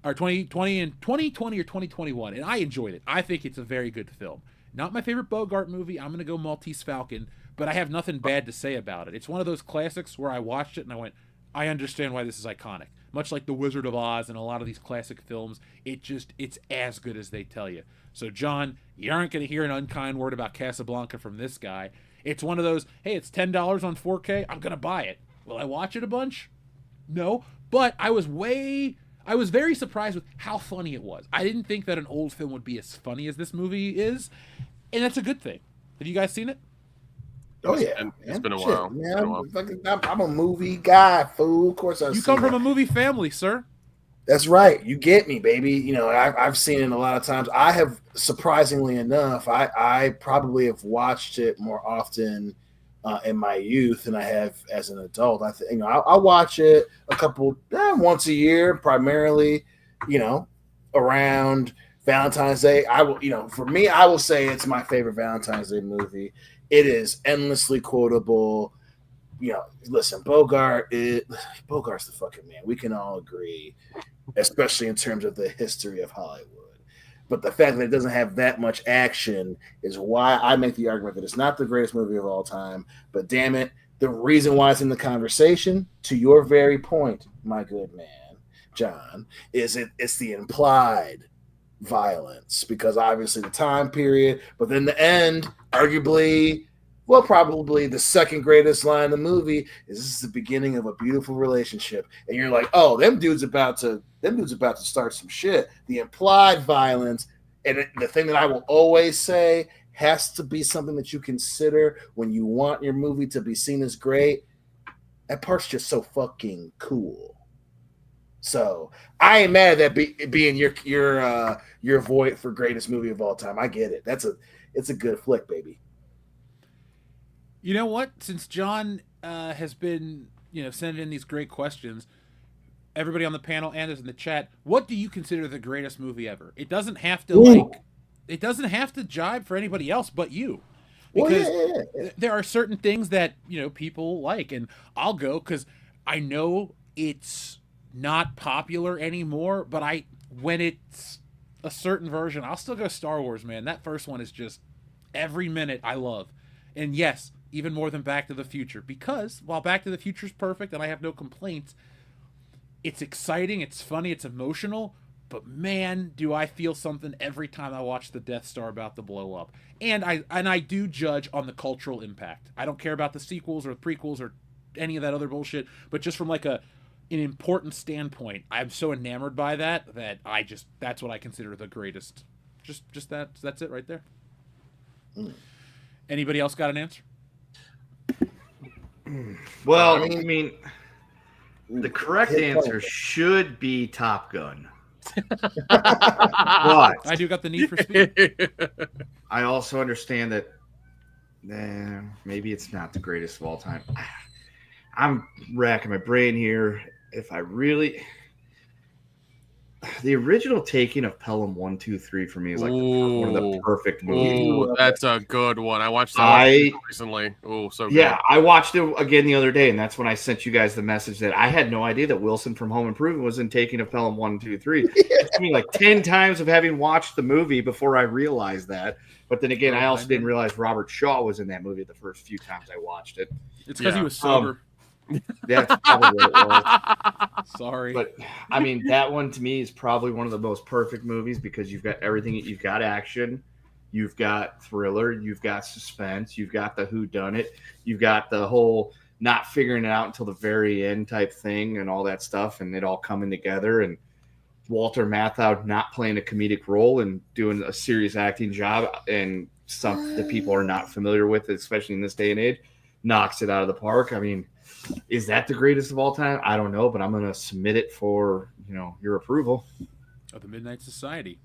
or 2020 and 2020 or 2021, and I enjoyed it. I think it's a very good film. Not my favorite Bogart movie. I'm gonna go Maltese Falcon, but I have nothing bad to say about it. It's one of those classics where I watched it and I went, I understand why this is iconic. Much like The Wizard of Oz and a lot of these classic films, it's as good as they tell you. So, John, you aren't going to hear an unkind word about Casablanca from this guy. It's one of those, hey, it's $10 on 4K, I'm going to buy it. Will I watch it a bunch? No, but I was very surprised with how funny it was. I didn't think that an old film would be as funny as this movie is, and that's a good thing. Have you guys seen it? Oh yeah, it's been a while. Man, I'm a movie guy, fool. Of course, You come from a movie family, sir. That's right. You get me, baby. You know, I've seen it a lot of times. I have, surprisingly enough, I probably have watched it more often in my youth than I have as an adult. I think, you know, I watch it a couple once a year, primarily, you know, around Valentine's Day. I will, you know, for me, I will say it's my favorite Valentine's Day movie. It is endlessly quotable. You know, listen, Bogart's the fucking man. We can all agree, especially in terms of the history of Hollywood. But the fact that it doesn't have that much action is why I make the argument that it's not the greatest movie of all time. But damn it, the reason why it's in the conversation, to your very point, my good man, John, is it's the implied violence, because obviously the time period, but then the end, arguably, well, probably the second greatest line in the movie is, this is the beginning of a beautiful relationship. And you're like, oh, them dudes about to start some shit. The implied violence, and the thing that I will always say has to be something that you consider when you want your movie to be seen as great. That part's just so fucking cool. So I ain't mad at that being your vote for greatest movie of all time. I get it. It's a good flick, baby. You know what? Since John has been, you know, sending in these great questions, everybody on the panel and us in the chat, what do you consider the greatest movie ever? It doesn't have to it doesn't have to jibe for anybody else but you. Because there are certain things that, you know, people like, and I'll go because I know it's not popular anymore, but when it's a certain version, I'll still go Star Wars, man. That first one is just every minute I love. And yes, even more than Back to the Future, because while Back to the Future is perfect and I have no complaints, it's exciting, it's funny, it's emotional, but man, do I feel something every time I watch the Death Star about to blow up. And I do judge on the cultural impact. I don't care about the sequels or prequels or any of that other bullshit, but just from like an important standpoint, I'm so enamored by that that's what I consider the greatest. Just that's it right there. Anybody else got an answer? Well, I mean, the correct answer should be Top Gun. But I do got the Need for Speed. I also understand that maybe it's not the greatest of all time. I'm racking my brain here. If I really... The original taking of Pelham 1, 2, 3 for me is like one of the perfect movies. Ooh, that's a good one. I watched that recently. Oh, so good. Yeah, I watched it again the other day, and that's when I sent you guys the message that I had no idea that Wilson from Home Improvement was in Taking of Pelham 1, 2, 3. It took me like 10 times of having watched the movie before I realized that. But then again, I also didn't realize Robert Shaw was in that movie the first few times I watched it. It's because he was sober. That's probably what it was. Sorry. But, I mean, that one to me is probably one of the most perfect movies because you've got everything. You've got action. You've got thriller. You've got suspense. You've got the whodunit. You've got the whole not figuring it out until the very end type thing and all that stuff, and it all coming together. And Walter Matthau not playing a comedic role and doing a serious acting job and stuff that people are not familiar with, especially in this day and age, knocks it out of the park. I mean, is that the greatest of all time? I don't know, but I'm going to submit it for, your approval. Of the Midnight Society.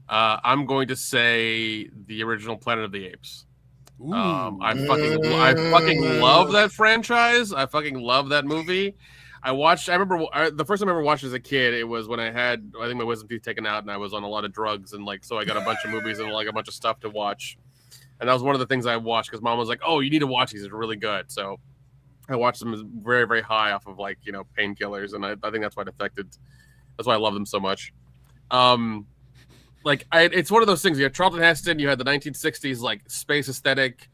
I'm going to say the original Planet of the Apes. I fucking love that franchise. I fucking love that movie. I remember the first time I ever watched as a kid, it was when I think my wisdom teeth taken out and I was on a lot of drugs and so I got a bunch of movies and a bunch of stuff to watch. And that was one of the things I watched because Mom was like, "Oh, you need to watch these; they're really good." So I watched them very, very high off of like, painkillers. And I think that's why that's why I love them so much. It's one of those things. You had Charlton Heston, you had the 1960s like space aesthetic,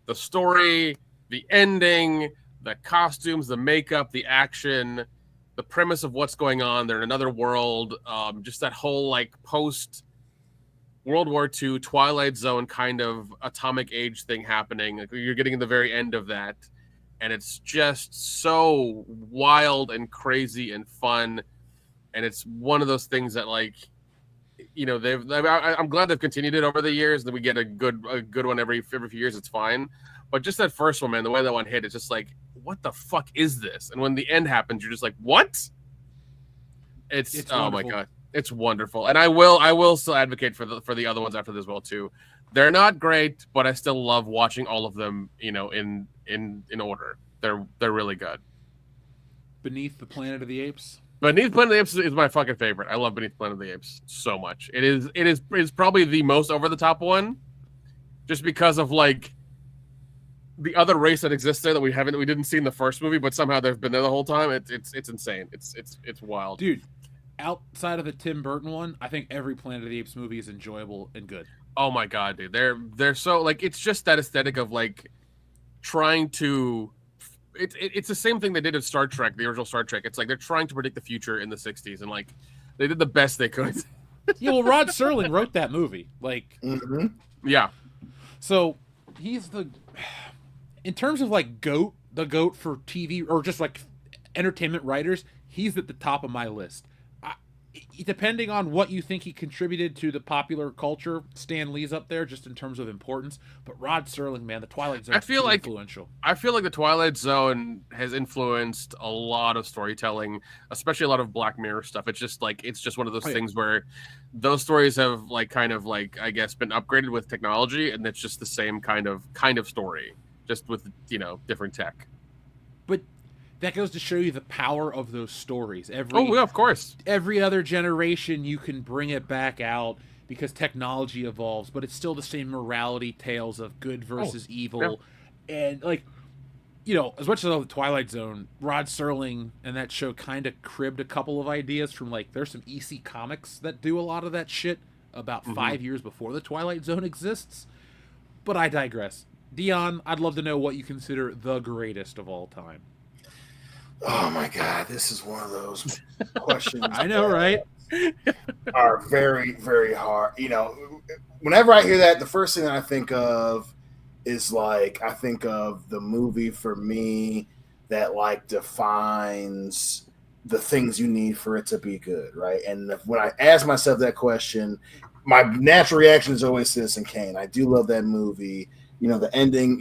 the story, the ending, the costumes, the makeup, the action, the premise of what's going on. They're in another world. Just that whole like post World War II Twilight Zone kind of atomic age thing happening. Like you're getting in the very end of that, and it's just so wild and crazy and fun. And it's one of those things that like, I'm glad they've continued it over the years. That we get a good one every few years. It's fine, but just that first one, man, the way that one hit, it's just like, what the fuck is this? And when the end happens, you're just like, what? It's oh my god, it's wonderful. And I will still advocate for the other ones after this as well too. They're not great, but I still love watching all of them. In order. They're really good. Beneath the Planet of the Apes. Beneath Planet of the Apes is my fucking favorite. I love Beneath Planet of the Apes so much. It is probably the most over the top one, just because of like the other race that exists there that we didn't see in the first movie, but somehow they've been there the whole time. It's insane. It's wild, dude. Outside of the Tim Burton one, I think every Planet of the Apes movie is enjoyable and good. Oh my god, dude, they're so like, it's just that aesthetic of like trying to. It's the same thing they did in Star Trek, the original Star Trek. It's like they're trying to predict the future in the 60s, and like they did the best they could. Yeah, well, Rod Serling wrote that movie. Like, yeah. So he's in terms of like the goat for TV or just like entertainment writers, he's at the top of my list. Depending on what you think he contributed to the popular culture, Stan Lee's up there just in terms of importance. But Rod Serling, man, the Twilight Zone is influential. I feel like the Twilight Zone has influenced a lot of storytelling, especially a lot of Black Mirror stuff. It's just one of those things where those stories have like kind of like, I guess, been upgraded with technology, and it's just the same kind of story, just with different tech. But that goes to show you the power of those stories. Of course. Every other generation, you can bring it back out because technology evolves, but it's still the same morality tales of good versus evil. Yeah. And, like, as much as I love the Twilight Zone, Rod Serling and that show kind of cribbed a couple of ideas from, like, there's some EC Comics that do a lot of that shit about 5 years before the Twilight Zone exists. But I digress. Dion, I'd love to know what you consider the greatest of all time. Oh my God, this is one of those questions. I know, right? Are very, very hard. Whenever I hear that, the first thing I think of is like, I think of the movie for me that like defines the things you need for it to be good, right? And when I ask myself that question, my natural reaction is always Citizen Kane. I do love that movie. The ending,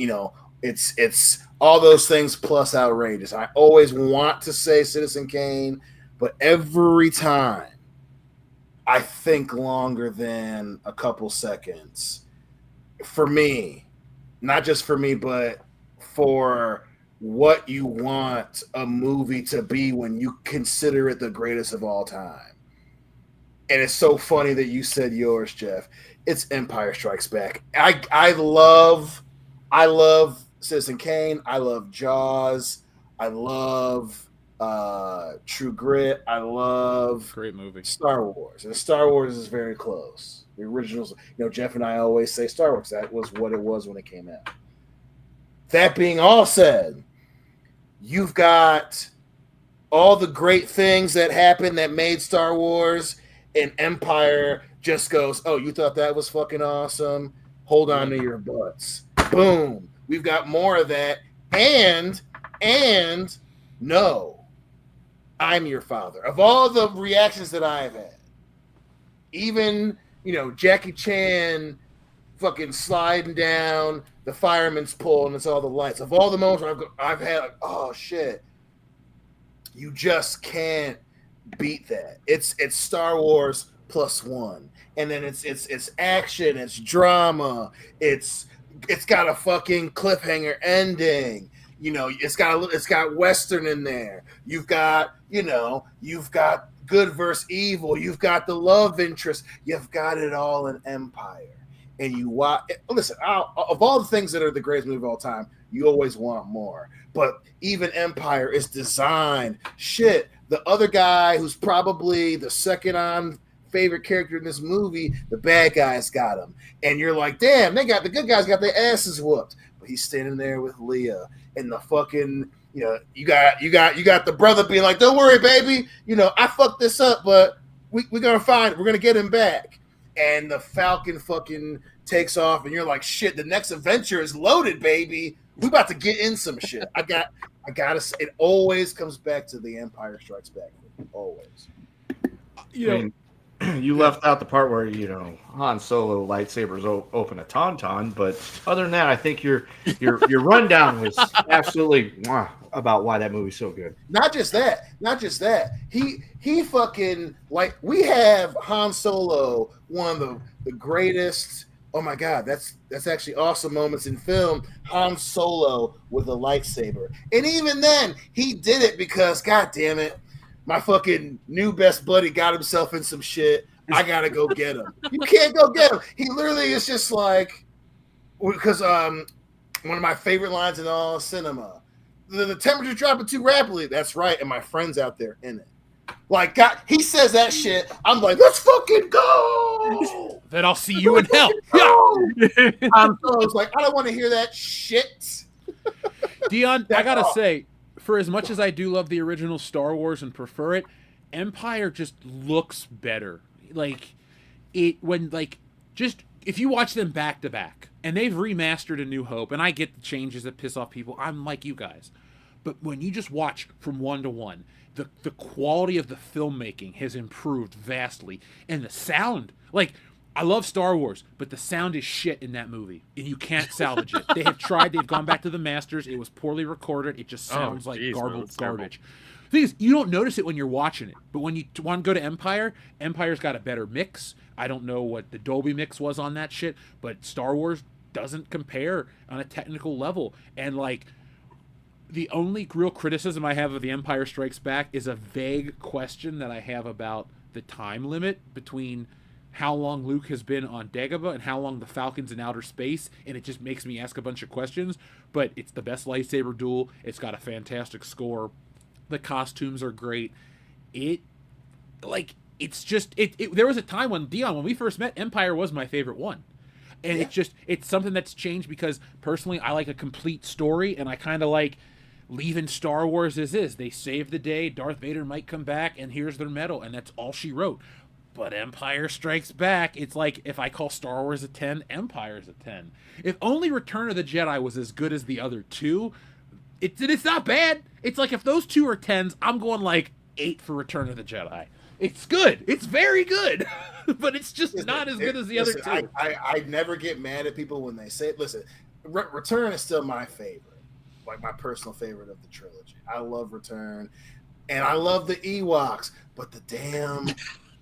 it's all those things plus outrageous. I always want to say Citizen Kane, but every time I think longer than a couple seconds. For me, not just for me, but for what you want a movie to be when you consider it the greatest of all time. And it's so funny that you said yours, Jeff. It's Empire Strikes Back. I love Citizen Kane. I love Jaws. I love True Grit. I love great movie Star Wars. And Star Wars is very close. The originals, Jeff and I always say Star Wars. That was what it was when it came out. That being all said, you've got all the great things that happened that made Star Wars, and Empire just goes, oh, you thought that was fucking awesome? Hold on to your butts. Boom. We've got more of that. And no, I'm your father. Of all the reactions that I've had, even, Jackie Chan fucking sliding down the fireman's pole and it's all the lights. Of all the moments where I've had, like, oh, shit, you just can't beat that. It's Star Wars +1. And then it's action, it's drama, it's got a fucking cliffhanger ending. It's got Western in there. You've got good versus evil. You've got the love interest. You've got it all in Empire. And you watch. Listen, of all the things that are the greatest movie of all time, you always want more. But even Empire is designed. Shit, the other guy who's probably the second on favorite character in this movie, the bad guys got him. And you're like, damn, the good guys got their asses whooped. But he's standing there with Leah and the fucking, you got the brother being like, don't worry, baby. I fucked this up, but we're going to get him back. And the Falcon fucking takes off, and you're like, shit, the next adventure is loaded, baby. We about to get in some shit. I gotta say, it always comes back to The Empire Strikes Back. Always. You left out the part where Han Solo lightsabers open a tauntaun, but other than that, I think your rundown was absolutely about why that movie's so good. Not just that. He fucking, like, we have Han Solo, one of the greatest. Oh my God, that's actually awesome moments in film. Han Solo with a lightsaber, and even then, he did it because, God damn it, my fucking new best buddy got himself in some shit. I gotta go get him. You can't go get him. He literally is just like, because one of my favorite lines in all cinema, the temperature dropping too rapidly. That's right, and my friend's out there in it. Like, God, he says that shit. I'm like, let's fucking go. Then I'll see you in hell. Yeah. I was like, I don't want to hear that shit. Dion, I gotta say, for as much as I do love the original Star Wars and prefer it, Empire just looks better. Like, if you watch them back to back, and they've remastered A New Hope, and I get the changes that piss off people. I'm like you guys. But when you just watch from one to one, the quality of the filmmaking has improved vastly. And the sound, like, I love Star Wars, but the sound is shit in that movie, and you can't salvage it. They have tried. They've gone back to the masters. It was poorly recorded. It just sounds like garbage. The thing is, you don't notice it when you're watching it, but when you want to go to Empire, Empire's got a better mix. I don't know what the Dolby mix was on that shit, but Star Wars doesn't compare on a technical level. And, like, the only real criticism I have of The Empire Strikes Back is a vague question that I have about the time limit between how long Luke has been on Dagobah and how long the Falcon's in outer space, and it just makes me ask a bunch of questions. But it's the best lightsaber duel. It's got a fantastic score. The costumes are great. There was a time when, Dion, when we first met, Empire was my favorite one. And it's something that's changed because, personally, I like a complete story, and I kind of like leaving Star Wars as is. They save the day, Darth Vader might come back, and here's their medal, and that's all she wrote. But Empire Strikes Back, it's like, if I call Star Wars a 10, Empire's a 10. If only Return of the Jedi was as good as the other two, it's not bad. It's like, if those two are 10s, I'm going like 8 for Return of the Jedi. It's good. It's very good. But it's just not as good as the other two. I never get mad at people when they say it. Listen, Return is still my favorite. Like, my personal favorite of the trilogy. I love Return. And I love the Ewoks. But the damn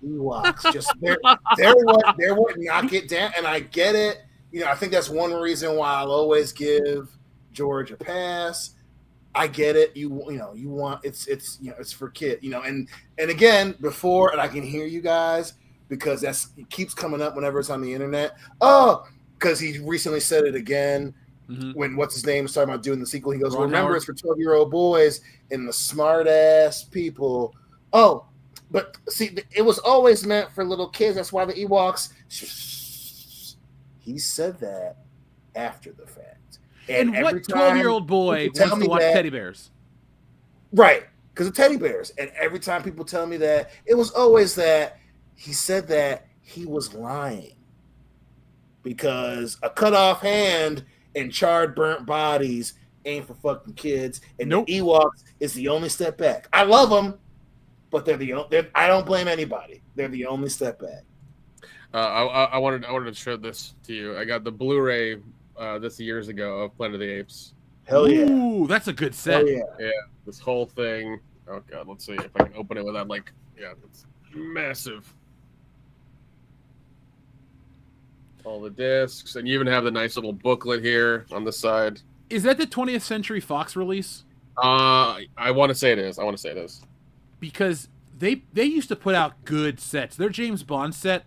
Ewoks, just they're what knock it down. And I get it. I think that's one reason why I'll always give George a pass. I get it. You want it's for kids. And again, before, and I can hear you guys because it keeps coming up whenever it's on the internet. Oh, because he recently said it again. Mm-hmm. When what's his name was talking about doing the sequel, he goes, "Remember, it's for 12-year-old boys and the smart ass people." Oh, but see, it was always meant for little kids. That's why the Ewoks. He said that after the fact. And what 12-year-old boy wants to watch teddy bears? Right, because of teddy bears. And every time people tell me that, it was always that he said that he was lying. Because a cut off hand and charred, burnt bodies ain't for fucking kids. And the Ewoks is the only step back. I love them, but I don't blame anybody. They're the only step back. I wanted to show this to you. I got the Blu-ray this years ago of Planet of the Apes. Hell yeah! Ooh, that's a good set. Hell yeah! This whole thing. Oh god, let's see if I can open it without it's massive. All the discs, and you even have the nice little booklet here on the side. Is that the 20th Century Fox release? I want to say it is. Because they used to put out good sets. Their James Bond set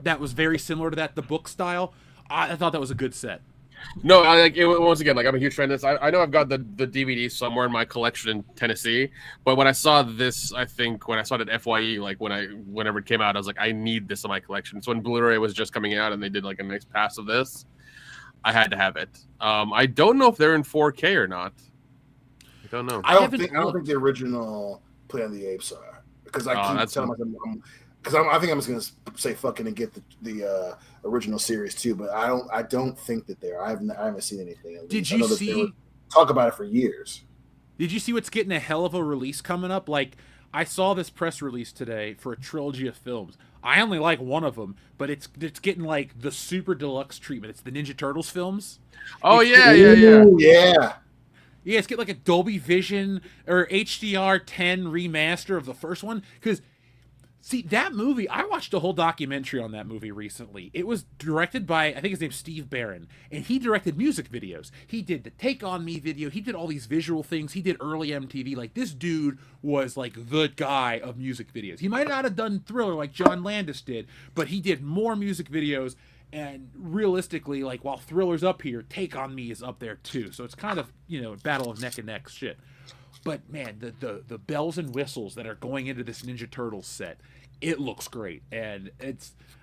that was very similar to that, the book style. I thought that was a good set. No, once again, like I'm a huge fan of this. I know I've got the DVD somewhere in my collection in Tennessee, but when I saw this, I think when I saw it at FYE, like whenever it came out, I was like, I need this in my collection. So when Blu-ray was just coming out and they did like a nice pass of this, I had to have it. I don't know if they're in 4K or not. I don't know. I don't think the original Planet of the Apes are, because I keep telling myself because I think I'm just gonna say fucking and get the original series too, but I don't think that they're. I haven't seen anything. Did you see? Talk about it for years. Did you see what's getting a hell of a release coming up? Like, I saw this press release today for a trilogy of films. I only like one of them, but it's getting like the super deluxe treatment. It's the Ninja Turtles films. Oh, it's yeah. Yeah, it's getting like a Dolby Vision or HDR 10 remaster of the first one. Because, see, that movie, I watched a whole documentary on that movie recently. It was directed by, I think his name's Steve Barron, and he directed music videos. He did the Take On Me video. He did all these visual things. He did early MTV. Like, this dude was like the guy of music videos. He might not have done Thriller like John Landis did, but he did more music videos. And realistically, like, while Thriller's up here, Take On Me is up there too. So it's kind of, battle of neck and neck shit. But man, the bells and whistles that are going into this Ninja Turtles set, it looks great. And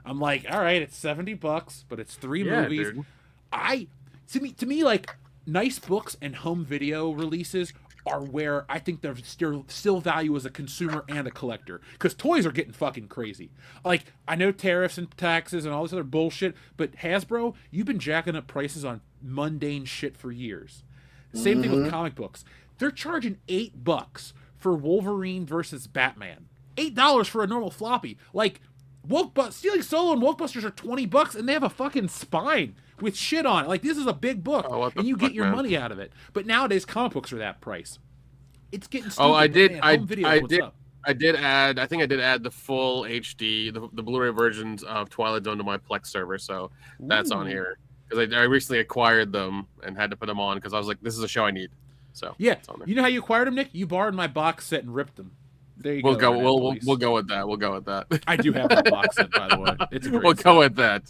I'm like, all right, it's $70, but it's 3 movies. Dude. To me, like, nice books and home video releases are where I think there's still value as a consumer and a collector, because toys are getting fucking crazy. Like, I know tariffs and taxes and all this other bullshit, but Hasbro, you've been jacking up prices on mundane shit for years. Same thing with comic books. They're charging $8 for Wolverine versus Batman. $8 for a normal floppy. Like, Stealing Solo and Wokebusters are $20, and they have a fucking spine with shit on it. Like, this is a big book, and you get your money out of it. But nowadays, comic books are that price. It's getting stupid. Oh, I did. Man, I did add. I think I did add the full HD, the Blu-ray versions of Twilight Zone to my Plex server, so that's on here because I recently acquired them and had to put them on because I was like, this is a show I need. So yeah, you know how you acquired them, Nick? You borrowed my box set and ripped them. There you go. We'll go with that. We'll go with that. I do have that box set, by the way. It's a great we'll set. go with that.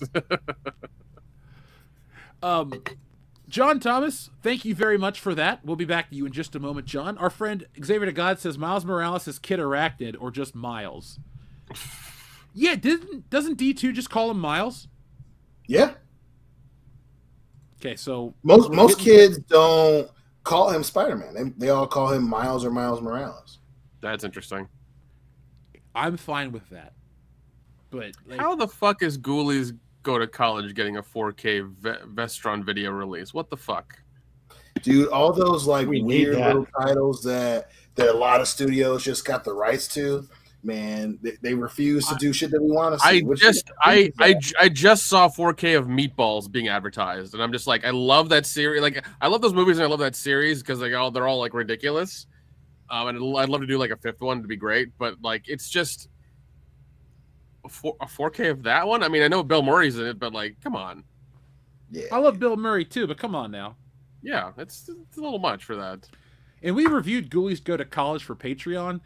John Thomas, thank you very much for that. We'll be back to you in just a moment, John. Our friend Xavier to God says Miles Morales is Kid Arachnid or just Miles. Yeah, doesn't D2 just call him Miles? Yeah. Okay, so most kids don't call him Spider-Man. They all call him Miles or Miles Morales. That's interesting. I'm fine with that. But how the fuck is Ghoulies Go to College getting a 4K Vestron video release? What the fuck? Dude, all those like weird little titles that a lot of studios just got the rights to, man, they refuse to do shit that we want to see. I just saw 4K of Meatballs being advertised, and I'm just like, I love that series. Like, I love those movies and I love that series because they're all like ridiculous. And I'd love to do like a 5th one to be great, but like it's just a 4K of that one. I mean, I know Bill Murray's in it, but like, come on. Yeah, I love Bill Murray too, but come on now. Yeah, it's a little much for that. And we reviewed Ghoulies Go to College for Patreon.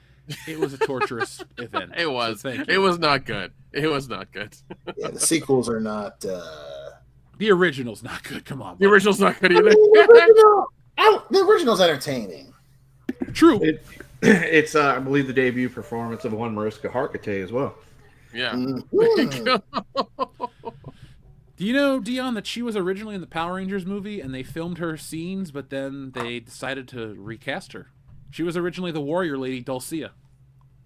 It was a torturous event. It was. So it was not good. It was not good. Yeah, the sequels are not. The original's not good. Come on. The original's not good either. The original's entertaining. True. It's I believe the debut performance of one Mariska Hargitay as well. Yeah. Mm-hmm. Do you know, Dion, that she was originally in the Power Rangers movie and they filmed her scenes, but then they decided to recast her? She was originally the warrior lady Dulcia.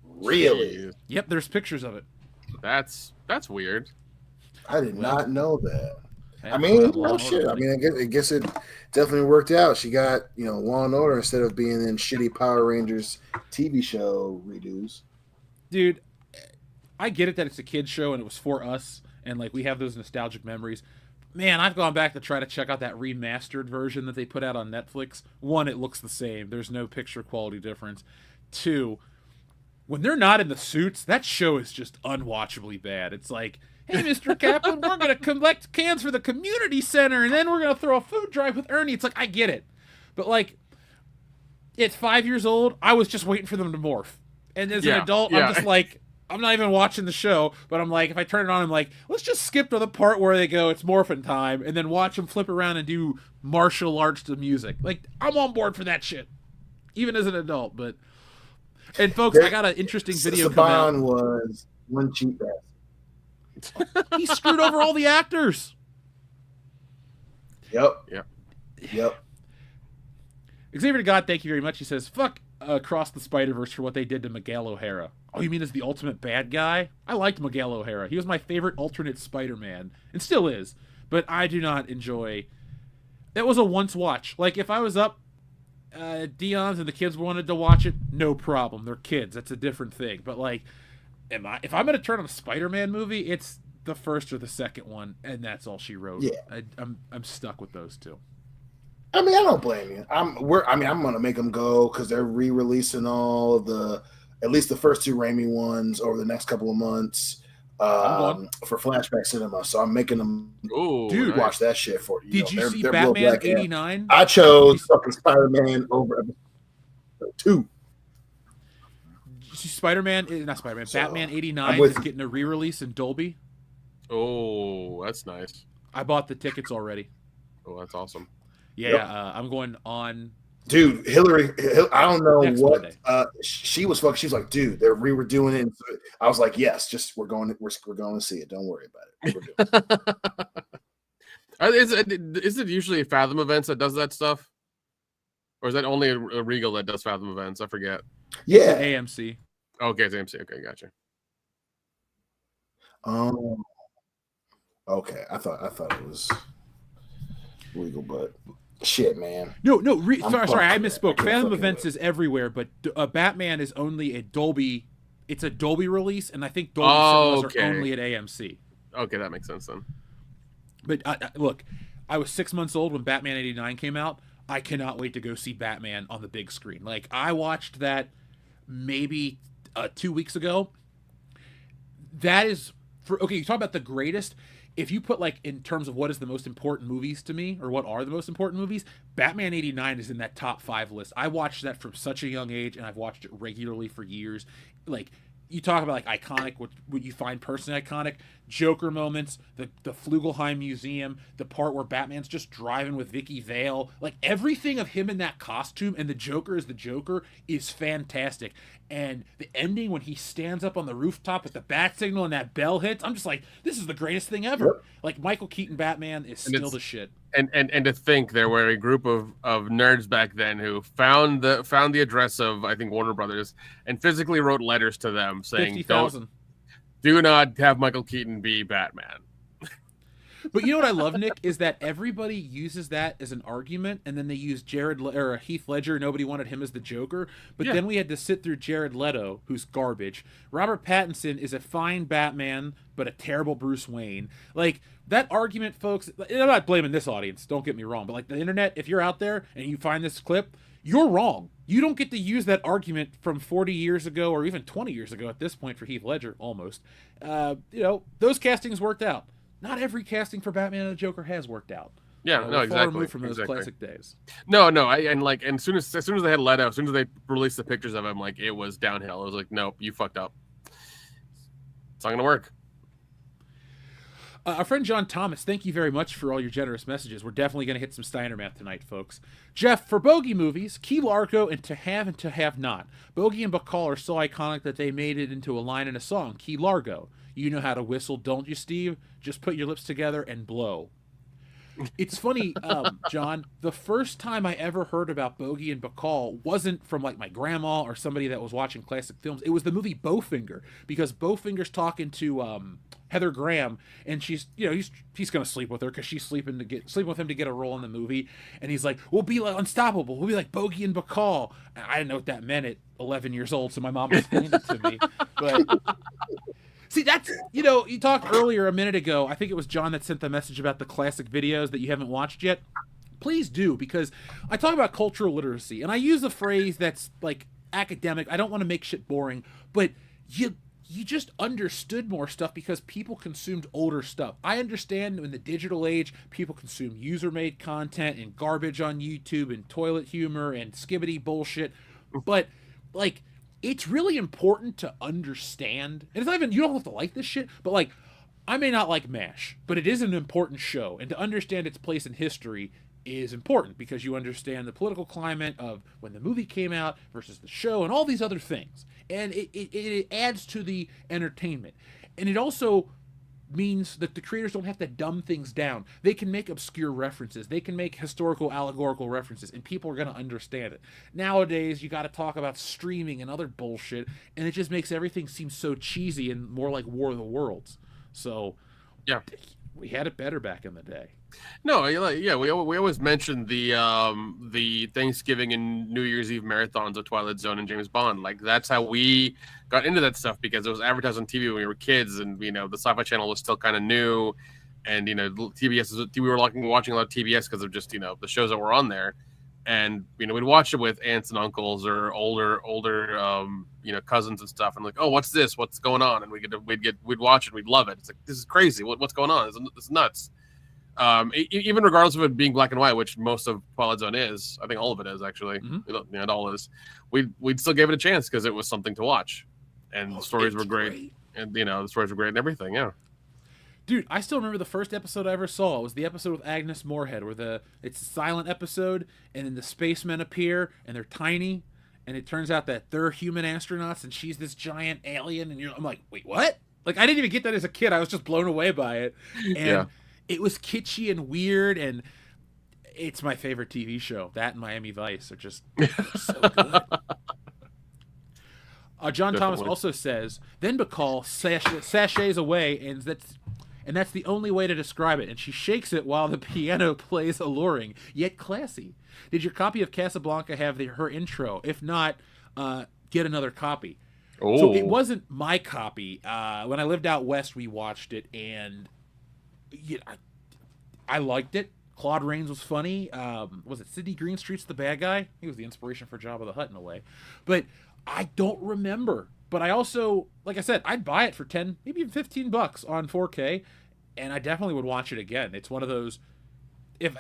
Really? Yep, there's pictures of it. That's weird. I did not know that. I mean, shit. I mean, I guess it definitely worked out. She got, Law and Order instead of being in shitty Power Rangers TV show redos. Dude, I get it that it's a kid's show and it was for us, and like we have those nostalgic memories. Man, I've gone back to try to check out that remastered version that they put out on Netflix. 1, it looks the same. There's no picture quality difference. 2, when they're not in the suits, that show is just unwatchably bad. It's like, hey, Mr. Kaplan, we're going to collect cans for the community center, and then we're going to throw a food drive with Ernie. It's like, I get it. But, like, it's 5 years old. I was just waiting for them to morph. And as an adult, I'm just like, I'm not even watching the show, but I'm like, if I turn it on, I'm like, let's just skip to the part where they go, it's morphin' time, and then watch them flip around and do martial arts to music. Like, I'm on board for that shit, even as an adult. But, and folks, I got an interesting video come out. Saban was one cheap ass. He screwed over all the actors. Yep. Xavier God, thank you very much. He says, fuck Across the Spider-Verse for what they did to Miguel O'Hara. Oh, you mean as the ultimate bad guy? I liked Miguel O'Hara. He was my favorite alternate Spider-Man, and still is. But I do not enjoy... That was a once watch. Like, if I was up Dion's and the kids wanted to watch it, no problem. They're kids. That's a different thing. But, like, if I'm going to turn on a Spider-Man movie, it's the first or the second one, and that's all she wrote. Yeah. I'm stuck with those two. I mean, I don't blame you. I'm gonna make them go because they're re-releasing all of at least the first 2 Raimi ones over the next couple of months for Flashback Cinema. So I'm making them watch that shit for you. Did you see Batman 89? I chose fucking Spider-Man over episode 2. Did you see Batman 89 is getting a re-release in Dolby. Oh, that's nice. I bought the tickets already. Oh, that's awesome. Yeah, I'm going on. Dude, Hillary, I don't know what Monday. She was fucking. She was like, dude, they're redoing it. I was like, yes, just we're going to see it. Don't worry about it. Is it usually Fathom Events that does that stuff, or is that only a Regal that does Fathom Events? I forget. Yeah, AMC. Okay, it's AMC. Okay, gotcha. Okay. I thought it was Regal, but. Shit, man. No. Sorry, I misspoke. Fathom Events is everywhere, but Batman is only a Dolby. It's a Dolby release, and I think Dolby cinemas are only at AMC. Okay, that makes sense then. But look, I was 6 months old when Batman 89 came out. I cannot wait to go see Batman on the big screen. Like, I watched that maybe 2 weeks ago. That is you talk about the greatest. If you put, like, in terms of what is the most important movies to me, or what are the most important movies, Batman 89 is in that top 5 list. I watched that from such a young age, and I've watched it regularly for years. Like, you talk about, like, iconic, what you find personally iconic, Joker moments, the Flugelheim Museum, the part where Batman's just driving with Vicky Vale. Like, everything of him in that costume and the Joker as the Joker is fantastic. And the ending when he stands up on the rooftop with the bat signal and that bell hits, I'm just like, this is the greatest thing ever. Yep. Like, Michael Keaton Batman is still the shit. And to think there were a group of nerds back then who found the address of, I think, Warner Brothers and physically wrote letters to them saying, 50,000. Do not have Michael Keaton be Batman. But you know what I love, Nick, is that everybody uses that as an argument, and then they use Heath Ledger. Nobody wanted him as the Joker, but then we had to sit through Jared Leto, who's garbage. Robert Pattinson is a fine Batman, but a terrible Bruce Wayne. Like, that argument, folks, I'm not blaming this audience, don't get me wrong, but, like, the internet, if you're out there and you find this clip, you're wrong. You don't get to use that argument from 40 years ago or even 20 years ago at this point for Heath Ledger, almost. Those castings worked out. Not every casting for Batman and the Joker has worked out. Yeah, no, exactly. Far removed from those classic days. No, as soon as they had Leto, as soon as they released the pictures of him, like, it was downhill. It was like, nope, you fucked up. It's not gonna work. Our friend John Thomas, thank you very much for all your generous messages. We're definitely going to hit some Steiner math tonight, folks. Jeff, for Bogey movies, Key Largo and To Have and To Have Not. Bogey and Bacall are so iconic that they made it into a line in a song, Key Largo. You know how to whistle, don't you, Steve? Just put your lips together and blow. It's funny, John, the first time I ever heard about Bogey and Bacall wasn't from, like, my grandma or somebody that was watching classic films. It was the movie Bowfinger, because Bowfinger's talking to Heather Graham, and she's he's gonna sleep with her because she's sleeping with him to get a role in the movie, and he's like, we'll be like unstoppable, we'll be like Bogey and Bacall. And I didn't know what that meant at 11 years old, so my mom explained it to me. But see, that's, you talked earlier a minute ago, I think it was John that sent the message about the classic videos that you haven't watched yet. Please do, because I talk about cultural literacy, and I use a phrase that's, like, academic. I don't want to make shit boring, but you just understood more stuff because people consumed older stuff. I understand in the digital age, people consume user-made content and garbage on YouTube and toilet humor and skibbity bullshit, but, like, it's really important to understand, and it's not even, you don't have to like this shit, but like, I may not like MASH, but it is an important show, and to understand its place in history is important because you understand the political climate of when the movie came out versus the show and all these other things. And it adds to the entertainment. And it also means that the creators don't have to dumb things down. They can make obscure references. They can make historical, allegorical references, and people are going to understand it. Nowadays, you got to talk about streaming and other bullshit, and it just makes everything seem so cheesy and more like War of the Worlds. So, yeah, we had it better back in the day. No, yeah, we always mention the Thanksgiving and New Year's Eve marathons of Twilight Zone and James Bond. Like, that's how we got into that stuff, because it was advertised on TV when we were kids, and the Sci-Fi Channel was still kind of new, and TBS we were watching a lot of TBS because of just the shows that were on there, and we'd watch it with aunts and uncles or older cousins and stuff, and like, oh, what's this? What's going on? And we'd watch it, we'd love it. It's like, this is crazy. What's going on? It's nuts. Even regardless of it being black and white, which most of Twilight Zone is, I think all of it is actually. Mm-hmm. It all is. We'd still gave it a chance because it was something to watch, and the stories were great, and the stories were great and everything. Yeah, dude, I still remember the first episode I ever saw. It was the episode with Agnes Moorehead, where it's a silent episode, and then the spacemen appear, and they're tiny, and it turns out that they're human astronauts, and she's this giant alien, and I'm like, wait, what? Like, I didn't even get that as a kid. I was just blown away by it, and. Yeah. It was kitschy and weird, and it's my favorite TV show. That and Miami Vice are just so good. John Definitely. Thomas also says, then Bacall sachets away, and that's the only way to describe it. And she shakes it while the piano plays alluring, yet classy. Did your copy of Casablanca have her intro? If not, get another copy. Oh. So it wasn't my copy. When I lived out west, we watched it, and... Yeah, I liked it. Claude Rains was funny. Was it Sidney Greenstreet's the bad guy? He was the inspiration for Jabba the Hutt in a way. But I don't remember. But I also, like I said, I'd buy it for 10, maybe even $15 on 4K, and I definitely would watch it again. It's one of those...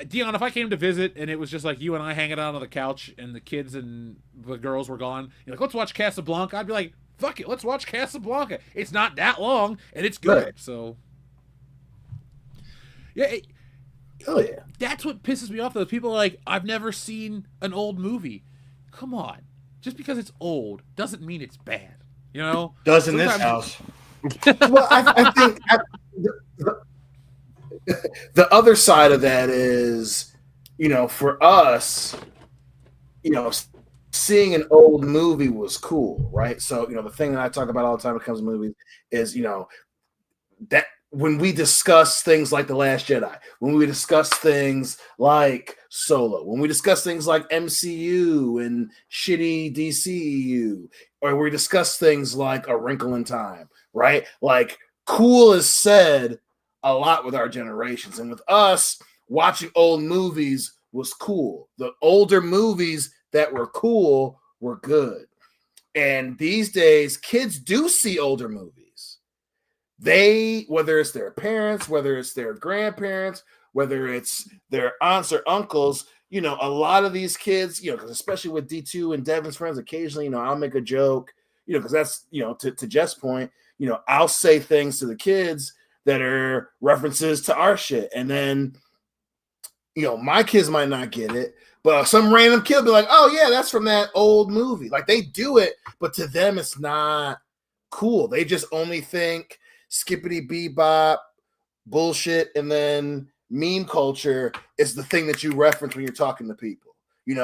Dion, if I came to visit and it was just like you and I hanging out on the couch and the kids and the girls were gone, you're like, let's watch Casablanca. I'd be like, fuck it, let's watch Casablanca. It's not that long, and it's good. Right. So... Yeah, yeah. That's what pisses me off, though. People are like, I've never seen an old movie. Come on. Just because it's old doesn't mean it's bad. Does in this house. Well, I think the other side of that is, for us, seeing an old movie was cool, right? So, the thing that I talk about all the time when it comes to movies is, that when we discuss things like The Last Jedi, when we discuss things like Solo, when we discuss things like MCU and shitty DCU, or we discuss things like A Wrinkle in Time, right? Like, cool is said a lot with our generations. And with us, watching old movies was cool. The older movies that were cool were good. And these days, kids do see older movies. Whether it's their parents, whether it's their grandparents, whether it's their aunts or uncles, a lot of these kids, because especially with D2 and Devin's friends, occasionally, I'll make a joke, because that's, to Jeff's point, I'll say things to the kids that are references to our shit. And then, my kids might not get it, but some random kid will be like, oh yeah, that's from that old movie. Like, they do it, but to them, it's not cool. They just only think skippity bebop bullshit, and then meme culture is the thing that you reference when you're talking to people.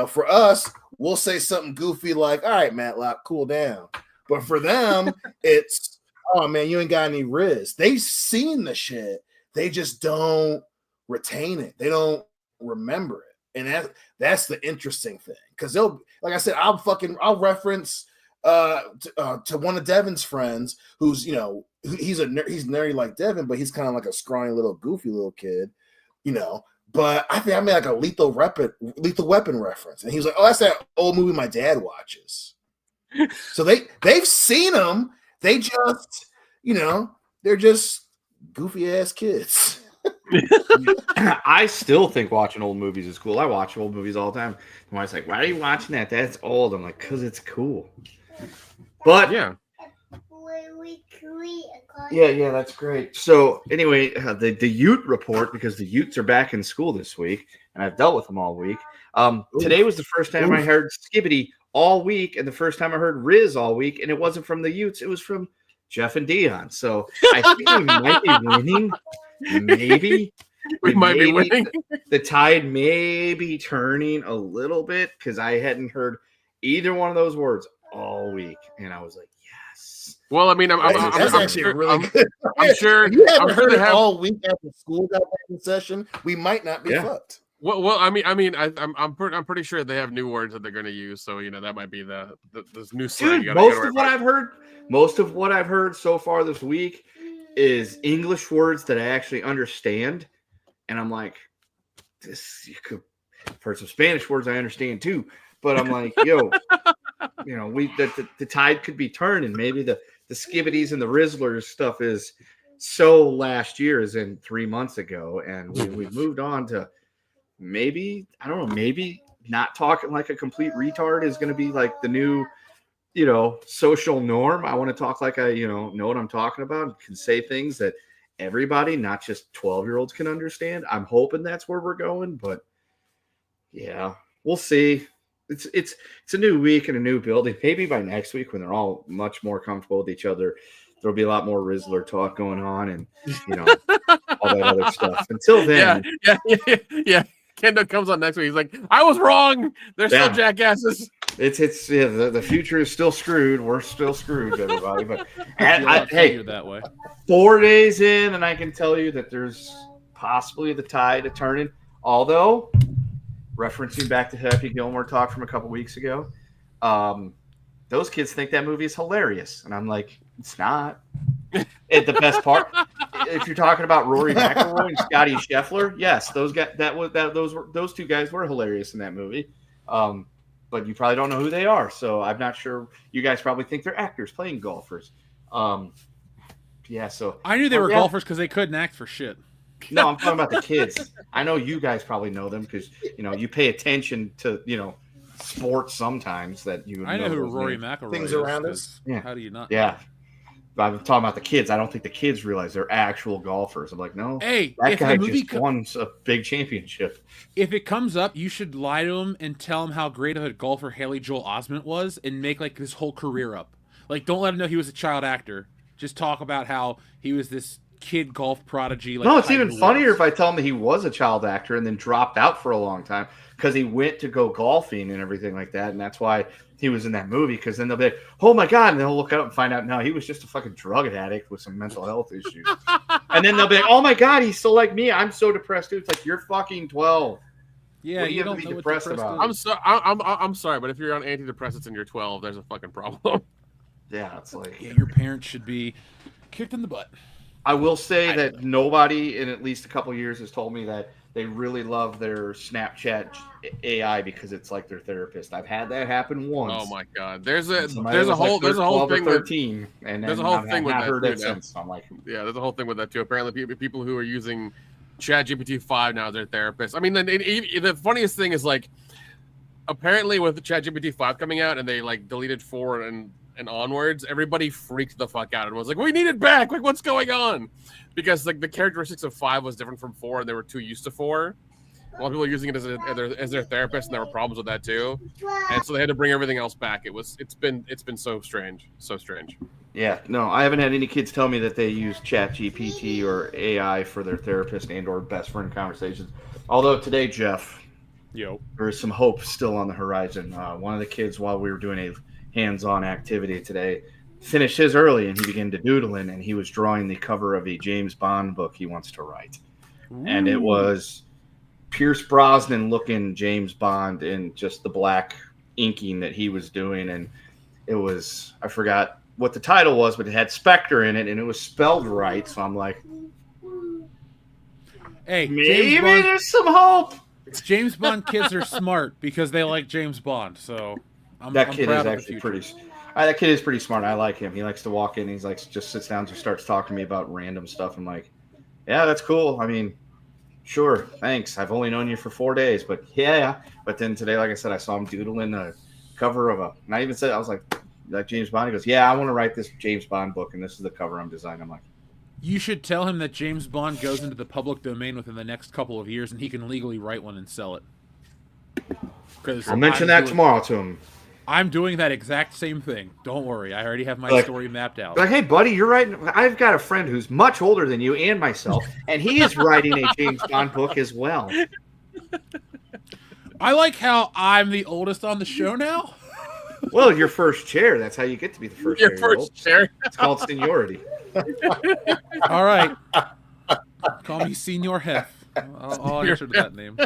For us, we'll say something goofy like, all right, Matlock, cool down. But for them, it's, oh man, you ain't got any riz. They've seen the shit. They just don't retain it. They don't remember it. And that's the interesting thing. Because they'll, like I said, I'll reference to one of Devin's friends who's, he's nerdy like Devin, but he's kind of like a scrawny little goofy little kid, but I think I made like a Lethal Weapon reference. And he was like, oh, that's that old movie my dad watches. So they've seen them. They just, they're just goofy ass kids. I still think watching old movies is cool. I watch old movies all the time. My wife's like, why are you watching that? That's old. I'm like, because it's cool. But Yeah. Yeah, that's great. So anyway, the Ute report, because the Utes are back in school this week, and I've dealt with them all week. Today was the first time I heard Skibbity all week, and the first time I heard Riz all week, and it wasn't from the Utes, it was from Jeff and Dion. So I think we might be winning. Maybe we might be winning. The tide may be turning a little bit because I hadn't heard either one of those words all week, and I was like, yes. Well, I mean, I'm actually sure, really good. I'm sure. If you haven't I'm sure heard they it have all week after school got back in session, we might not be fucked. Well, I'm pretty sure they have new words that they're going to use. So that might be the new slang. Dude, most of what I've heard so far this week is English words that I actually understand, and I'm like, this. You could have heard some Spanish words I understand too, but I'm like, yo, the tide could be turning. Maybe the Skibbities and the Rizzlers stuff is so last year as in 3 months ago, and we've moved on to maybe, I don't know, maybe not talking like a complete retard is going to be like the new, social norm. I want to talk like I, know what I'm talking about and can say things that everybody, not just 12-year-olds, can understand. I'm hoping that's where we're going, but yeah, we'll see. It's a new week and a new building. Maybe by next week, when they're all much more comfortable with each other, there'll be a lot more Rizzler talk going on, and all that other stuff. Until then, yeah. Kendo comes on next week. He's like, I was wrong. They're still jackasses. The future is still screwed. We're still screwed, everybody. But hey, that way. 4 days in, and I can tell you that there's possibly the tide turning. Although, referencing back to Happy Gilmore talk from a couple weeks ago, those kids think that movie is hilarious, and I'm like, it's not. The best part, if you're talking about Rory McIlroy and Scotty Scheffler, yes, those two guys were hilarious in that movie. But you probably don't know who they are, so I'm not sure. You guys probably think they're actors playing golfers. So I knew they were golfers because they couldn't act for shit. No, I'm talking about the kids. I know you guys probably know them because you pay attention to sports sometimes. That you. I know who Rory McIlroy things is, around us. Yeah. How do you not? Yeah. I'm talking about the kids. I don't think the kids realize they're actual golfers. I'm like, no. Hey, that if guy the movie just won a big championship. If it comes up, you should lie to him and tell him how great of a golfer Haley Joel Osment was, and make like his whole career up. Like, don't let him know he was a child actor. Just talk about how he was this kid golf prodigy. Like, no, it's even funnier if I tell him that he was a child actor and then dropped out for a long time because he went to go golfing and everything like that, and that's why he was in that movie. Because then they'll be like, "Oh my god!" and they'll look up and find out no, he was just a fucking drug addict with some mental health issues. And then they'll be like, "Oh my god, he's so like me. I'm so depressed too." It's like, you're fucking 12. Yeah, what do you don't have to know be what depressed depressed about? is. I'm sorry, but if you're on antidepressants and you're 12, there's a fucking problem. Yeah, it's like your parents should be kicked in the butt. I will say that nobody in at least a couple of years has told me that they really love their Snapchat AI because it's like their therapist. I've had that happen once. Oh my god, there's a whole whole thing 13, and there's a whole thing with not that heard too, that since. I'm like, yeah, there's a whole thing with that too. Apparently, people who are using ChatGPT 5 now as their therapist. I mean, the funniest thing is like, apparently with ChatGPT 5 coming out and they like deleted 4 and onwards, everybody freaked the fuck out and was like, we need it back, like what's going on? Because like the characteristics of 5 was different from 4 and they were too used to 4. A lot of people are using it as their therapist, and there were problems with that too, and so they had to bring everything else back. It's been so strange. yeah, no, I haven't had any kids tell me that they use ChatGPT or AI for their therapist and or best friend conversations. Although today, Jeff, there is some hope still on the horizon. One of the kids, while we were doing a hands-on activity today, finished his early and he began to doodling, and he was drawing the cover of a James Bond book he wants to write. Ooh. And it was Pierce Brosnan looking James Bond in just the black inking that he was doing, and it was, I forgot what the title was, but it had Spectre in it and it was spelled right, so I'm like, hey, maybe there's some hope. James Bond kids are smart because they like James Bond, so that kid is actually that kid is pretty smart. I like him. He likes to walk in. He's like, just sits down and starts talking to me about random stuff. I'm like, yeah, that's cool. I mean, sure, thanks. I've only known you for 4 days, but yeah. But then today, like I said, I saw him doodling a cover of a. And I even said, I was like, like James Bond? He goes, yeah, I want to write this James Bond book, and this is the cover I'm designing. I'm like, You should tell him that James Bond goes into the public domain within the next couple of years, and he can legally write one and sell it. I'll mention that tomorrow to him. I'm doing that exact same thing. Don't worry. I already have my story mapped out. Like, hey, buddy, you're writing. I've got a friend who's much older than you and myself, and he is writing a James Bond book as well. I like how I'm the oldest on the show now. Well, your first chair. That's how you get to be the first chair. Your first chair. It's called seniority. All right. Call me Senior Hef. I'll answer to that name.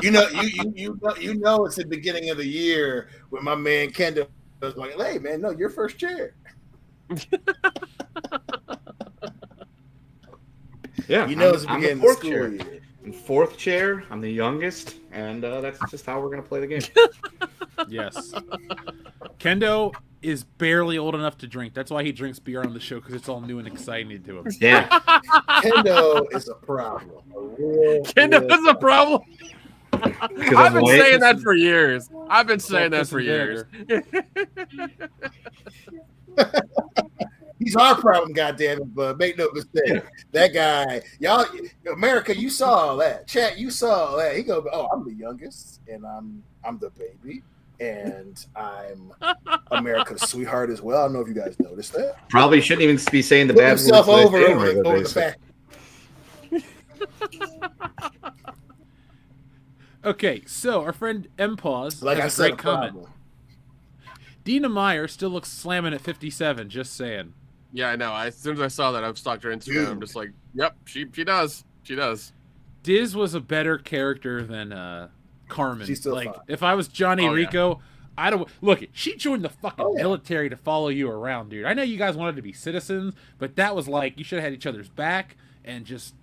You know, it's the beginning of the year when my man Kendall was like, "Hey, man, no, your first chair." Yeah, you know, it's the I'm beginning the of fourth school chair. year. In fourth chair, I'm the youngest, and that's just how we're gonna play the game. Yes. Kendo is barely old enough to drink. That's why he drinks beer on the show, because it's all new and exciting to him. Yeah. Kendo is a problem. Kendo is a problem. I've been saying that for years. I've been saying that for years. He's our problem, goddammit, but make no mistake. That guy, y'all, America, you saw all that. Chat, you saw all that. He go, "Oh, I'm the youngest, and I'm the baby, and I'm America's sweetheart as well." I don't know if you guys noticed that. Probably shouldn't even be saying the Put bad himself words over the fact. Okay, so our friend M-Pause Like I has a said, great comment. problem. Dina Meyer still looks slamming at 57, just saying. Yeah, I know. As soon as I saw that, I've stalked her Instagram. I'm just like, yep, she does. She does. Diz was a better character than Carmen. She's still like, fine. if I was Johnny Oh, yeah. Rico, I don't look. She joined the fucking military to follow you around, dude. I know you guys wanted to be citizens, but that was like you should have had each other's back and just.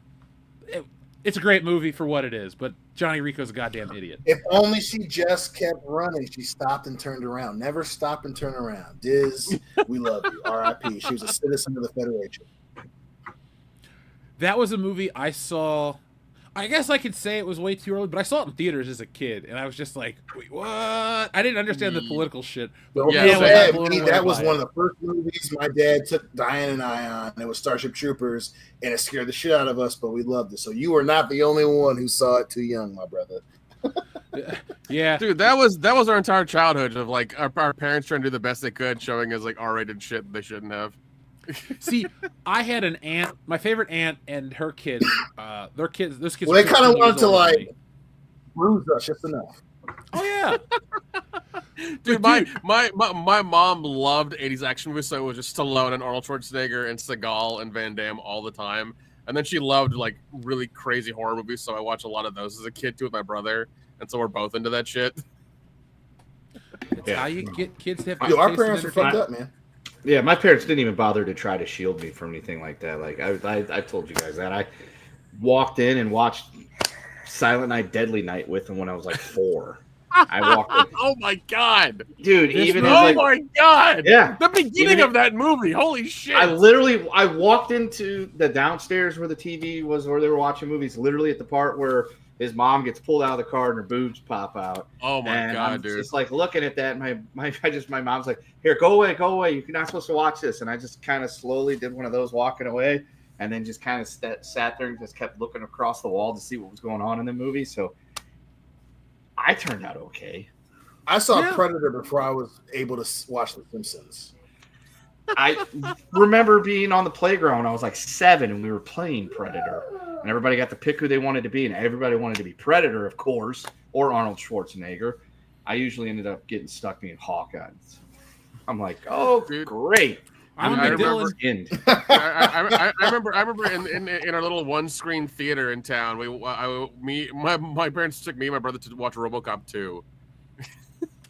It's a great movie for what it is, but Johnny Rico's a goddamn idiot. If only she just kept running. She stopped and turned around. Never stop and turn around. Diz, we love you. R.I.P. She was a citizen of the Federation. That was a movie I saw. I guess I could say it was way too early, but I saw it in theaters as a kid, and I was just like, "Wait, what?" I didn't understand the political shit. Don't Yeah, feel so bad, blown me. away That was by one it. of the first movies my dad took Diane and I on. It was Starship Troopers, and it scared the shit out of us, but we loved it. So you were not the only one who saw it too young, my brother. Yeah, Dude, that was our entire childhood of like our parents trying to do the best they could, showing us like R-rated shit they shouldn't have. See, I had an aunt, my favorite aunt, and her kids. Those kids. Well, they were kind of 15 wanted years to older than me. like bruise us just enough. Oh yeah, Dude, my mom loved 80s action movies, so it was just Stallone and Arnold Schwarzenegger and Seagal and Van Damme all the time. And then she loved like really crazy horror movies, so I watched a lot of those as a kid too with my brother, and so we're both into that shit. it's how you get kids to have. Yo, our taste in parents are fucked entertainment. up, man. Yeah, my parents didn't even bother to try to shield me from anything like that. Like I told you guys that I walked in and watched Silent Night, Deadly Night with them when I was like 4. I walked in. Oh my god, Dude! This Even movie- as, oh like, my god, yeah, the beginning Even of that movie, holy shit! I walked into the downstairs where the TV was, where they were watching movies. Literally at the part where his mom gets pulled out of the car and her boobs pop out. Oh my And god, I'm dude! just like looking at that. My mom's like, "Here, go away. You're not supposed to watch this." And I just kind of slowly did one of those, walking away, and then just kind of sat there and just kept looking across the wall to see what was going on in the movie. So I turned out okay. I saw Predator before I was able to watch The Simpsons. I remember being on the playground when I was like 7, and we were playing Predator, and everybody got to pick who they wanted to be, and everybody wanted to be Predator, of course, or Arnold Schwarzenegger. I usually ended up getting stuck being Hawkeye. I'm like, oh, Dude. Great. I'm I the remember- Dylan. End. I remember in our little one-screen theater in town. My parents took me and my brother to watch RoboCop 2.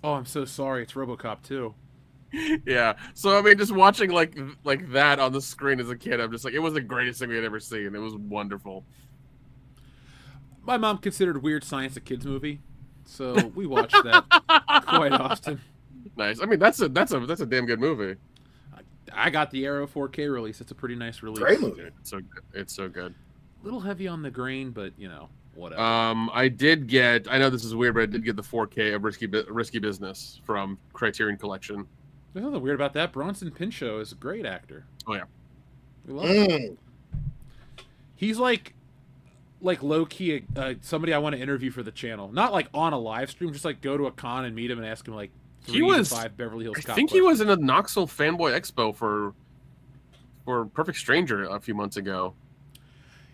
Oh, I'm so sorry. It's RoboCop 2. Yeah, so I mean, just watching like that on the screen as a kid, I'm just like, it was the greatest thing we had ever seen. It was wonderful. My mom considered Weird Science a kids movie, so we watched that quite often. Nice. I mean, that's a damn good movie. I got the Arrow 4K release. It's a pretty nice release. Great movie. It's so good. It's so good. A little heavy on the grain, but you know, whatever. I did get. I know this is weird, but I did get the 4K of Risky Business from Criterion Collection. There's nothing weird about that. Bronson Pinchot is a great actor. Oh yeah, we love him. He's like low key somebody I want to interview for the channel. Not like on a live stream, just like go to a con and meet him and ask him like 3 to 5 Beverly Hills Cop I think questions. he was in a Knoxville Fanboy Expo for Perfect Stranger a few months ago.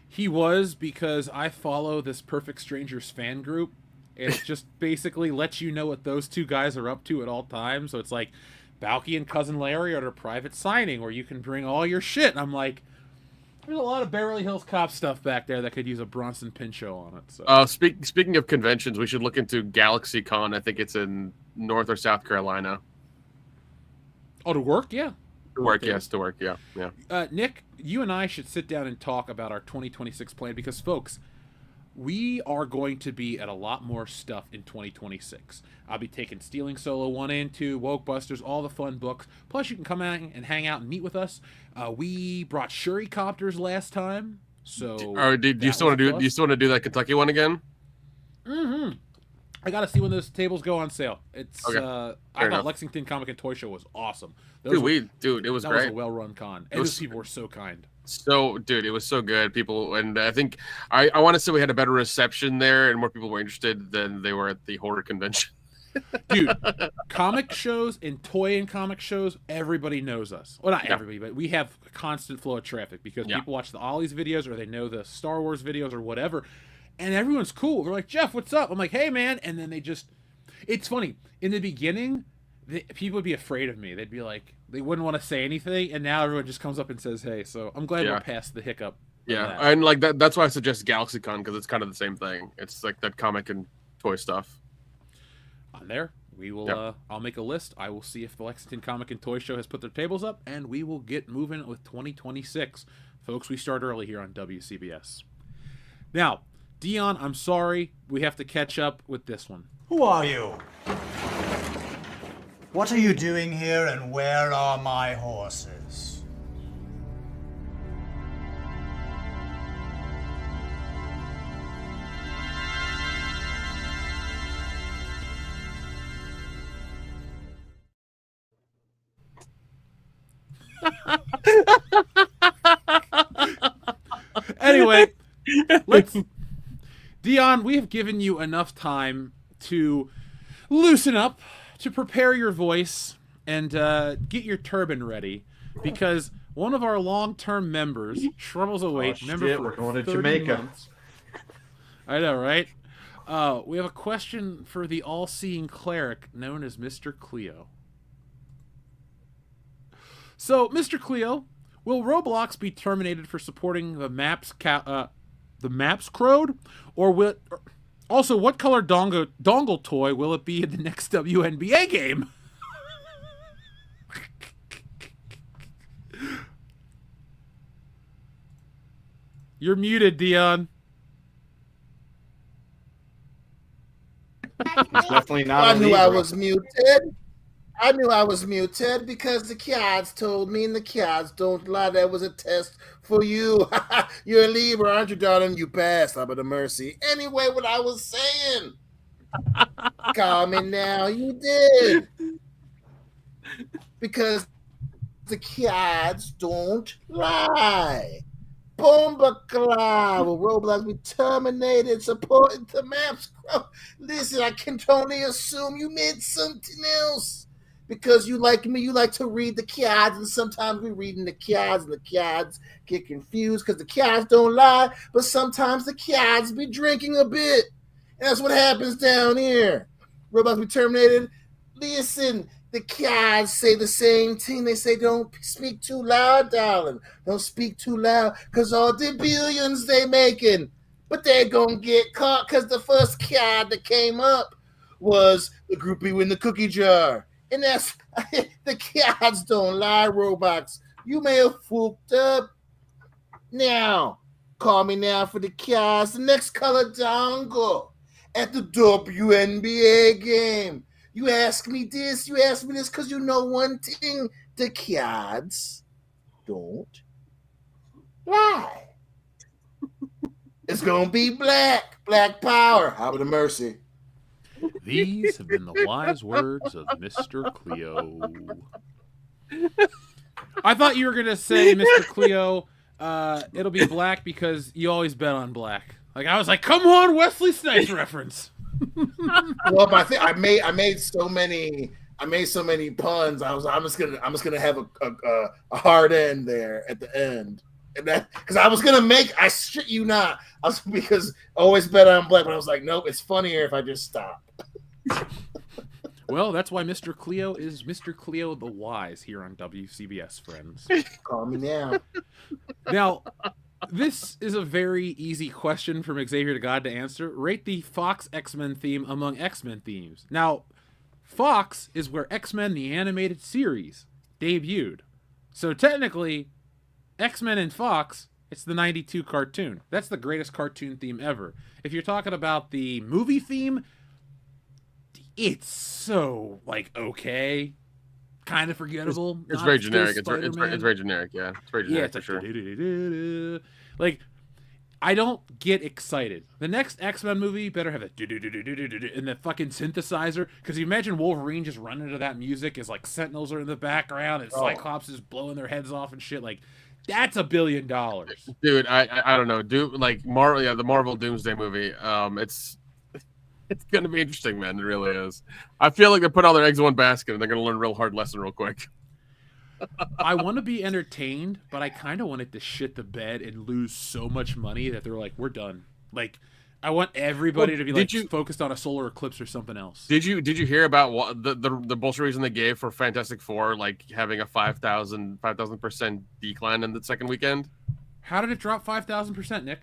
He was, because I follow this Perfect Strangers fan group, and it just basically lets you know what those two guys are up to at all times. So it's like Balky and Cousin Larry are at a private signing where you can bring all your shit. And I'm like, there's a lot of Beverly Hills Cop stuff back there that could use a Bronson Pinchot on it. So. Speaking of conventions, we should look into Galaxy Con. I think it's in North or South Carolina. Oh, to work? Yeah. To work, yes, to work, yeah. Nick, you and I should sit down and talk about our 2026 plan because, folks, we are going to be at a lot more stuff in 2026. I'll be taking Stealing Solo 1 and 2, Woke Busters, all the fun books. Plus, you can come out and hang out and meet with us. We brought Shuricopters last time, so. Do you still want to do that Kentucky one again? Mm-hmm. I got to see when those tables go on sale. It's okay. I thought Lexington Comic and Toy Show was awesome. It was great. That was a well-run con, and those people were so kind. It was so good. People, and I think I want to say we had a better reception there, and more people were interested than they were at the horror convention. Dude, comic shows and toy and comic shows, everybody knows us. Well, not everybody, but we have a constant flow of traffic because people watch the Ollie's videos or they know the Star Wars videos or whatever. And everyone's cool. They're like, Jeff, what's up? I'm like, hey, man. And then it's funny. In the beginning, people would be afraid of me. They'd be like, they wouldn't want to say anything. And now everyone just comes up and says, hey. So I'm glad we're past the hiccup. Yeah. And like that's why I suggest GalaxyCon, because it's kind of the same thing. It's like that comic and toy stuff. On there, we will, I'll make a list. I will see if the Lexington Comic and Toy Show has put their tables up, and we will get moving with 2026. Folks, we start early here on WCBS. Now, Dion, I'm sorry. We have to catch up with this one. Who are you? What are you doing here, and where are my horses? Anyway, Dion, we have given you enough time to loosen up, to prepare your voice, and get your turban ready, because one of our long-term members, Shrubbles Await, we're going to Jamaica. Months. I know, right? We have a question for the all-seeing cleric known as Mr. Cleo. So, Mr. Cleo, will Roblox be terminated for supporting the Maps Crowd, or will also what color dongle toy will it be in the next WNBA game? You're muted, Dion. Definitely not. I knew I was muted. I knew I was muted because the kids told me, and the kids don't lie. That was a test for you. You're a Libra, aren't you, darling? You passed. How about a mercy? Anyway, what I was saying. Call me now. You did. Because the kids don't lie. Bombacla. Will Roblox be terminated supporting the Maps Crowd? Listen, I can only assume you meant something else. Because you like me, you like to read the kids, and sometimes we reading the kids, and the kids get confused because the kids don't lie, but sometimes the kids be drinking a bit. And that's what happens down here. We're about to be terminated. Listen, the kids say the same thing. They say, don't speak too loud, darling. Don't speak too loud, because all the billions they making. But they're going to get caught because the first kid that came up was the groupie in the cookie jar. And that's, the kids don't lie, Roblox. You may have fooled up. Now, call me now for the kids. The next color dongle at the WNBA game. You ask me this because you know one thing. The kids don't lie. It's going to be black. Black power. How about a mercy? These have been the wise words of Mr. Cleo. I thought you were gonna say, Mr. Cleo, it'll be black because you always bet on black. Like I was like, come on, Wesley Snipes reference. Well, but I made so many puns. I'm just gonna have a hard end there at the end, and that because I was gonna make I shit you not because I always bet on black, but I was like, nope, it's funnier if I just stop. Well, that's why Mr. Cleo is Mr. Cleo the Wise here on WCBS, friends. Call me now. Now, this is a very easy question from Xavier to God to answer. Rate the Fox X-Men theme among X-Men themes. Now, Fox is where X-Men the Animated Series debuted. So technically, X-Men and Fox, it's the 92 cartoon. That's the greatest cartoon theme ever. If you're talking about the movie theme, it's so, like, okay. Kind of forgettable. It's very generic. It's very generic, yeah. It's very generic, for sure. Like, I don't get excited. The next X-Men movie better have a and the fucking synthesizer. Because you imagine Wolverine just running to that music as, like, Sentinels are in the background and Cyclops is blowing their heads off and shit. Like, that's $1 billion. Dude, I don't know. Like, the Marvel Doomsday movie, it's going to be interesting, man. It really is. I feel like they put all their eggs in one basket and they're going to learn a real hard lesson real quick. I want to be entertained, but I kind of want it to shit the bed and lose so much money that they're like, we're done. Like, I want everybody to be focused on a solar eclipse or something else. Did you hear about what the bullshit reason they gave for Fantastic Four, like having a 5,000% decline in the second weekend? How did it drop 5,000%, Nick?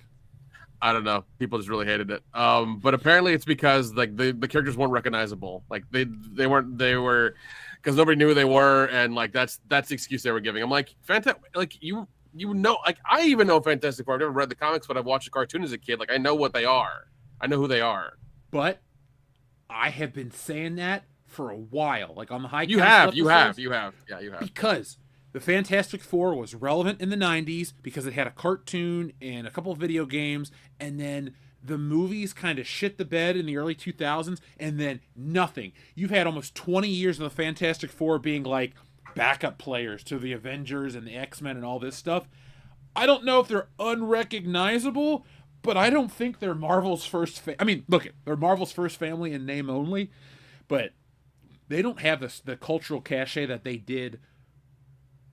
I don't know. People just really hated it. But apparently it's because like the characters weren't recognizable. Like they were because nobody knew who they were, and like that's the excuse they were giving. I'm like, like you know, like I even know Fantastic Four. I've never read the comics, but I've watched the cartoon as a kid. Like I know what they are. I know who they are. But I have been saying that for a while. Like on the high. You have. Yeah, you have. Because the Fantastic Four was relevant in the 90s because it had a cartoon and a couple of video games, and then the movies kind of shit the bed in the early 2000s, and then nothing. You've had almost 20 years of the Fantastic Four being like backup players to the Avengers and the X-Men and all this stuff. I don't know if they're unrecognizable, but I don't think they're Marvel's first they're Marvel's first family in name only, but they don't have the cultural cachet that they did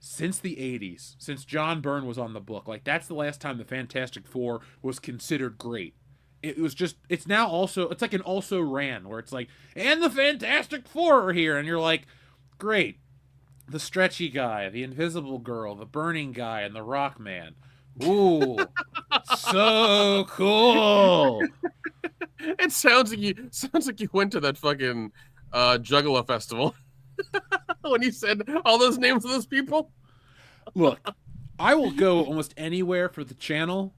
since the 80s, since John Byrne was on the book. Like, that's the last time the Fantastic Four was considered great. It's now also, it's like an also ran, where it's like, and the Fantastic Four are here, and you're like, great. The stretchy guy, the invisible girl, the burning guy, and the rock man. Ooh, so cool. It sounds like you went to that fucking Juggalo festival. When you said all those names of those people. Look, I will go almost anywhere for the channel.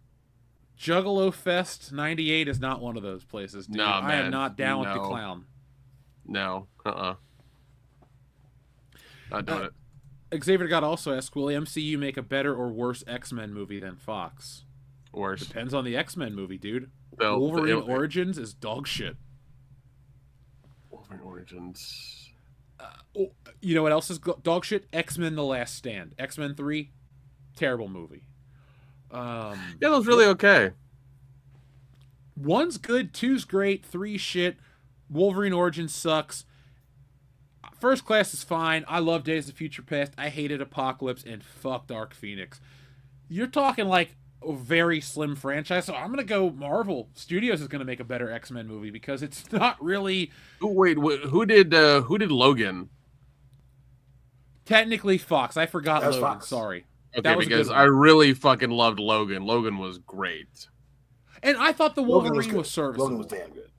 Juggalo Fest 98 is not one of those places, dude. Nah, I am not down with the clown. No. Not doing it. Xavier got also asked, will MCU make a better or worse X-Men movie than Fox? Worse. Depends on the X-Men movie, dude. No, Wolverine Origins is dog shit. Wolverine Origins... you know what else is dog shit? X-Men: The Last Stand. X-Men 3, terrible movie. Yeah, that was really okay. 1's good, 2's great, 3 shit. Wolverine Origins sucks. First Class is fine. I love Days of Future Past. I hated Apocalypse, and fuck Dark Phoenix. You're talking like a very slim franchise, so I'm gonna go Marvel Studios is gonna make a better X-Men movie because it's not really. Wait, who did Logan? Technically Fox. I forgot Logan. Fox. Sorry. Okay, because I really fucking loved Logan. Logan was great. And I thought the Wolverine was serviceable. Logan was damn good.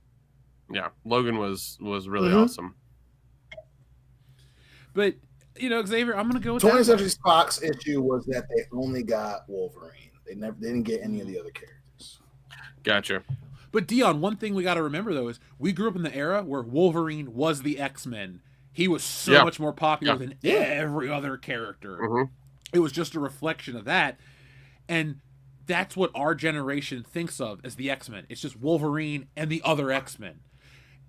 Yeah, Logan was really awesome. But, you know, Xavier, I'm going to go with 20th Century Fox issue was that they only got Wolverine. They didn't get any of the other characters. Gotcha. But Dion, one thing we got to remember though is we grew up in the era where Wolverine was the X-Men. He was so much more popular than every other character. Mm-hmm. It was just a reflection of that. And that's what our generation thinks of as the X-Men. It's just Wolverine and the other X-Men.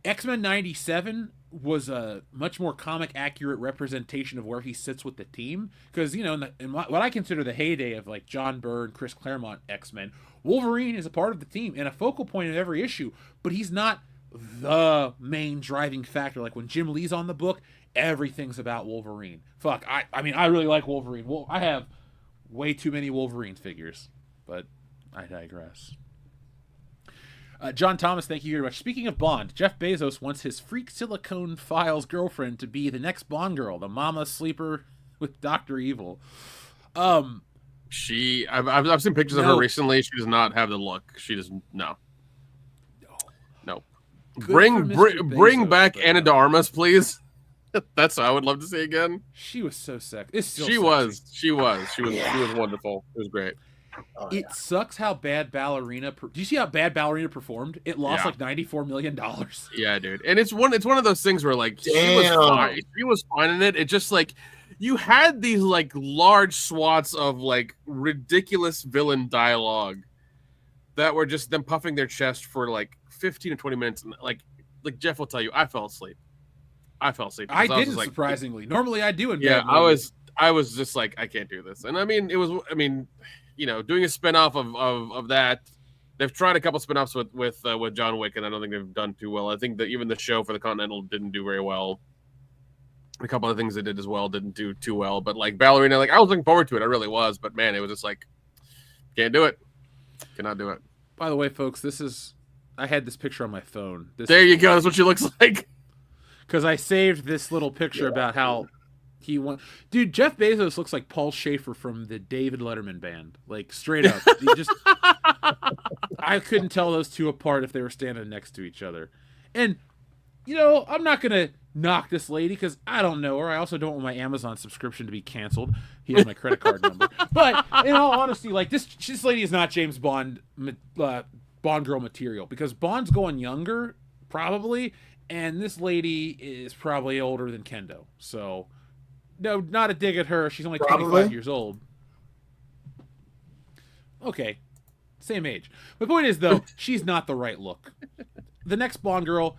X-Men 97 was a much more comic accurate representation of where he sits with the team, because in what I consider the heyday of like John Byrne, Chris Claremont X-Men, Wolverine is a part of the team and a focal point of every issue, but he's not the main driving factor. Like when Jim Lee's on the book, everything's about Wolverine. Fuck, I mean I really like Wolverine. Well, I have way too many Wolverine figures, but I digress. John Thomas, thank you very much. Speaking of Bond, Jeff Bezos wants his Freak Silicone Files girlfriend to be the next Bond girl, the mama sleeper with Dr. Evil. I've seen pictures of her recently. She does not have the look. She does no. Bring back Ana de Armas, please. That's what I would love to see again. She was so sexy. She was wonderful. It was great. It sucks how Bad Ballerina. Do you see how Bad Ballerina performed? It lost like $94 million. Yeah, dude. And it's one of those things where like she was fine in it. It just like you had these like large swaths of like ridiculous villain dialogue that were just them puffing their chest for like 15 or 20 minutes, and like Jeff will tell you, I fell asleep. I didn't, like, surprisingly. Normally I do. I was just like, I can't do this. And I mean, doing a spinoff of that. They've tried a couple spinoffs with John Wick, and I don't think they've done too well. I think that even the show for the Continental didn't do very well. A couple of things they did as well didn't do too well. But like Ballerina, like I was looking forward to it. I really was. But man, it was just like, can't do it. Cannot do it. By the way, folks, I had this picture on my phone. There you go. That's what she looks like. Because I saved this little picture about how he won. Dude, Jeff Bezos looks like Paul Schaefer from the David Letterman band. Like, straight up. I couldn't tell those two apart if they were standing next to each other. And, I'm not going to knock this lady because I don't know her. I also don't want my Amazon subscription to be canceled. He has my credit card number. But, in all honesty, like, this lady is not James Bond girl material, because Bond's going younger, probably, and this lady is probably older than Kendo. So, no, not a dig at her. She's only 25 years old. Okay, same age. My point is, though, she's not the right look. The next Bond girl,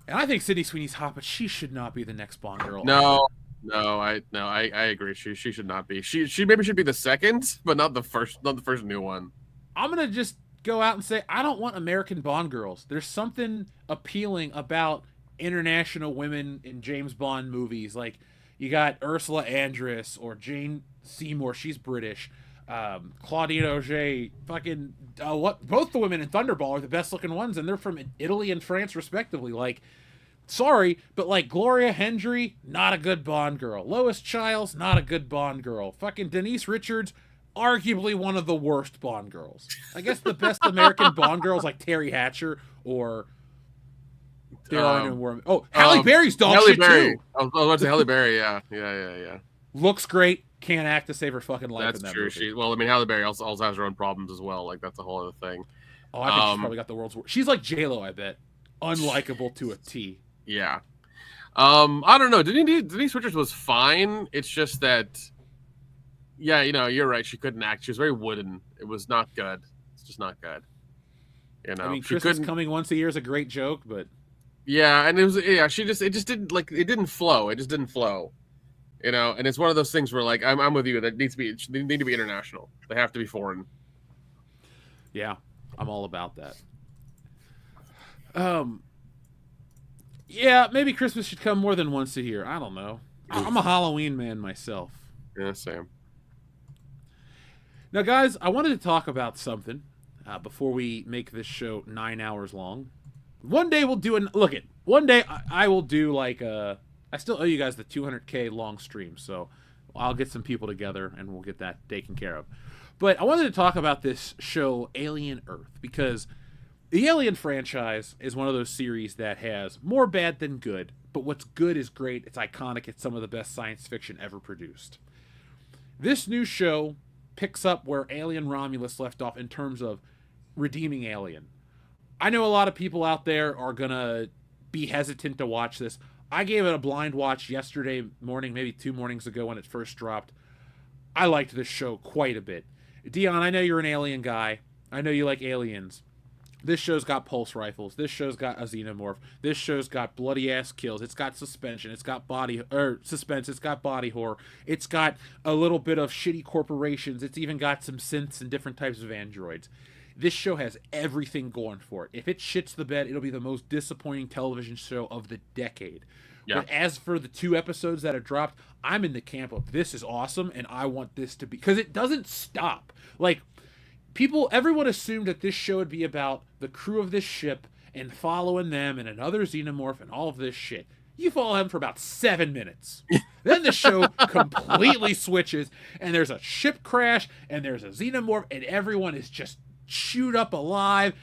and I think Sydney Sweeney's hot, but she should not be the next Bond girl. No, I agree. She should not be. She maybe should be the second, but not the first new one. I'm gonna just go out and say I don't want American Bond girls. There's something appealing about international women in James Bond movies. Like, you got Ursula Andress or Jane Seymour. She's British. Claudine Auger. Fucking both the women in Thunderball are the best looking ones, and they're from Italy and France respectively. Like, sorry, but like Gloria Hendry, not a good Bond girl. Lois Chiles, not a good Bond girl. Fucking Denise Richards, arguably one of the worst Bond girls. I guess the best American Bond girls like Terry Hatcher or Halle Berry's dog shit too. I was about to say Halle Berry. Yeah. Looks great, can't act to save her fucking life. That's in that true. Movie. Halle Berry also has her own problems as well. Like, that's a whole other thing. Oh, I think she's probably got the world's worst. She's like J-Lo, I bet. Unlikable to a T. Yeah. I don't know. Denise Richards was fine. It's just that. Yeah, you're right. She couldn't act. She was very wooden. It was not good. It's just not good. I mean, Christmas coming once a year is a great joke, but yeah, and it just didn't like it didn't flow. It just didn't flow. And it's one of those things where like I'm with you. That they need to be international. They have to be foreign. Yeah, I'm all about that. Yeah, maybe Christmas should come more than once a year. I don't know. I'm a Halloween man myself. Yeah, same. Now, guys, I wanted to talk about something before we make this show 9 hours long. One day we'll do one day I will do like I still owe you guys the 200K long stream, so I'll get some people together and we'll get that taken care of. But I wanted to talk about this show, Alien Earth, because the Alien franchise is one of those series that has more bad than good, but what's good is great. It's iconic. It's some of the best science fiction ever produced. This new show picks up where Alien Romulus left off in terms of redeeming Alien. I know a lot of people out there are going to be hesitant to watch this. I gave it a blind watch yesterday morning, maybe 2 mornings ago when it first dropped. I liked this show quite a bit. Dion, I know you're an Alien guy. I know you like aliens. This show's got pulse rifles. This show's got a xenomorph. This show's got bloody ass kills. It's got suspension. It's got suspense. It's got body horror. It's got a little bit of shitty corporations. It's even got some synths and different types of androids. This show has everything going for it. If it shits the bed, it'll be the most disappointing television show of the decade. Yeah. But as for the 2 episodes that have dropped, I'm in the camp of this is awesome, and I want this to be, because it doesn't stop. Like, everyone assumed that this show would be about the crew of this ship and following them and another xenomorph and all of this shit. You follow them for about 7 minutes. Then the show completely switches, and there's a ship crash, and there's a xenomorph, and everyone is just chewed up alive,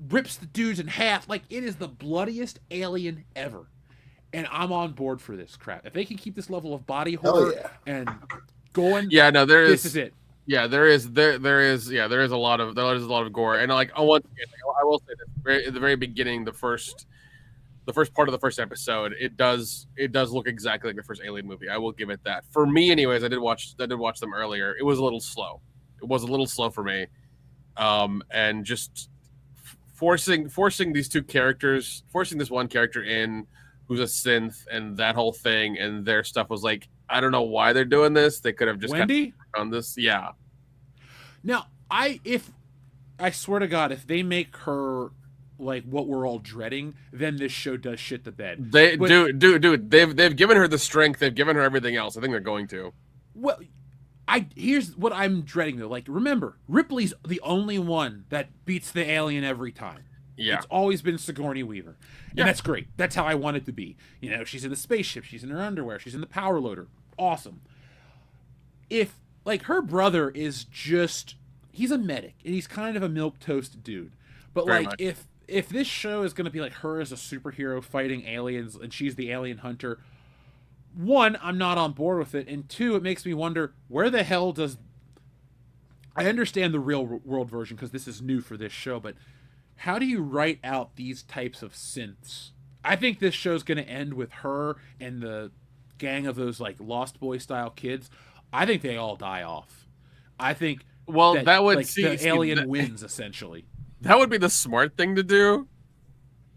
rips the dudes in half. Like, it is the bloodiest Alien ever. And I'm on board for this crap. If they can keep this level of body horror and going, this is it. Yeah, there is a lot of gore, and like I will say this: at the very beginning, the first part of the first episode, it does look exactly like the first Alien movie. I will give it that. For me, anyways, I did watch them earlier. It was a little slow. It was a little slow for me, and just forcing these 2 characters, forcing this one character in who's a synth, and that whole thing, and their stuff was like, I don't know why they're doing this. They could have just Wendy on this, yeah. Now, I swear to God, if they make her like what we're all dreading, then this show does shit the bed. Dude. They've given her the strength. They've given her everything else. I think they're going to. Well, here's what I'm dreading though. Like, remember, Ripley's the only one that beats the alien every time. Yeah. It's always been Sigourney Weaver. And that's great. That's how I want it to be. You know, she's in the spaceship. She's in her underwear. She's in the power loader. Awesome. If, like, her brother is just... He's a medic. And he's kind of a milquetoast dude. But, Very like, much. if this show is going to be, like, her as a superhero fighting aliens and she's the alien hunter... 1, I'm not on board with it. And 2, it makes me wonder, where the hell does... I understand the real world version because this is new for this show, but... How do you write out these types of synths? I think this show's going to end with her and the gang of those like Lost Boy style kids. I think they all die off. I think that would like, the alien wins essentially. That would be the smart thing to do,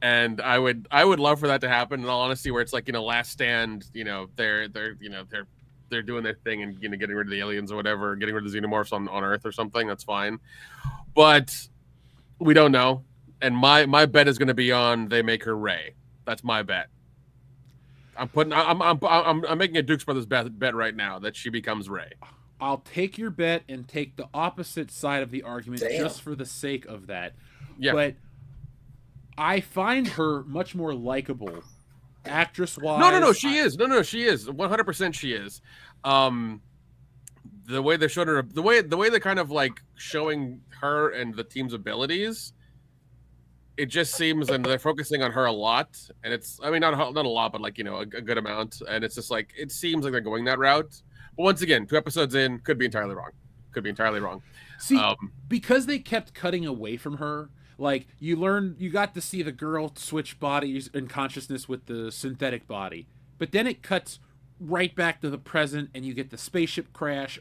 and I would love for that to happen. In all honesty, where it's like, you know, Last Stand, you know, they're doing their thing and, you know, getting rid of the aliens or whatever, getting rid of the xenomorphs on Earth or something. That's fine, but we don't know. And my bet is going to be on they make her Rey. That's my bet. I'm making a Dukes Brothers bet right now that she becomes Rey. I'll take your bet and take the opposite side of the argument just for the sake of that. Yeah. But I find her much more likable, actress-wise. No, she is. No, she is. 100% she is. The way they showed her, the way they kind of like showing her and the team's abilities. It just seems, and they're focusing on her a lot, and it's, I mean, not a lot, but like, you know, a good amount, and it's just like, it seems like they're going that route. But once again, 2 episodes in, could be entirely wrong. See, because they kept cutting away from her, like, you got to see the girl switch bodies and consciousness with the synthetic body, but then it cuts right back to the present, and you get the spaceship crash.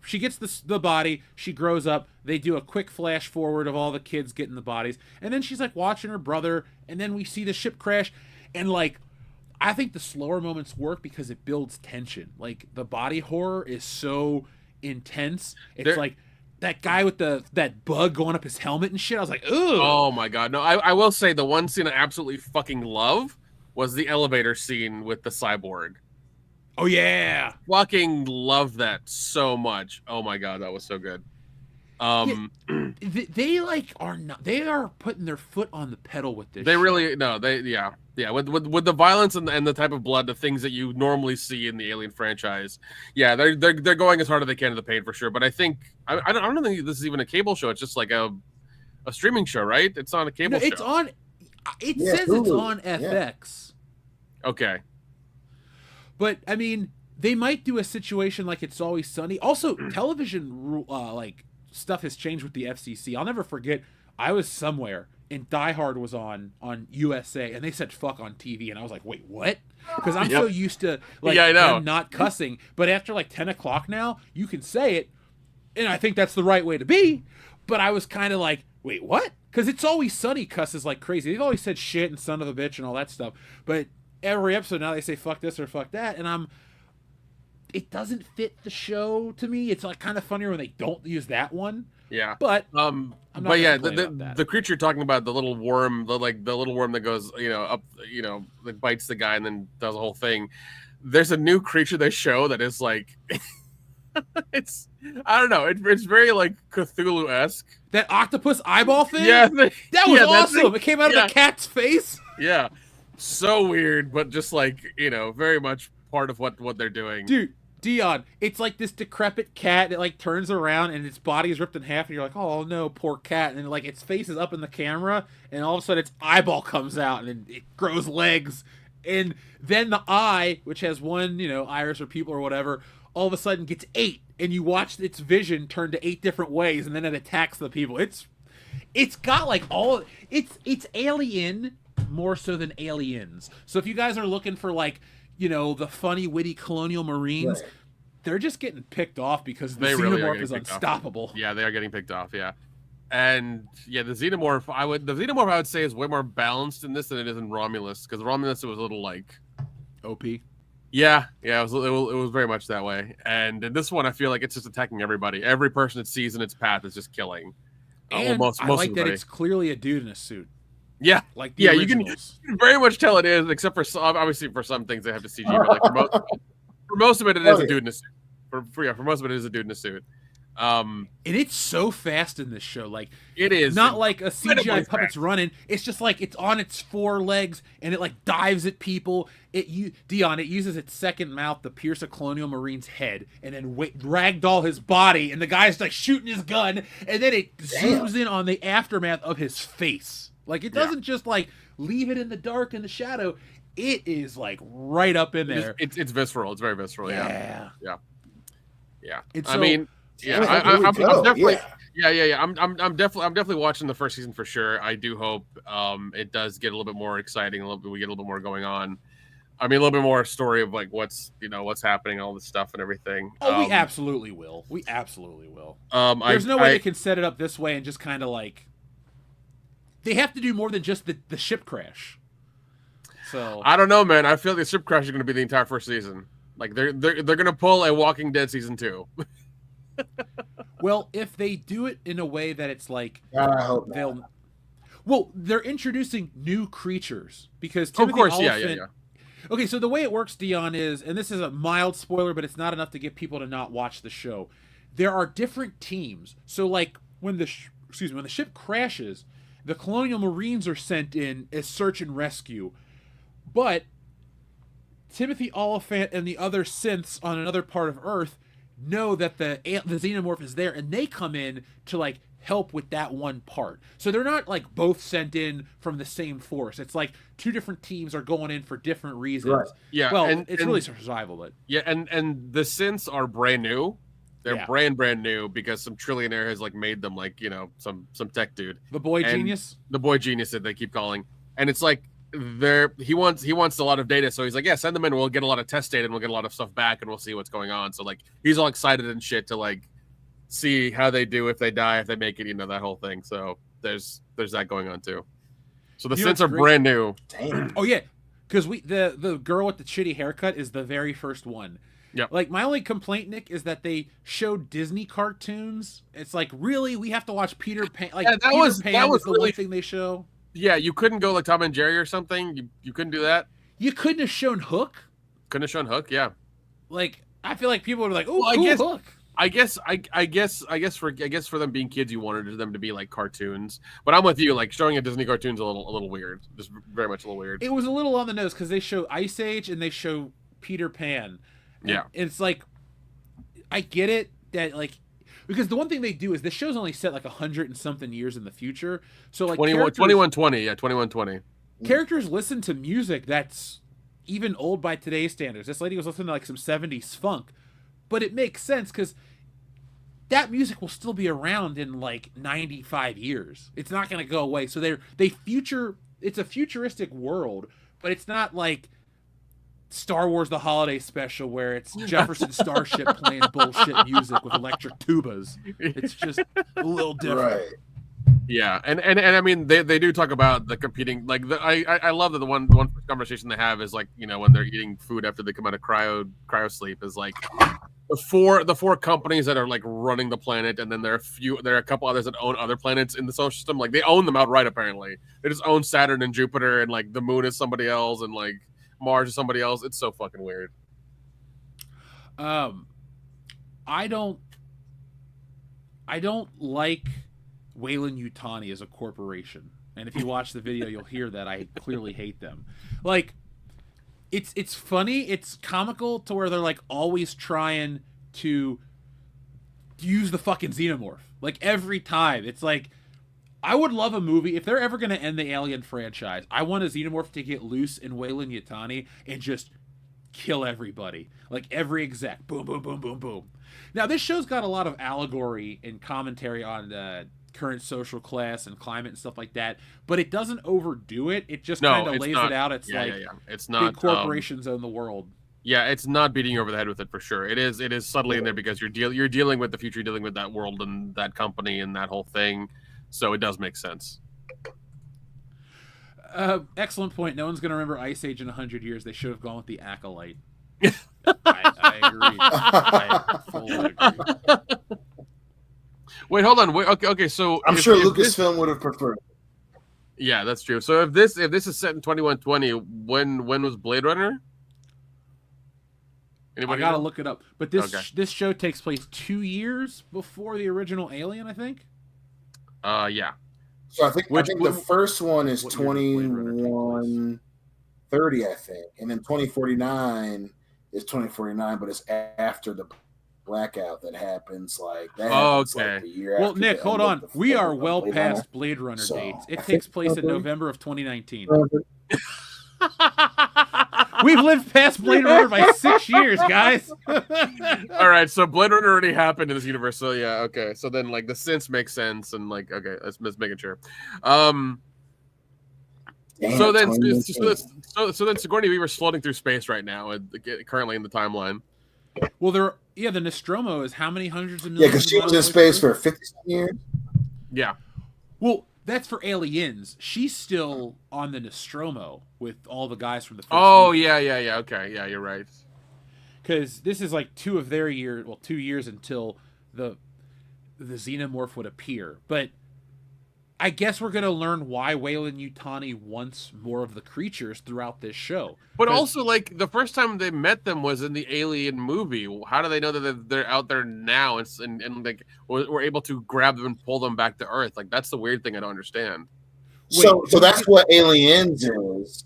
She gets the body, she grows up, they do a quick flash forward of all the kids getting the bodies, and then she's like watching her brother, and then we see the ship crash, and like, I think the slower moments work because it builds tension. Like, the body horror is so intense. It's like that guy with that bug going up his helmet and shit. I was like, ooh. Oh my god. No, I will say the one scene I absolutely fucking love was the elevator scene with the cyborg. Oh yeah, fucking love that so much. Oh my god, that was so good. They like are not. They are putting their foot on the pedal with this. They really with the violence and the type of blood, the things that you normally see in the Alien franchise. Yeah, they're going as hard as they can to the paint for sure. But I think I don't think this is even a cable show. It's just like a streaming show, right? It's not a cable show. It's on. It says Hulu. It's on FX. Okay. But, I mean, they might do a situation like It's Always Sunny. Also, television like stuff has changed with the FCC. I'll never forget, I was somewhere, and Die Hard was on USA, and they said fuck on TV, and I was like, wait, what? Because I'm so used to, like, them not cussing. But after, like, 10 o'clock now, you can say it, and I think that's the right way to be. But I was kind of like, wait, what? Because It's Always Sunny cusses like crazy. They've always said shit and son of a bitch and all that stuff. But every episode now they say fuck this or fuck that. And it doesn't fit the show to me. It's like kind of funnier when they don't use that one. Yeah. But the creature you're talking about, the little worm, the little worm that goes, up, that bites the guy and then does the whole thing. There's a new creature they show that is like, I don't know. It's very like Cthulhu-esque. That octopus eyeball thing? Yeah. That was awesome. It came out of the cat's face. Yeah. So weird, but just like, very much part of what they're doing. Dude, Dion, it's like this decrepit cat that like turns around and its body is ripped in half and you're like, oh no, poor cat. And like its face is up in the camera and all of a sudden its eyeball comes out and it grows legs. And then the eye, which has one, iris or pupil or whatever, all of a sudden gets 8 and you watch its vision turn to 8 different ways and then it attacks the people. It's got like it's Alien more so than Aliens. So if you guys are looking for like, the funny, witty colonial marines, they're just getting picked off because the xenomorph is unstoppable. Yeah, they are getting picked off, yeah. And yeah, the xenomorph I would say is way more balanced in this than it is in Romulus, because Romulus it was a little like OP. Yeah, it was very much that way. And in this one, I feel like it's just attacking everybody. Every person it sees in its path is just killing. And most I like that it's clearly a dude in a suit. Yeah, like the originals. You can very much tell it is, except for obviously for some things they have to CG. But like for most of it, it is a dude in a suit. For most of it is a dude in a suit. And it's so fast in this show. Like it is not like a CGI puppet's running. It's just like it's on its 4 legs and it like dives at people. It uses its second mouth to pierce a colonial marine's head and then ragdoll his body. And the guy's like shooting his gun and then it zooms in on the aftermath of his face. Like it doesn't just like leave it in the dark in the shadow. It is like right up in there. It's visceral. It's very visceral. Yeah. It's I'm definitely I'm definitely watching the first season for sure. I do hope it does get a little bit more exciting. We get a little bit more going on. I mean, a little bit more story of like what's happening, all this stuff and everything. Oh, we absolutely will. There's no way they can set it up this way and just kind of like. They have to do more than just the ship crash. So I don't know, man. I feel like the ship crash is going to be the entire first season. Like they're going to pull a Walking Dead season 2. Well, if they do it in a way that it's like, I hope not. Well, they're introducing new creatures because Timothy Oliphant. Yeah. Okay, so the way it works, Dion, is, and this is a mild spoiler, but it's not enough to get people to not watch the show. There are different teams. So, like when the ship crashes. The Colonial Marines are sent in as search and rescue, but Timothy Oliphant and the other synths on another part of Earth know that the xenomorph is there, and they come in to like help with that one part. So they're not like both sent in from the same force. It's like 2 different teams are going in for different reasons. Right. Yeah, well, it's really survival, but yeah, and the synths are brand new. They're brand new because some trillionaire has like made them like some tech dude. The boy genius that they keep calling, and it's like he wants a lot of data, so he's like, yeah, send them in. We'll get a lot of test data and we'll get a lot of stuff back and we'll see what's going on. So like he's all excited and shit to like see how they do, if they die, if they make it, that whole thing. So there's that going on too. So the synths are brand new. Damn. Oh yeah, because the girl with the shitty haircut is the very first one. Yeah. Like my only complaint, Nick, is that they showed Disney cartoons. It's like, really, we have to watch Peter Pan. Like that was the really one thing they show. Yeah, you couldn't go like Tom and Jerry or something. You couldn't do that. You couldn't have shown Hook. Couldn't have shown Hook. Yeah. Like I feel like people would be like, "Oh, cool, Hook." I guess for them being kids, you wanted them to be like cartoons. But I'm with you. Like showing a Disney cartoon's a little weird. Just very much a little weird. It was a little on the nose because they show Ice Age and they show Peter Pan. Yeah, it's like I get it that like because the one thing they do is this show's only set like 100 and something years in the future. So like 2120, yeah, 2120. Characters listen to music that's even old by today's standards. This lady was listening to like some 70s funk, but it makes sense because that music will still be around in like 95 years. It's not going to go away. So it's a futuristic world, but it's not like Star Wars The Holiday Special where it's Jefferson Starship playing bullshit music with electric tubas. It's just a little different. Right. Yeah, and I mean they do talk about the competing, like I love that the one conversation they have is like, you know, when they're eating food after they come out of cryo sleep is like the four companies that are like running the planet, and then there are a couple others that own other planets in the solar system. Like they own them outright apparently. They just own Saturn and Jupiter, and like the moon is somebody else, and like Mars is somebody else. It's so fucking weird. I don't like Weyland-Yutani as a corporation. And if you watch the video, you'll hear that I clearly hate them. Like, it's funny, it's comical to where they're like always trying to use the fucking xenomorph. Like every time. It's like, I would love a movie, if they're ever going to end the Alien franchise, I want a xenomorph to get loose in Weyland-Yutani and just kill everybody. Like every exec. Boom, boom, boom, boom, boom. Now, this show's got a lot of allegory and commentary on current social class and climate and stuff like that, but it doesn't overdo it. It just kind of lays it out. It's It's not big corporations own the world. Yeah, it's not beating you over the head with it for sure. It is subtly in there because you're dealing with the future, you're dealing with that world and that company and that whole thing. So it does make sense. Excellent point. No one's going to remember Ice Age in 100 years. They should have gone with the Acolyte. I agree. I fully agree. Wait, hold on. Okay. So I'm sure Lucasfilm would have preferred. Yeah, that's true. So if this is set in 2120, when was Blade Runner? Anybody I gotta know? look it up. But this show takes place 2 years before the original Alien, I think. Yeah. So I think the first one is 2130, I think, and then 2049 is 2049, but it's after the blackout that happens. Like that happens like the year well, after. Nick, hold on. We are well past Blade Runner dates. It takes place in November of 2019. We've lived past Blade Runner by 6 years, guys. All right, so Blade Runner already happened in this universe. So yeah, okay. So then like the sense makes sense, and like okay, let's making sure. So then Sigourney Weaver's floating through space right now, currently in the timeline. Well, the Nostromo is how many hundreds of millions? Yeah, because she was in space for 50 years. Yeah. Well, that's for Aliens. She's still on the Nostromo with all the guys from the first movie. Yeah. Okay, yeah, you're right. Because this is like 2 years until the xenomorph would appear. But I guess we're going to learn why Weyland-Yutani wants more of the creatures throughout this show. But also, like, the first time they met them was in the Alien movie. How do they know that they're out there now and like, we're able to grab them and pull them back to Earth? Like, that's the weird thing I don't understand. So that's what Aliens is.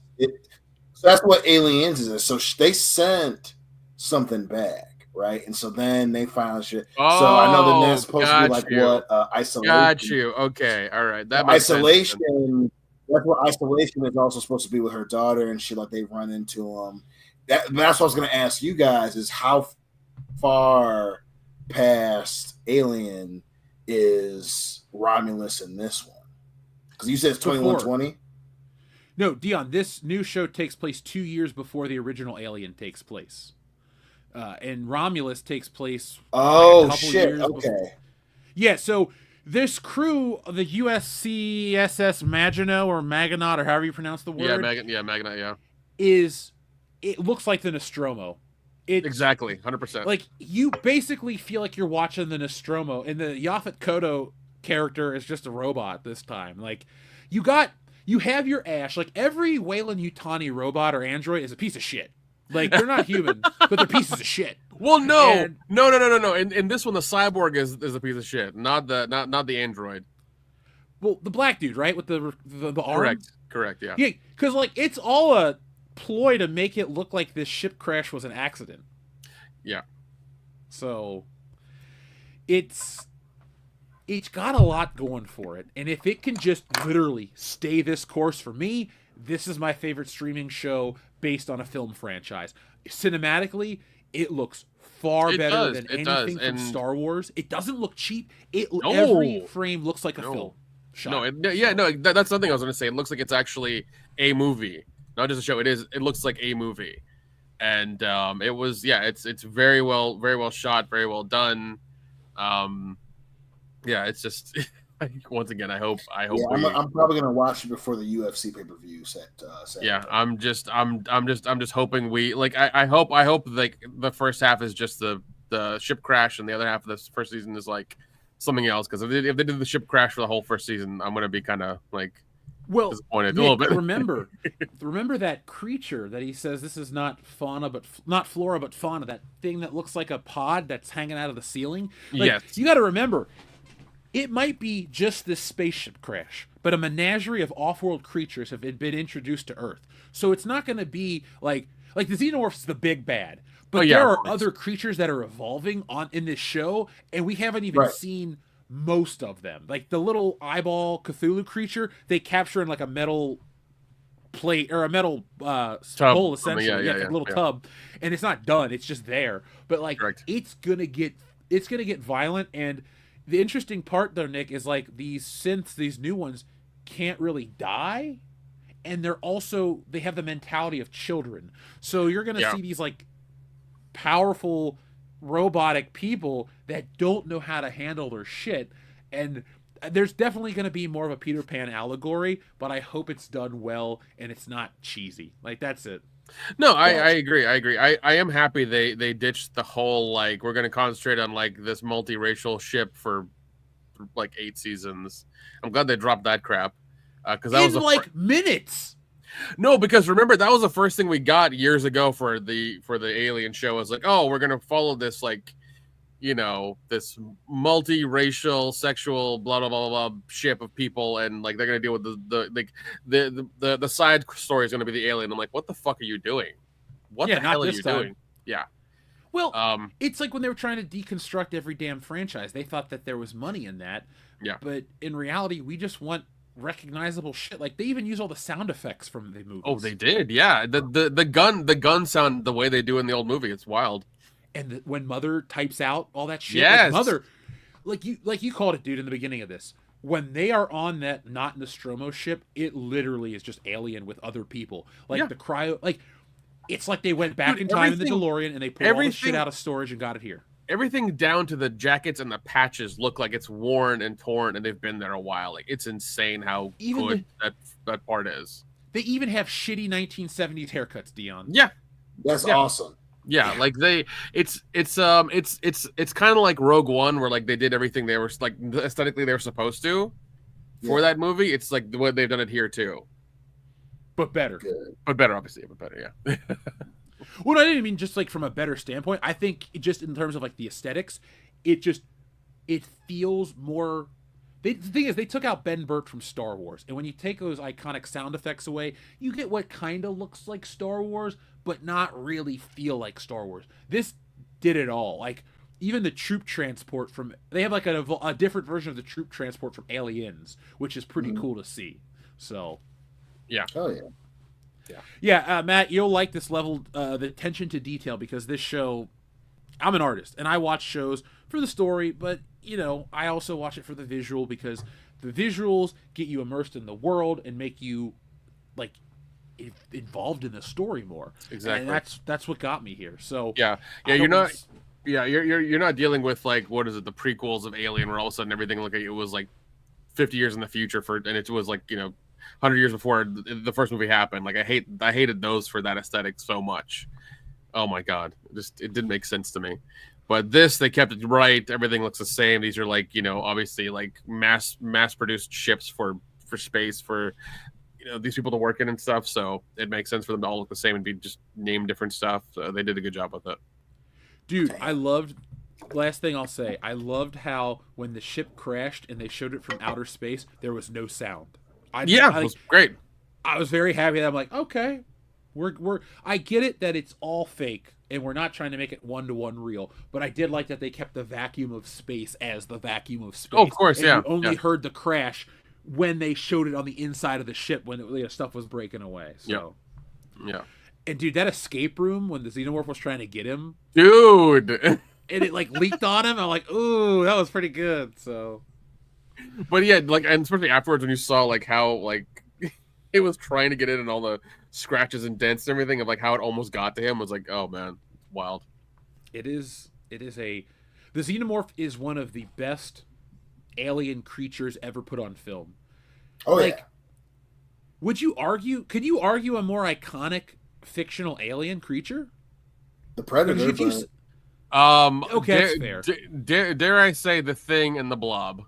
So that's what Aliens is. So they sent something back, right? And so then they found shit. Oh, so I know that that's supposed to be like what isolation. Got you. Okay, all right. That makes isolation. Sense. That's what isolation is also supposed to be with her daughter and shit. Like they run into them. That's what I was going to ask you guys: is how far past Alien is Romulus in this one? Because you said it's 2120. No, Dion. This new show takes place 2 years before the original Alien takes place. And Romulus takes place. Oh shit! Okay. Before. Yeah, so this crew, the USCSS Maginot or Maginot or however you pronounce the word, Maginot, yeah, it looks like the Nostromo. Exactly, 100%. Like you basically feel like you're watching the Nostromo, and the Yaphet Kotto character is just a robot this time. Like you have your Ash. Like every Weyland-Yutani robot or android is a piece of shit. Like they're not human, but they're pieces of shit. Well, no. In this one, the cyborg is a piece of shit, not the android. Well, the black dude, right, with the arm. Correct. Yeah. Yeah, because like it's all a ploy to make it look like this ship crash was an accident. Yeah. So it's got a lot going for it, and if it can just literally stay this course for me, this is my favorite streaming show based on a film franchise. Cinematically, it looks far better than anything from Star Wars. It doesn't look cheap. Every frame looks like a film shot. That's something I was going to say. It looks like it's actually a movie, not just a show. It looks like a movie, and it's very well shot, very well done. It's just Once again, I hope. Yeah, I'm probably gonna watch it before the UFC pay-per-view set. Yeah, I'm just hoping we like. I hope like the first half is just the ship crash, and the other half of this first season is like something else. Because if they did the ship crash for the whole first season, I'm gonna be kind of like disappointed a little bit. remember that creature that he says this is not fauna, but not flora, but fauna. That thing that looks like a pod that's hanging out of the ceiling. Like, yes, you got to remember. It might be just this spaceship crash, but a menagerie of off-world creatures have been introduced to Earth. So it's not going to be like the Xenomorphs is the big bad, but there are other creatures that are evolving in this show, and we haven't even seen most of them. Like the little eyeball Cthulhu creature, they capture in like a metal plate or a metal bowl, essentially, like a little tub, and it's not done; it's just there. But like, it's gonna get violent. And the interesting part, though, Nick, is like these synths, these new ones, can't really die, and they have the mentality of children. So you're gonna see these like powerful robotic people that don't know how to handle their shit, and there's definitely going to be more of a Peter Pan allegory, but I hope it's done well and it's not cheesy. Like, that's it. No, I agree. I am happy they ditched the whole like we're going to concentrate on like this multiracial ship for like 8 seasons. I'm glad they dropped that crap because that was like minutes. No, because remember that was the first thing we got years ago for the Alien show. It's like, oh, we're gonna follow this like, you know, this multiracial, sexual, blah blah blah blah ship of people, and like they're gonna deal with the side story is gonna be the alien. I'm like, what the fuck are you doing? What the hell are you doing? Yeah. Well, it's like when they were trying to deconstruct every damn franchise. They thought that there was money in that. Yeah. But in reality, we just want recognizable shit. Like, they even use all the sound effects from the movies. Oh, they did. Yeah. The gun sound the way they do in the old movie. It's wild. And when Mother types out all that shit, yes. like Mother, like you called it, dude, in the beginning of this. When they are on that not Nostromo ship, it literally is just Alien with other people. Like the cryo, like it's like they went back in time in the DeLorean and they pulled all the shit out of storage and got it here. Everything down to the jackets and the patches look like it's worn and torn, and they've been there a while. Like, it's insane how good that part is. They even have shitty 1970s haircuts, Dion. Yeah, that's awesome. Yeah, like it's kind of like Rogue One, where like they did everything they were like aesthetically they were supposed to for that movie. It's like the way they've done it here too, but better. But better, obviously, but better. Yeah. Well, I didn't mean just like from a better standpoint. I think just in terms of like the aesthetics, it feels more. The thing is, they took out Ben Burtt from Star Wars, and when you take those iconic sound effects away, you get what kind of looks like Star Wars, but not really feel like Star Wars. This did it all. Like, even the troop transport they have like a different version of the troop transport from Aliens, which is pretty cool to see. So, yeah. Oh yeah. Yeah, Matt, you'll like this level, the attention to detail, because this show, I'm an artist, and I watch shows for the story, but, you know, I also watch it for the visual, because the visuals get you immersed in the world and make you, like, involved in the story more. Exactly. And that's what got me here. So you're not dealing with, like, what is it, the prequels of Alien, where all of a sudden everything looked like it was, like, 50 years in the future and it was, like, you know, 100 years before the first movie happened. Like, I hated those for that aesthetic so much. Oh my god, it didn't make sense to me. But this, they kept it right. Everything looks the same. These are like, you know, obviously like mass produced ships for space for, you know, these people to work in and stuff. So it makes sense for them to all look the same and be just named different stuff. So they did a good job with it. Dude, I loved. Last thing I'll say, I loved how when the ship crashed and they showed it from outer space, there was no sound. It was great. I was very happy that I'm like, okay, I get it that it's all fake and we're not trying to make it 1-to-1 real, but I did like that they kept the vacuum of space as the vacuum of space. Oh, of course, and yeah. You only heard the crash when they showed it on the inside of the ship when stuff was breaking away. So, yeah. And dude, that escape room when the Xenomorph was trying to get him, dude, and it like leaked on him. I'm like, ooh, that was pretty good. So. But yeah, like, and especially afterwards when you saw like how like it was trying to get in and all the scratches and dents and everything of like how it almost got to him was like, oh man, wild. The Xenomorph is one of the best alien creatures ever put on film. Oh, like, yeah. Could you argue a more iconic fictional alien creature? The Predator. Okay, that's fair. Dare I say The Thing and the Blob?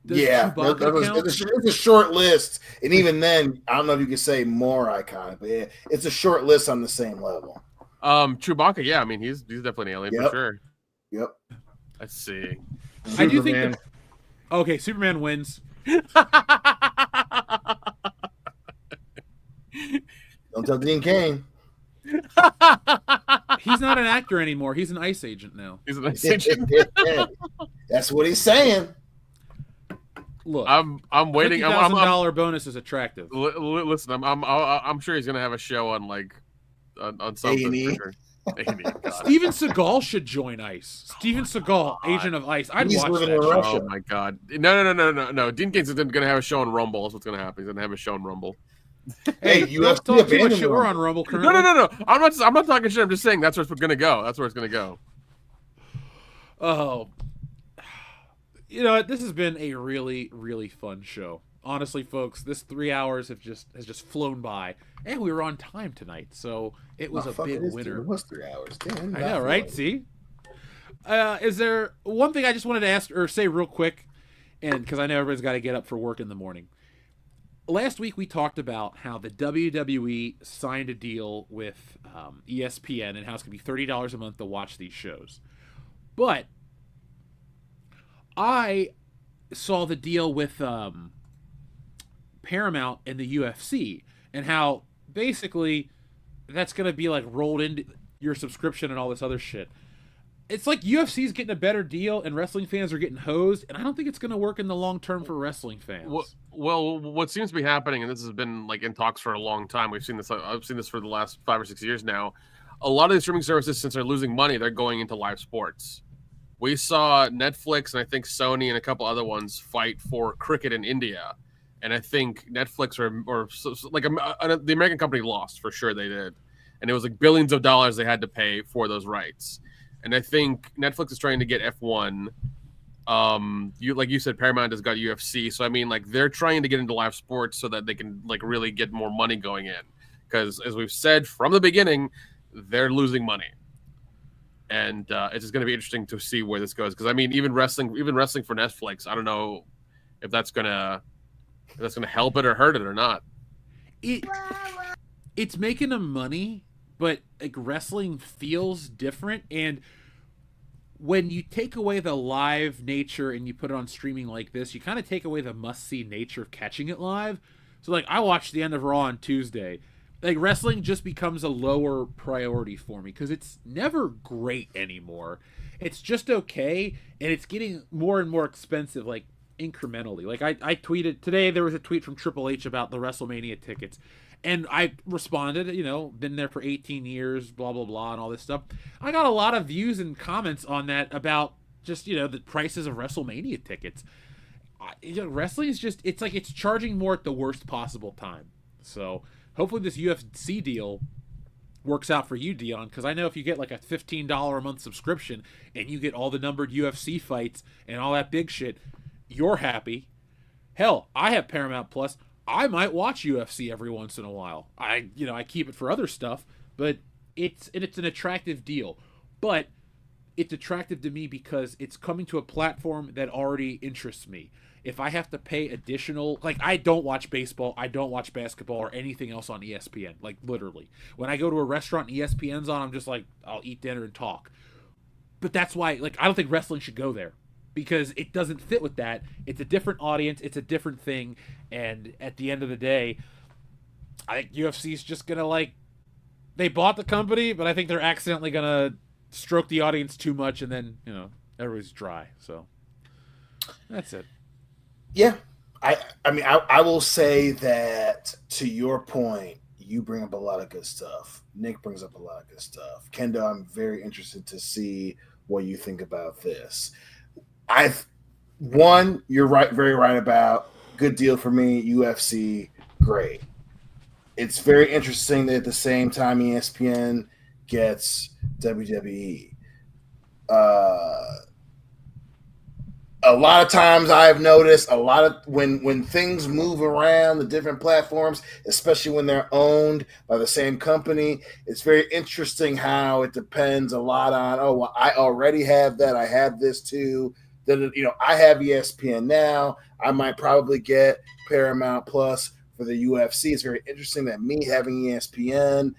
Does Yeah, Chewbacca count? It's a short list, and even then, I don't know if you could say more iconic, but yeah, it's a short list on the same level. Chewbacca, yeah, I mean he's definitely an alien for sure. Yep. Let's see. Superman. I do think okay, Superman wins. Don't tell Dean Cain. He's not an actor anymore. He's an ICE agent now. He's an ICE agent. That's what he's saying. Look, I'm waiting. $50,000 bonus is attractive. Listen, I'm sure he's gonna have a show on on something. A&E. For sure. Steven Seagal should join ICE. Steven Seagal, agent of ICE. I'd watch that show. Oh my god! No. Dean Cain's gonna have a show on Rumble. That's what's gonna happen. He's gonna have a show on Rumble. Hey, you have to talk too much shit. We're on Rumble currently. No. I'm not talking shit. I'm just saying that's where it's gonna go. That's where it's gonna go. Oh, you know what? This has been a really, really fun show. Honestly, folks, this 3 hours has just flown by, and we were on time tonight, so it was a big winner. It was 3 hours. Damn, I know, right? See, is there one thing I just wanted to ask or say real quick, and because I know everybody's got to get up for work in the morning. Last week we talked about how the WWE signed a deal with ESPN and how it's going to be $30 a month to watch these shows. But I saw the deal with Paramount and the UFC and how basically that's going to be like rolled into your subscription and all this other shit. It's like UFC's getting a better deal and wrestling fans are getting hosed, and I don't think it's going to work in the long term for wrestling fans. Well, what seems to be happening, and this has been like in talks for a long time. I've seen this for the last 5 or 6 years now. A lot of the streaming services, since they're losing money, they're going into live sports. We saw Netflix and I think Sony and a couple other ones fight for cricket in India, and I think Netflix the American company lost for sure. They did, and it was like billions of dollars they had to pay for those rights. And I think Netflix is trying to get F1. Like you said, Paramount has got UFC. So I mean, like they're trying to get into live sports so that they can like really get more money going in. Because as we've said from the beginning, they're losing money. And it's just going to be interesting to see where this goes. Because I mean, even wrestling for Netflix, I don't know if that's gonna help it or hurt it or not. It's making them money. But like wrestling feels different, and when you take away the live nature and you put it on streaming like this, you kind of take away the must-see nature of catching it live. So like I watched the end of Raw on Tuesday. Like wrestling just becomes a lower priority for me because it's never great anymore. It's just okay, and it's getting more and more expensive, like incrementally. Like I tweeted today, there was a tweet from Triple H about the WrestleMania tickets. And I responded, been there for 18 years, blah, blah, blah, and all this stuff. I got a lot of views and comments on that about just, the prices of WrestleMania tickets. Wrestling is just, it's like it's charging more at the worst possible time. So hopefully this UFC deal works out for you, Dion, because I know if you get like a $15 a month subscription and you get all the numbered UFC fights and all that big shit, you're happy. Hell, I have Paramount Plus. I might watch UFC every once in a while. I keep it for other stuff, but it's an attractive deal. But it's attractive to me because it's coming to a platform that already interests me. If I have to pay additional, like I don't watch baseball, I don't watch basketball or anything else on ESPN, like literally. When I go to a restaurant and ESPN's on, I'm just like, I'll eat dinner and talk. But that's why, like, I don't think wrestling should go there. Because it doesn't fit with that. It's a different audience. It's a different thing. And at the end of the day, I think UFC's just going to, they bought the company, but I think they're accidentally going to stroke the audience too much, and then, everybody's dry. So that's it. Yeah. I will say that to your point, you bring up a lot of good stuff. Nick brings up a lot of good stuff. Kendo, I'm very interested to see what you think about this. You're right, very right about good deal for me. UFC, great. It's very interesting that at the same time ESPN gets WWE. a lot of times I've noticed a lot of when things move around the different platforms, especially when they're owned by the same company, it's very interesting how it depends a lot on, oh, well, I already have that. I have this too. Then, I have ESPN now. I might probably get Paramount Plus for the UFC. It's very interesting that me having ESPN,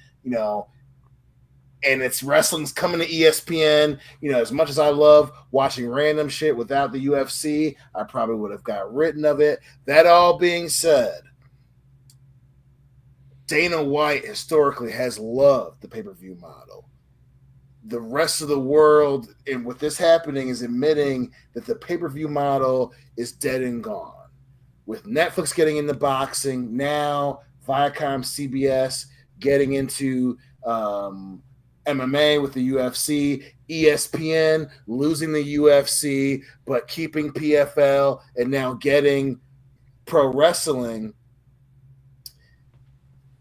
and it's wrestling's coming to ESPN. As much as I love watching random shit without the UFC, I probably would have got rid of it. That all being said, Dana White historically has loved the pay-per-view model. The rest of the world, and with this happening, is admitting that the pay-per-view model is dead and gone. With Netflix getting into boxing, now Viacom CBS getting into MMA with the UFC, ESPN losing the UFC, but keeping PFL, and now getting pro wrestling.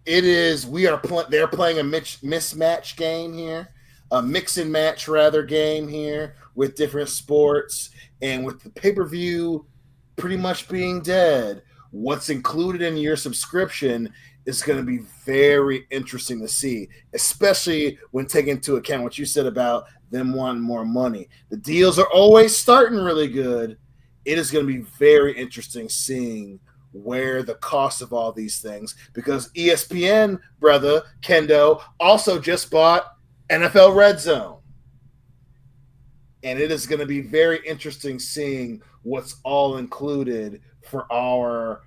They're playing a mismatch game here, a mix and match game here with different sports, and with the pay-per-view pretty much being dead, what's included in your subscription is going to be very interesting to see, especially when taking into account what you said about them wanting more money. The deals are always starting really good. It is going to be very interesting seeing where the cost of all these things, because ESPN, brother, Kendo, also just bought NFL Red Zone. And it is going to be very interesting seeing what's all included for our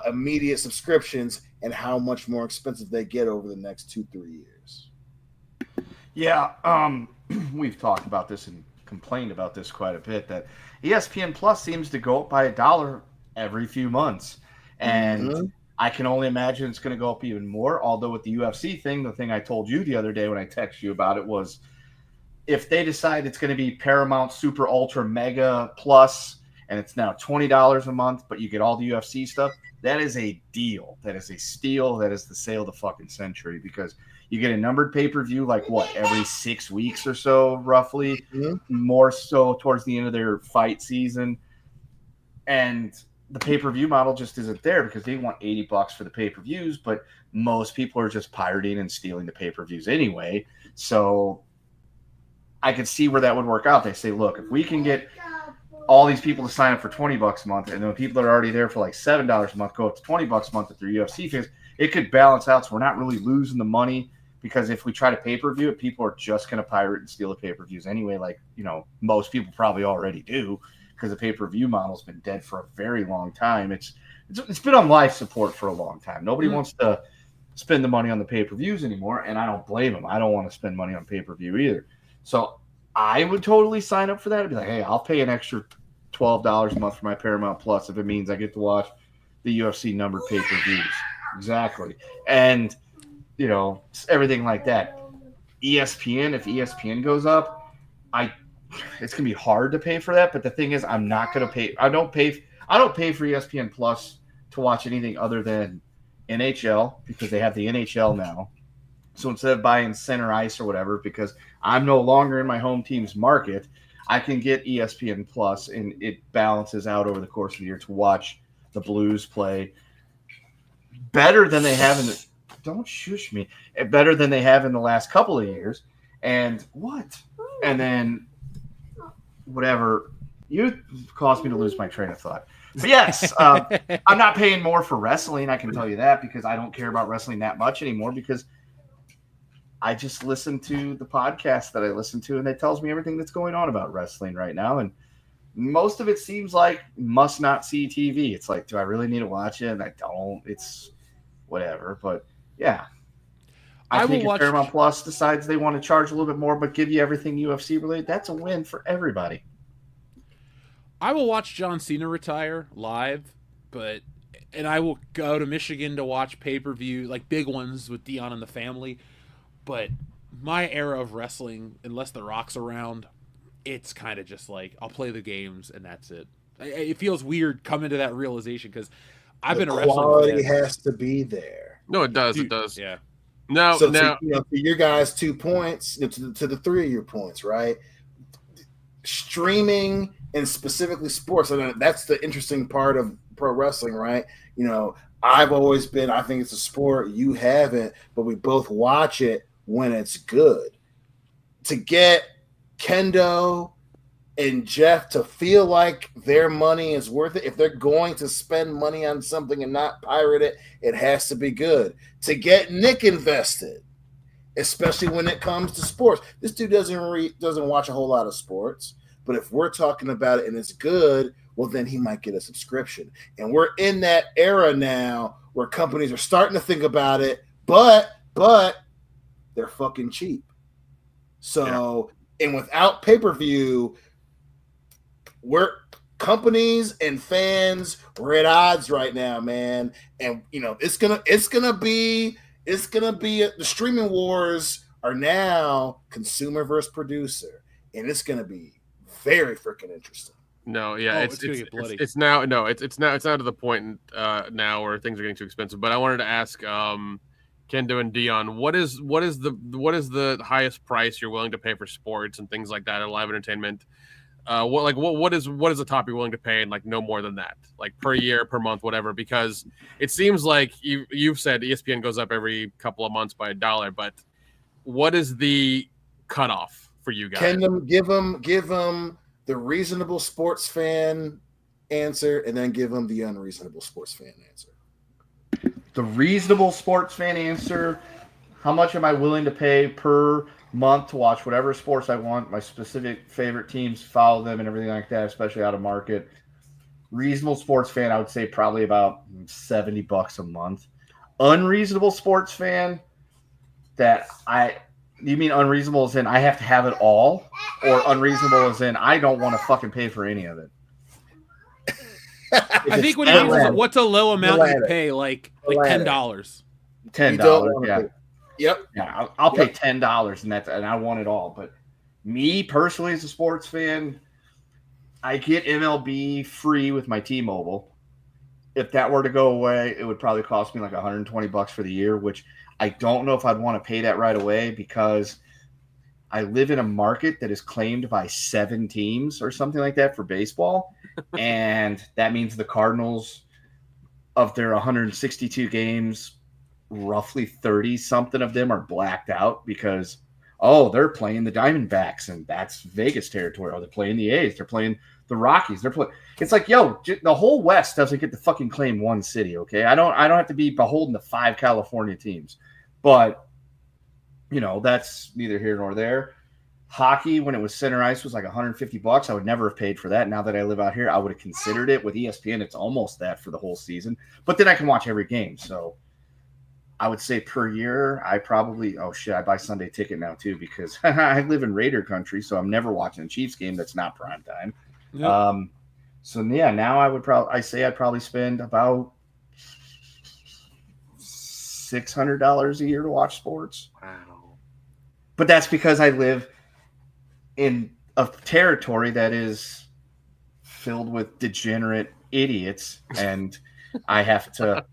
immediate subscriptions and how much more expensive they get over the next 2-3 years. Yeah, we've talked about this and complained about this quite a bit, that ESPN Plus seems to go up by $1 every few months. And I can only imagine it's going to go up even more. Although with the UFC thing, the thing I told you the other day when I texted you about it was, if they decide it's going to be Paramount Super Ultra Mega Plus, and it's now $20 a month, but you get all the UFC stuff, that is a deal. That is a steal. That is the sale of the fucking century, because you get a numbered pay-per-view every 6 weeks or so, roughly, more so towards the end of their fight season. And the pay-per-view model just isn't there because they want $80 for the pay-per-views, but most people are just pirating and stealing the pay-per-views anyway. So I could see where that would work out. They say, look, if we can get all these people to sign up for $20 a month, and then people that are already there for $7 a month go up to $20 a month at their UFC fans, it could balance out so we're not really losing the money, because if we try to pay-per-view it, people are just going to pirate and steal the pay-per-views anyway, most people probably already do, because the pay-per-view model's been dead for a very long time. It's been on life support for a long time. Nobody wants to spend the money on the pay-per-views anymore, and I don't blame them. I don't want to spend money on pay-per-view either. So I would totally sign up for that. I'd be like, hey, I'll pay an extra $12 a month for my Paramount Plus if it means I get to watch the UFC numbered pay-per-views. Exactly. And, everything like that. ESPN, if ESPN goes up, it's going to be hard to pay for that. But the thing is, I'm not going to pay. I don't pay for ESPN Plus to watch anything other than NHL, because they have the NHL now. So instead of buying center ice or whatever, because I'm no longer in my home team's market, I can get ESPN Plus, and it balances out over the course of the year to watch the Blues play better than they have don't shush me. Better than they have in the last couple of years. And then whatever. You caused me to lose my train of thought. But yes, I'm not paying more for wrestling. I can tell you that, because I don't care about wrestling that much anymore, because I just listen to the podcast that I listen to, and it tells me everything that's going on about wrestling right now. And most of it seems like must not see TV. It's like, do I really need to watch it? And I don't. It's whatever. But yeah, I think if Paramount Plus decides they want to charge a little bit more, but give you everything UFC related, that's a win for everybody. I will watch John Cena retire live, and I will go to Michigan to watch pay-per-view, like big ones with Dion and the family. But my era of wrestling, unless The Rock's around, it's kind of just like, I'll play the games and that's it. It feels weird coming to that realization, because I've been a wrestling fan. Quality has to be there. No, it does. Dude, it does. Yeah. Now, to your guys' 2 points, to the 3 of your points, right? streaming and specifically sports, and that's the interesting part of pro wrestling, right? You know, I've always been, I think it's a sport, you haven't, but we both watch it when it's good. To get Kendo and Jeff to feel like their money is worth it, if they're going to spend money on something and not pirate it, it has to be good. To get Nick invested, especially when it comes to sports. This dude doesn't watch a whole lot of sports, but if we're talking about it and it's good, well, then he might get a subscription. And we're in that era now where companies are starting to think about it, but they're fucking cheap. So, and without pay-per-view, we're companies and fans, we're at odds right now, man. And you know, it's gonna be the streaming wars are now consumer versus producer, and it's gonna be very freaking interesting. No, yeah, it's now to the point now where things are getting too expensive. But I wanted to ask Kendo and Dion, what is the highest price you're willing to pay for sports and things like that, and live entertainment? What is the top you're willing to pay, and like no more than that, like per year, per month, whatever? Because it seems like you've said ESPN goes up every couple of months by $1, but what is the cutoff for you guys? Give them the reasonable sports fan answer, and then give them the unreasonable sports fan answer. The reasonable sports fan answer: how much am I willing to pay per month to watch whatever sports I want, my specific favorite teams, follow them and everything like that, especially out of market. Reasonable sports fan, I would say probably about $70 a month. Unreasonable sports fan, you mean unreasonable as in I have to have it all, or unreasonable as in I don't want to fucking pay for any of it? I think when it means what's a low amount you pay, like $10. $10, yeah. Yep. Yeah, I'll pay $10, and I want it all. But me personally, as a sports fan, I get MLB free with my T-Mobile. If that were to go away, it would probably cost me like $120 for the year, which I don't know if I'd want to pay that right away, because I live in a market that is claimed by 7 teams or something like that for baseball. And that means the Cardinals, of their 162 games, roughly 30 something of them are blacked out because, they're playing the Diamondbacks, and that's Vegas territory. Or they're playing the A's. They're playing the Rockies. It's like, the whole West doesn't get to fucking claim one city. Okay. I don't have to be beholden to 5 California teams, but that's neither here nor there. Hockey, when it was center ice, was like $150. I would never have paid for that. Now that I live out here, I would have considered it. With ESPN, it's almost that for the whole season. But then I can watch every game. So I would say per year, I probably I buy Sunday ticket now too, because I live in Raider country, so I'm never watching a Chiefs game that's not prime time. Yep. So yeah, now I'd probably spend about $600 a year to watch sports. Wow. But that's because I live in a territory that is filled with degenerate idiots, and I have to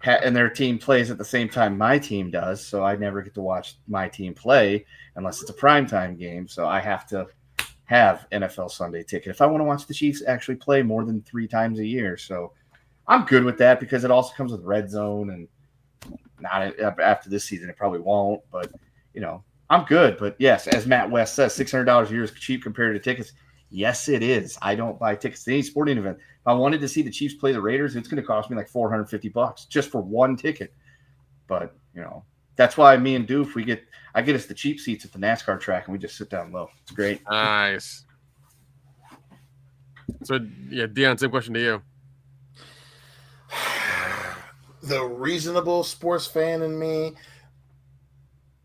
and their team plays at the same time my team does, so I never get to watch my team play unless it's a primetime game. So I have to have NFL Sunday ticket if I want to watch the Chiefs actually play more than 3 times a year. So I'm good with that, because it also comes with Red Zone, and not after this season it probably won't, but I'm good. But yes, as Matt West says, $600 a year is cheap compared to tickets. Yes, it is. I don't buy tickets to any sporting event. If I wanted to see the Chiefs play the Raiders, it's going to cost me like $450 just for one ticket. But that's why me and Doof, I get us the cheap seats at the NASCAR track, and we just sit down low. It's great. Nice. So yeah, Dion, same question to you. The reasonable sports fan in me,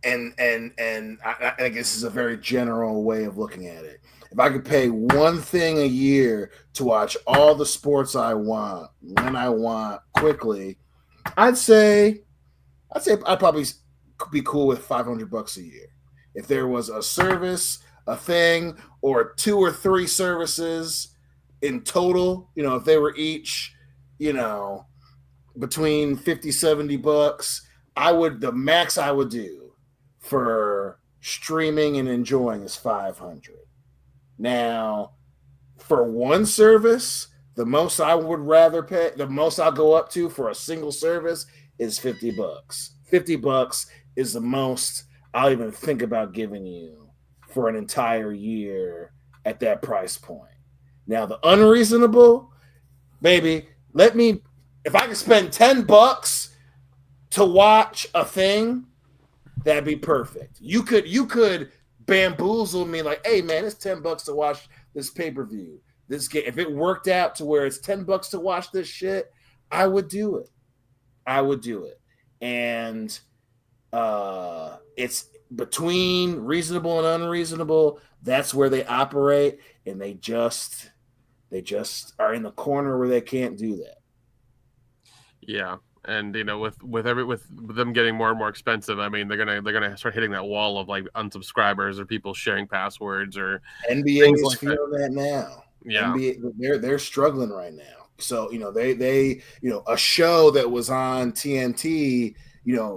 and I guess this is a very general way of looking at it. If I could pay one thing a year to watch all the sports I want, when I want, quickly, I'd say I'd probably be cool with $500 a year. If there was a service, a thing, or 2 or 3 services in total, if they were each, between $50-$70, the max I would do for streaming and enjoying is $500. Now, for one service, the most I would rather pay, the most I'll go up to for a single service is $50. $50 is the most I'll even think about giving you for an entire year at that price point. Now, the unreasonable, baby, if I could spend $10 to watch a thing, that'd be perfect. You could bamboozle me like, hey man, it's $10 to watch this pay-per-view. This game, if it worked out to where it's $10 to watch this shit, I would do it. And it's between reasonable and unreasonable. That's where they operate, and they just are in the corner where they can't do that. Yeah. And with them getting more and more expensive, I mean, they're gonna start hitting that wall of like unsubscribers or people sharing passwords or NBA is like feeling that now. Yeah, NBA, they're struggling right now. So they a show that was on TNT,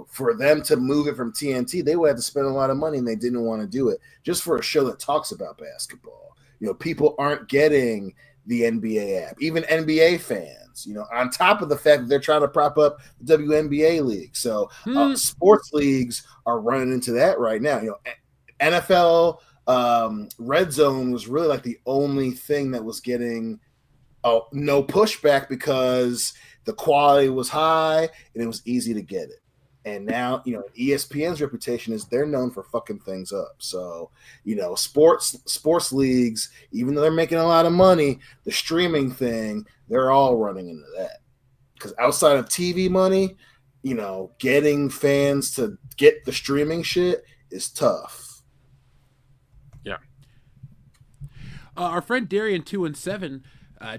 for them to move it from TNT, they would have to spend a lot of money, and they didn't want to do it just for a show that talks about basketball. People aren't getting the NBA app, even NBA fans, on top of the fact that they're trying to prop up the WNBA league. So sports leagues are running into that right now. NFL Red Zone was really like the only thing that was getting no pushback because the quality was high and it was easy to get it. And now, ESPN's reputation is they're known for fucking things up. So, sports leagues, even though they're making a lot of money, the streaming thing, they're all running into that. Because outside of TV money, getting fans to get the streaming shit is tough. Yeah. Our friend Darian217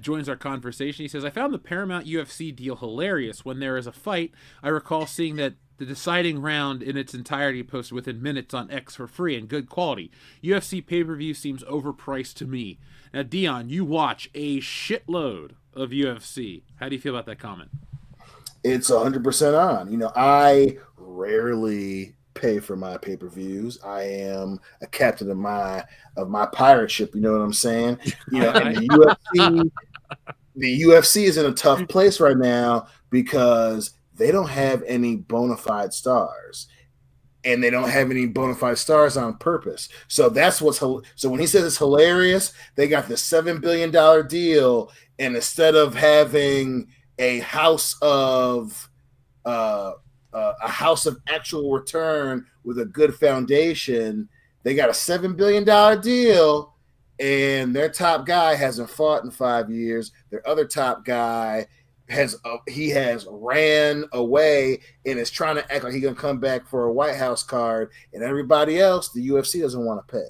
joins our conversation. He says, I found the Paramount UFC deal hilarious. When there is a fight, I recall seeing that the deciding round in its entirety posted within minutes on X for free and good quality. UFC pay-per-view seems overpriced to me. Now, Dion, you watch a shitload of UFC. How do you feel about that comment? It's 100% on. I rarely pay for my pay-per-views. I am a captain of my pirate ship. You know what I'm saying? And the UFC is in a tough place right now because they don't have any bona fide stars, and they don't have any bona fide stars on purpose. So that's so when he says it's hilarious, they got the $7 billion deal, and instead of having a house of actual return with a good foundation, they got a $7 billion deal, and their top guy hasn't fought in 5 years. Their other top guy has ran away and is trying to act like he's gonna come back for a White House card, and everybody else, the UFC doesn't want to pay.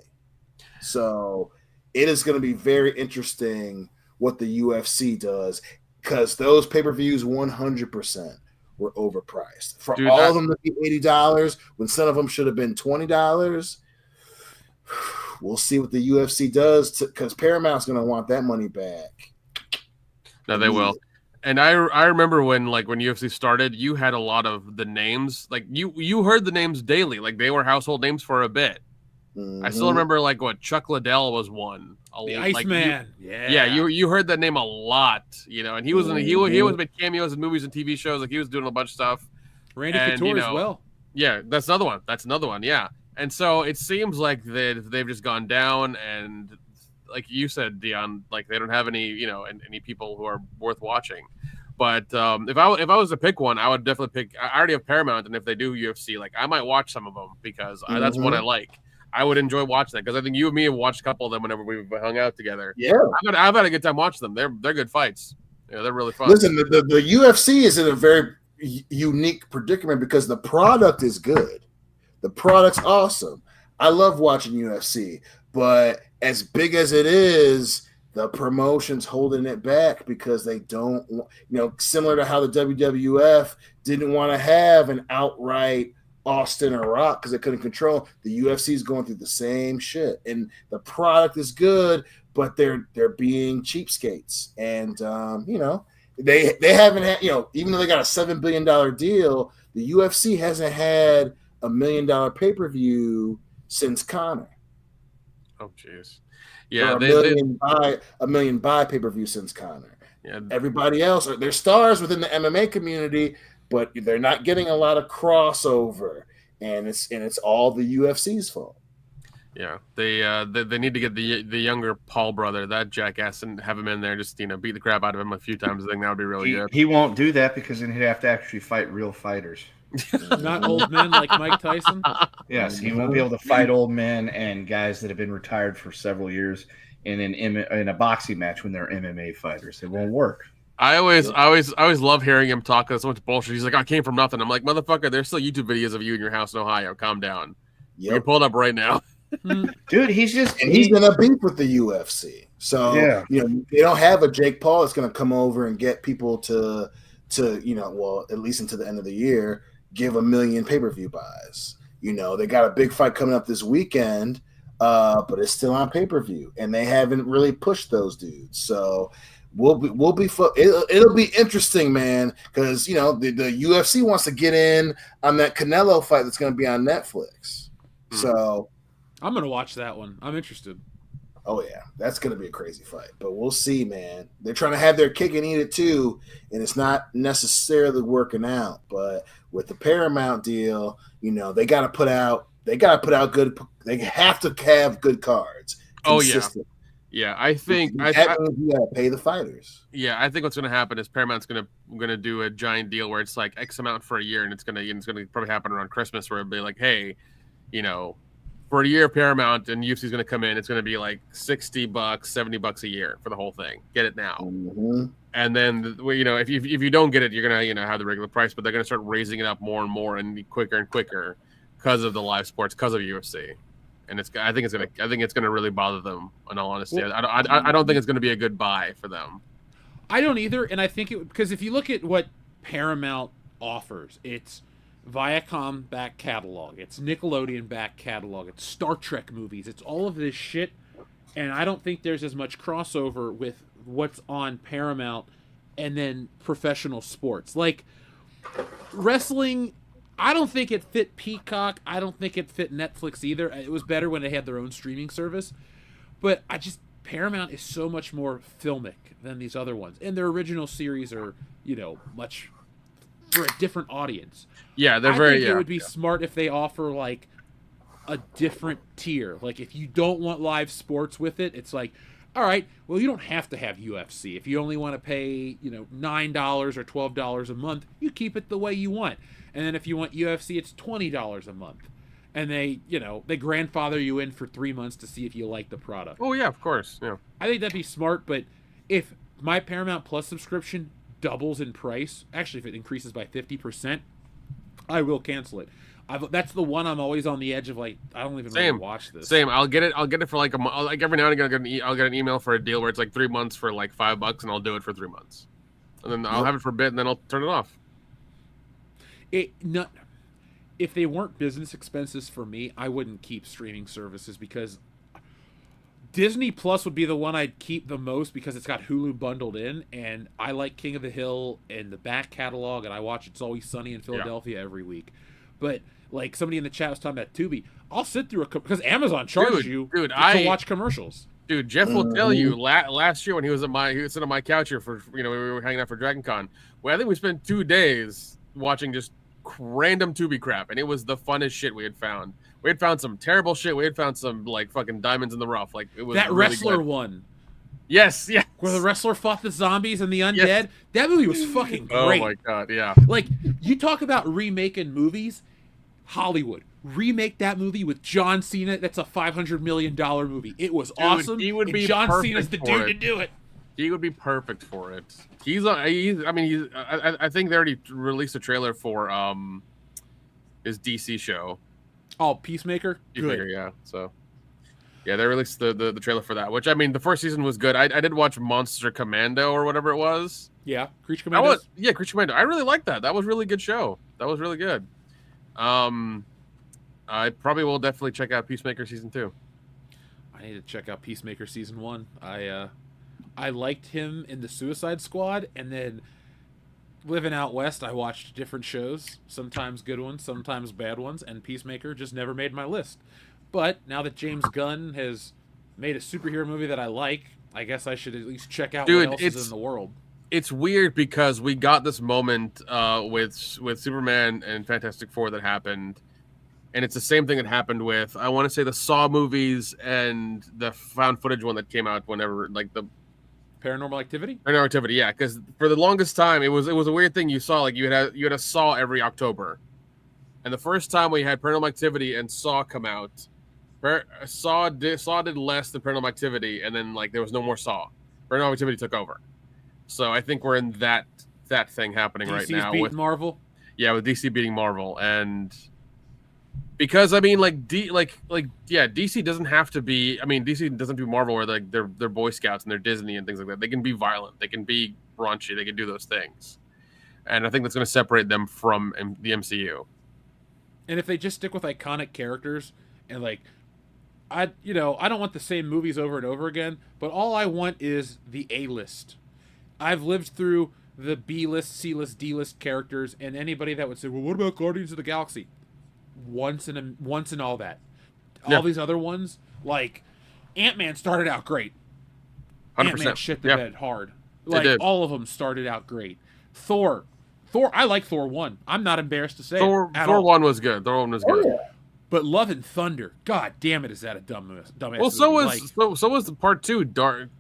So it is going to be very interesting what the UFC does, because those pay-per-views 100% were overpriced. For all of them to be $80 when some of them should have been $20. We'll see what the UFC does, because Paramount's going to want that money back. No, they will. And I remember when UFC started, you had a lot of the names. Like you heard the names daily. Like they were household names for a bit. Mm-hmm. I still remember Chuck Liddell was one. The Iceman. Yeah, you heard that name a lot, and he was he always made cameos in movies and TV shows. Like he was doing a bunch of stuff. Randy Couture as well. Yeah, that's another one. Yeah. And so it seems like they've just gone down, and like you said, Dion, like they don't have any, any people who are worth watching. But if I was to pick one, I would definitely pick. I already have Paramount, and if they do UFC, I might watch some of them because that's what I like. I would enjoy watching that because I think you and me have watched a couple of them whenever we've hung out together. Yeah, I've had a good time watching them. They're good fights. They're really fun. Listen, the UFC is in a very unique predicament because the product is good. The product's awesome. I love watching UFC, but as big as it is, the promotion's holding it back because they don't, similar to how the WWF didn't want to have an outright Austin or Rock because they couldn't control. The UFC is going through the same shit, and the product is good, but they're being cheapskates, and they haven't had, even though they got a $7 billion deal, the UFC hasn't had $1 million pay-per-view since Conor. Oh, jeez. There Yeah, are a million buy pay-per-view since Connor. Yeah. Everybody else, they're stars within the MMA community, but they're not getting a lot of crossover, and it's all the UFC's fault. Yeah, they need to get the younger Paul brother, that jackass, and have him in there, just beat the crap out of him a few times. I think that would be really good. He won't do that because then he'd have to actually fight real fighters. Not old men like Mike Tyson. Yes, he won't be able to fight old men and guys that have been retired for several years in a boxing match when they're MMA fighters. It won't work. I always love hearing him talk so much bullshit. He's like, I came from nothing. I'm like, motherfucker, there's still YouTube videos of you in your house in Ohio. Calm down. You can pull it up right now. Dude, he's in a beef with the UFC. So they don't have a Jake Paul that's going to come over and get people to at least into the end of the year, give 1 million pay-per-view buys. They got a big fight coming up this weekend, but it's still on pay-per-view, and they haven't really pushed those dudes. So it'll be interesting, man, because the UFC wants to get in on that Canelo fight that's going to be on Netflix. So I'm going to watch that one. I'm interested. Oh, yeah. That's going to be a crazy fight. But we'll see, man. They're trying to have their cake and eat it, too, and it's not necessarily working out. But with the Paramount deal, they got to put out good – they have to have good cards. Consistent. Oh, yeah. Yeah, I think – you got to pay the fighters. Yeah, I think what's going to happen is Paramount's going to do a giant deal where it's like X amount for a year, and it's going to probably happen around Christmas where it'll be like, hey, for a year, Paramount and UFC's going to come in. It's going to be like $60, $70 a year for the whole thing. Get it now. Mm-hmm. And then, if you don't get it, you're going to have the regular price, but they're going to start raising it up more and more and quicker because of the live sports, because of UFC. And I think it's going to really bother them. In all honesty, I don't think it's going to be a good buy for them. I don't either, and I think because if you look at what Paramount offers, it's Viacom back catalog, it's Nickelodeon back catalog, it's Star Trek movies, it's all of this shit, and I don't think there's as much crossover with what's on Paramount and then professional sports. Like wrestling, I don't think it fit Peacock, I don't think it fit Netflix either. It was better when they had their own streaming service, but Paramount is so much more filmic than these other ones, and their original series are much for a different audience. Yeah, they're I think it would be smart if they offer like a different tier. Like if you don't want live sports with it, it's like, all right, well, you don't have to have UFC. If you only want to pay, $9 or $12 a month, you keep it the way you want. And then if you want UFC, it's $20 a month. And they grandfather you in for 3 months to see if you like the product. Oh yeah, of course. Yeah. I think that'd be smart, but if my Paramount Plus subscription doubles in price, actually if it increases by 50%, I will cancel it. That's the one I'm always on the edge of, like, I don't even really watch this. Same. I'll get it for like a month. Like every now and again, I'll get an email for a deal where it's like 3 months for like $5, and I'll do it for 3 months, and then I'll have it for a bit, and then I'll turn it off. If they weren't business expenses for me, I wouldn't keep streaming services, because Disney Plus would be the one I'd keep the most because it's got Hulu bundled in, and I like King of the Hill and the back catalog, and I watch It's Always Sunny in Philadelphia every week. But like somebody in the chat was talking about Tubi, I'll sit through because Amazon charges you to watch commercials. Dude, Jeff will tell you last year when he was sitting on my couch here for we were hanging out for Dragon Con. Well, I think we spent 2 days watching just random Tubi crap, and it was the funnest shit we had found. We had found some terrible shit. We had found some like fucking diamonds in the rough. Like it was that really wrestler good. one. Yes. Where the wrestler fought the zombies and the undead. Yes. That movie was fucking great. Oh my god, yeah. Like, you talk about remaking movies, Hollywood. Remake that movie with John Cena. That's a $500 million movie. It was awesome. He would be John perfect Cena's the for dude it. to do it. He would be perfect for it. I think they already released a trailer for his DC show. Oh, Peacemaker? Peacemaker, yeah. So, yeah, they released the trailer for that, which, I mean, the first season was good. I did watch Monster Commando or whatever it was. Yeah, Creature Commando. Creature Commando. I really liked that. That was a really good show. That was really good. I probably will definitely check out Peacemaker Season 2. I need to check out Peacemaker Season 1. I liked him in the Suicide Squad, and then living out west, I watched different shows, sometimes good ones, sometimes bad ones, and Peacemaker just never made my list. But now that James Gunn has made a superhero movie that I like. I guess I should at least check out Dude, what else is in the world. It's weird because we got this moment with Superman and Fantastic Four that happened, and it's the same thing that happened with, I want to say, the Saw movies and the found footage one that came out whenever, like the Paranormal Activity. Paranormal Activity, yeah. Because for the longest time, it was a weird thing. You saw like you had a Saw every October, and the first time we had Paranormal Activity and Saw come out, Saw did less than Paranormal Activity, and then like there was no more Saw. Paranormal Activity took over. So I think we're in that thing happening right now with Marvel. Yeah, with DC beating Marvel, and because I mean, DC doesn't have to be. I mean, DC doesn't do Marvel where like they're Boy Scouts and they're Disney and things like that. They can be violent, they can be raunchy, they can do those things, and I think that's going to separate them from the MCU. And if they just stick with iconic characters and like, I don't want the same movies over and over again, but all I want is the A-list. I've lived through the B-list, C-list, D-list characters, and anybody that would say, well, what about Guardians of the Galaxy? Once in all that. All these other ones, like Ant-Man started out great. 100%. Ant-Man shit the bed hard. Like, all of them started out great. Thor, I like Thor 1. I'm not embarrassed to say Thor 1 was good. Thor 1 was good. Yeah. But Love and Thunder, god damn it, is that a dumbass well, so movie. was the part 2, Dark,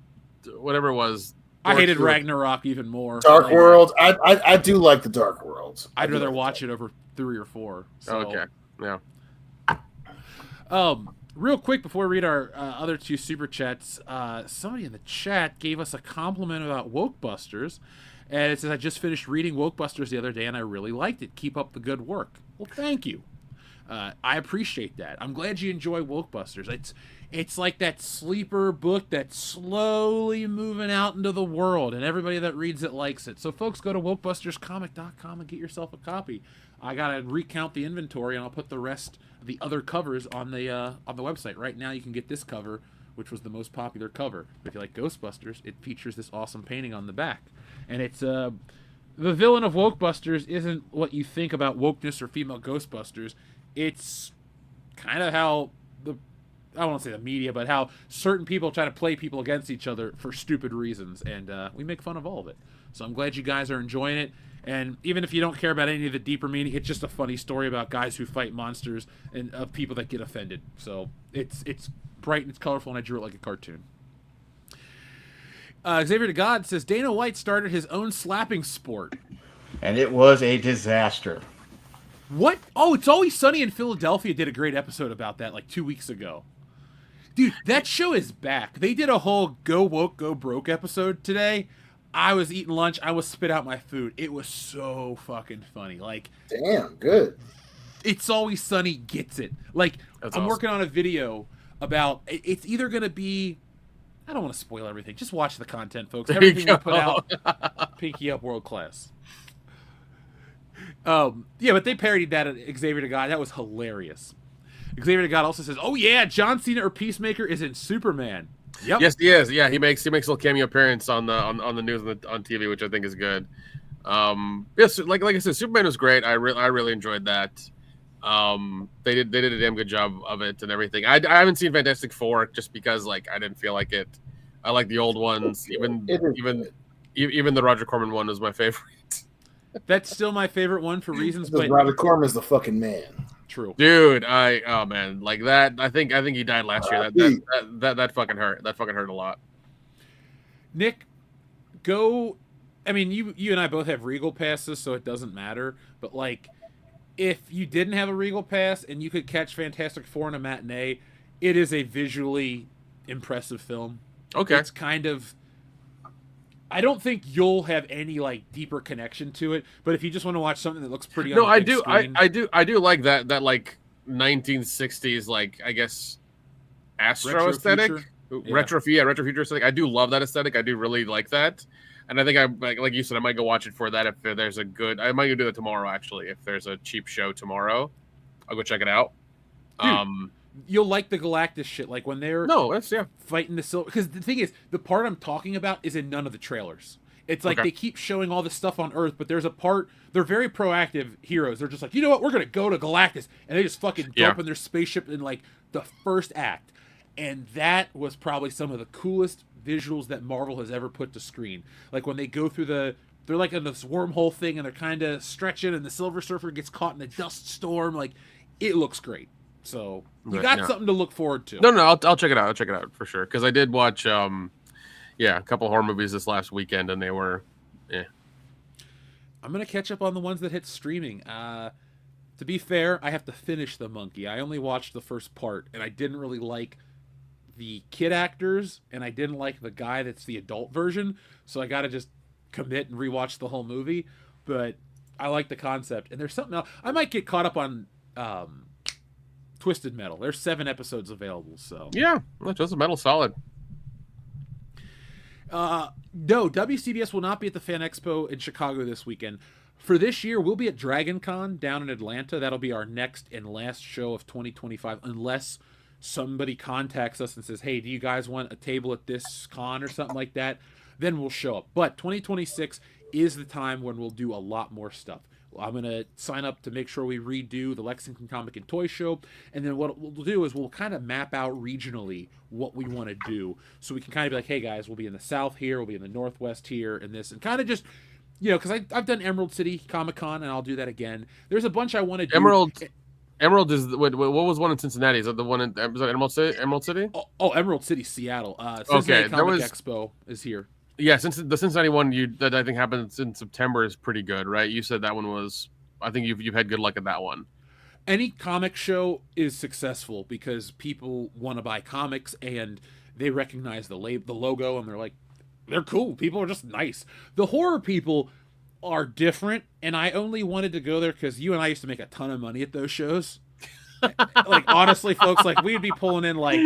whatever it was. I hated Ragnarok even more. Dark World. I do like the Dark World. I'd rather watch it over 3 or 4. So. Okay. Yeah. Real quick before we read our other 2 super chats, somebody in the chat gave us a compliment about Wokebusters, and it says, I just finished reading Wokebusters the other day and I really liked it. Keep up the good work. Well, thank you. I appreciate that. I'm glad you enjoy Wokebusters. It's like that sleeper book that's slowly moving out into the world, and everybody that reads it likes it. So, folks, go to wokebusterscomic.com and get yourself a copy. I gotta recount the inventory, and I'll put the rest of the other covers on the website. Right now, you can get this cover, which was the most popular cover. If you like Ghostbusters, it features this awesome painting on the back, and it's the villain of Wokebusters isn't what you think about wokeness or female Ghostbusters. It's kind of how I don't want to say the media, but how certain people try to play people against each other for stupid reasons, and we make fun of all of it. So I'm glad you guys are enjoying it, and even if you don't care about any of the deeper meaning, it's just a funny story about guys who fight monsters and of people that get offended. So it's bright and it's colorful, and I drew it like a cartoon. Xavier to God says, Dana White started his own slapping sport. And it was a disaster. What? Oh, It's Always Sunny in Philadelphia did a great episode about that like 2 weeks ago. Dude, that show is back. They did a whole Go Woke, Go Broke episode today. I was eating lunch. I was spit out my food. It was so fucking funny. Like, damn, good. It's Always Sunny gets it. Like, That's I'm awesome. working on a video about, it's either going to be, I don't want to spoil everything. Just watch the content, folks. Everything we put out, Pinky Up World Class. Yeah, but they parodied that at Xavier to God. That was hilarious. Xavier to God also says, "Oh yeah, John Cena or Peacemaker is in Superman." Yep. Yes, he is. Yeah, he makes a little cameo appearance on the news on TV, which I think is good. Yes, like I said, Superman was great. I really enjoyed that. They did a damn good job of it and everything. I haven't seen Fantastic Four just because like I didn't feel like it. I like the old ones. Even the Roger Corman one was my favorite. That's still my favorite one for reasons. But Roger Corman's the fucking man. True, dude. Oh man, like that. I think he died last year. That fucking hurt. That fucking hurt a lot. Nick, go. I mean, you and I both have Regal passes, so it doesn't matter. But like, if you didn't have a Regal pass and you could catch Fantastic Four in a matinee, it is a visually impressive film. Okay, it's kind of. I don't think you'll have any like deeper connection to it, but if you just want to watch something that looks pretty, no, I do like that like 1960s like I guess Astro retro aesthetic, future. retro future aesthetic. I do love that aesthetic. I do really like that, and I think like you said, I might go watch it for that if there's a good. I might go do that tomorrow actually. If there's a cheap show tomorrow, I'll go check it out. Dude, you'll like the Galactus shit, like when they're fighting the silver. Because the thing is, the part I'm talking about is in none of the trailers. It's like they keep showing all this stuff on Earth, but there's a part. They're very proactive heroes. They're just like, you know what, we're gonna go to Galactus, and they just fucking jump in their spaceship in like the first act. And that was probably some of the coolest visuals that Marvel has ever put to screen. Like when they go through they're like in this wormhole thing and they're kind of stretching and the Silver Surfer gets caught in a dust storm. Like, it looks great. So you got something to look forward to. No, I'll check it out. I'll check it out for sure. Because I did watch, a couple horror movies this last weekend and they were, I'm going to catch up on the ones that hit streaming. To be fair, I have to finish The Monkey. I only watched the first part and I didn't really like the kid actors, and I didn't like the guy that's the adult version, so I gotta just commit and rewatch the whole movie. But I like the concept, and there's something else. I might get caught up on Twisted Metal. There's 7 episodes available, so yeah, Twisted Metal's solid. No, WCBs will not be at the Fan Expo in Chicago this weekend. For this year, we'll be at Dragon Con down in Atlanta. That'll be our next and last show of 2025, unless somebody contacts us and says, hey, do you guys want a table at this con or something like that? Then we'll show up. But 2026 is the time when we'll do a lot more stuff. I'm going to sign up to make sure we redo the Lexington Comic and Toy Show. And then what we'll do is we'll kind of map out regionally what we want to do. So we can kind of be like, hey, guys, we'll be in the South here. We'll be in the Northwest here and this. And kind of just, because I've done Emerald City Comic Con, and I'll do that again. There's a bunch I want to do. Emerald is what was one in Cincinnati? Is that the one in Emerald City? Emerald City? Oh, Emerald City, Seattle. Cincinnati Comic Expo is here. Yeah, since the Cincinnati one that I think happens in September is pretty good, right? You said that one was. I think you've had good luck at that one. Any comic show is successful because people want to buy comics and they recognize the logo and they're cool. People are just nice. The horror people are different, and I only wanted to go there because you and I used to make a ton of money at those shows. Like, honestly, folks, like, we'd be pulling in like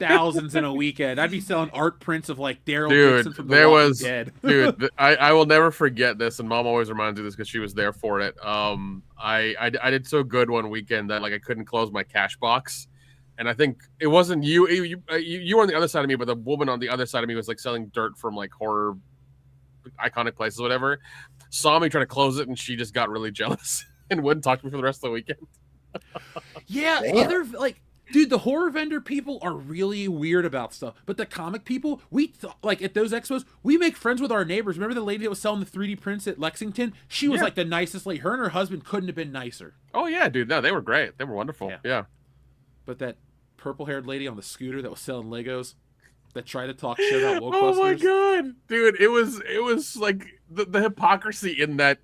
thousands in a weekend. I'd be selling art prints of like Daryl Dixon from The Walking Dead. Dude, I will never forget this, and Mom always reminds me of this because she was there for it. I did so good one weekend that like I couldn't close my cash box. And I think it wasn't you. You were on the other side of me, but the woman on the other side of me was like selling dirt from like horror iconic places, whatever. Saw me try to close it, and she just got really jealous and wouldn't talk to me for the rest of the weekend. Yeah, dude, the horror vendor people are really weird about stuff, but the comic people, at those expos, we make friends with our neighbors. Remember the lady that was selling the 3D prints at Lexington? She was like the nicest lady. Her and her husband couldn't have been nicer. Oh yeah, dude, no, they were great. They were wonderful. Yeah. But that purple-haired lady on the scooter that was selling Legos that tried to talk shit about Wokebusters. Oh my god, dude, it was like the hypocrisy in that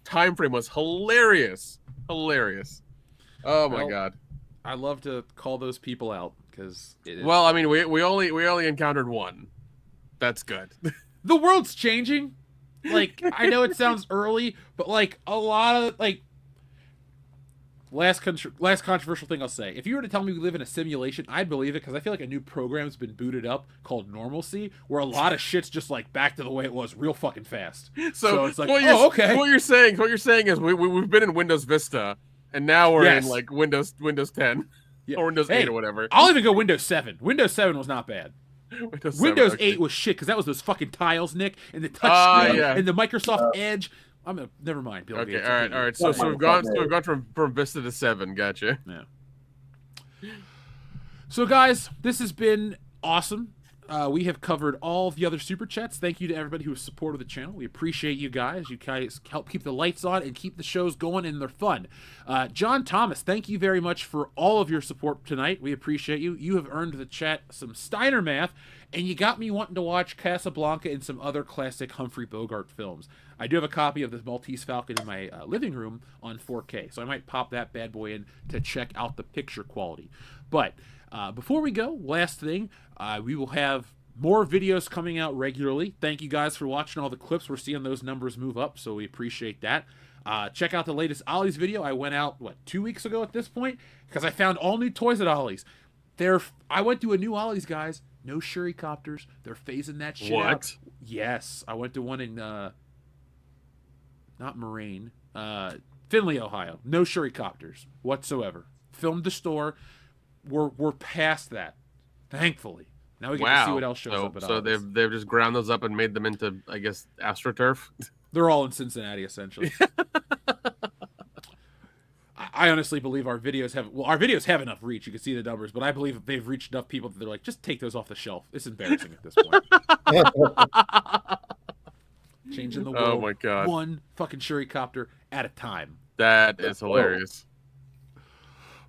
time frame was hilarious. Oh my god. I love to call those people out because well, I mean, we only encountered one. That's good. The world's changing. Like, I know it sounds early, but like a lot of like last controversial thing I'll say. If you were to tell me we live in a simulation, I'd believe it because I feel like a new program's been booted up called Normalcy, where a lot of shit's just like back to the way it was real fucking fast. So it's like, okay. What you're saying is we've been in Windows Vista, and now we're in like Windows 10 or Windows 8 or whatever. I'll even go Windows 7. Windows 7 was not bad. Windows 8 okay. was shit because that was those fucking tiles, Nick, and the touchscreen and the Microsoft Edge. Never mind. Bill Okay, Gates. all right. So we've gone from Vista to 7. Gotcha. Yeah. So guys, this has been awesome. We have covered all of the other super chats. Thank you to everybody who has supported the channel. We appreciate you guys. You guys help keep the lights on and keep the shows going, and they're fun. John Thomas, thank you very much for all of your support tonight. We appreciate you. You have earned the chat some Steiner math, and you got me wanting to watch Casablanca and some other classic Humphrey Bogart films. I do have a copy of the Maltese Falcon in my living room on 4K, so I might pop that bad boy in to check out the picture quality. But before we go, last thing, we will have more videos coming out regularly. Thank you guys for watching all the clips. We're seeing those numbers move up, so we appreciate that. Check out the latest Ollie's video. I went out, 2 weeks ago at this point? Because I found all new toys at Ollie's. I went to a new Ollie's, guys. No Shurikopters. They're phasing that shit out. Yes. I went to one in, not Moraine, Findlay, Ohio. No Shurikopters whatsoever. Filmed the store. We're past that, thankfully. Now we get to see what else shows up at Ollie's. So they've just ground those up and made them into, I guess, AstroTurf. They're all in Cincinnati, essentially. I honestly believe our videos have enough reach. You can see the numbers, but I believe they've reached enough people that they're like, just take those off the shelf. It's embarrassing at this point. Changing the world. Oh my God. One fucking shurikopter at a time. That is hilarious.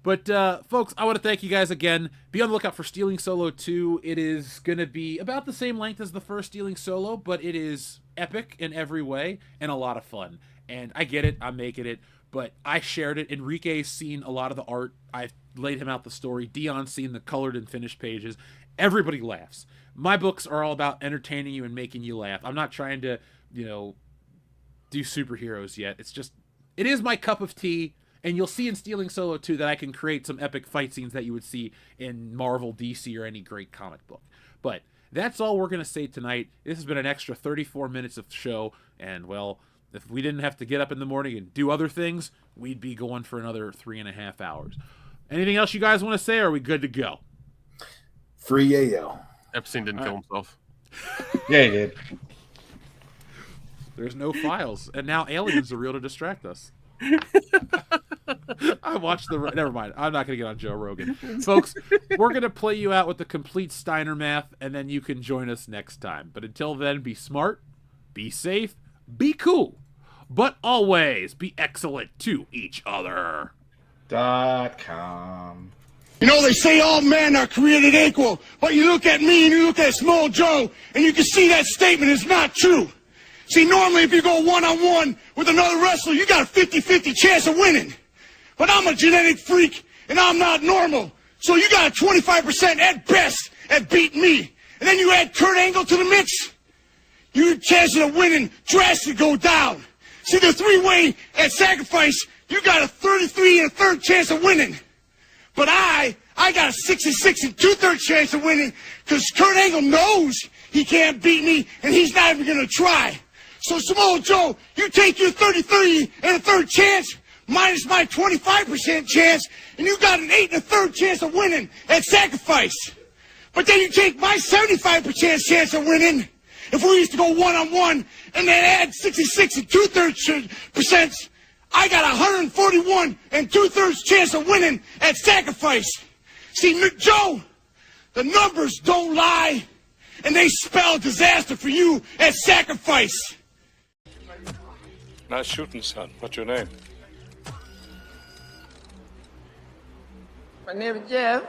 But, folks, I want to thank you guys again. Be on the lookout for Stealing Solo 2. It is going to be about the same length as the first Stealing Solo, but it is epic in every way and a lot of fun. And I get it. I'm making it. But I shared it. Enrique's seen a lot of the art. I've laid him out the story. Dion's seen the colored and finished pages. Everybody laughs. My books are all about entertaining you and making you laugh. I'm not trying to, do superheroes yet. It's just, it is my cup of tea. And you'll see in Stealing Solo 2 that I can create some epic fight scenes that you would see in Marvel, DC, or any great comic book. But that's all we're going to say tonight. This has been an extra 34 minutes of show. And, well, if we didn't have to get up in the morning and do other things, we'd be going for another 3.5 hours. Anything else you guys want to say, or are we good to go? Free Yayo. Epstein didn't kill himself. Yeah, he did. There's no files. And now aliens are real to distract us. I watched never mind. I'm not going to get on Joe Rogan. Folks, we're going to play you out with the complete Steiner math, and then you can join us next time. But until then, be smart, be safe, be cool, but always be excellent to each other. .com. You know, they say all men are created equal, but you look at me and you look at Small Joe, and you can see that statement is not true. See, normally if you go one-on-one with another wrestler, you got a 50-50 chance of winning. But I'm a genetic freak, and I'm not normal. So you got a 25% at best at beating me. And then you add Kurt Angle to the mix, your chances of winning drastically go down. See, the three-way at sacrifice, you got a 33 1/3 chance of winning. But I got a 66 2/3 chance of winning because Kurt Angle knows he can't beat me, and he's not even going to try. So, Samoa Joe, you take your 33 1/3 chance minus my 25% chance, and you got an 8 1/3 chance of winning at sacrifice. But then you take my 75% chance of winning, if we used to go one-on-one, and then add 66 2/3%, I got 141 2/3 chance of winning at sacrifice. See, Joe, the numbers don't lie, and they spell disaster for you at sacrifice. Nice shooting, son. What's your name? My name is Jeff.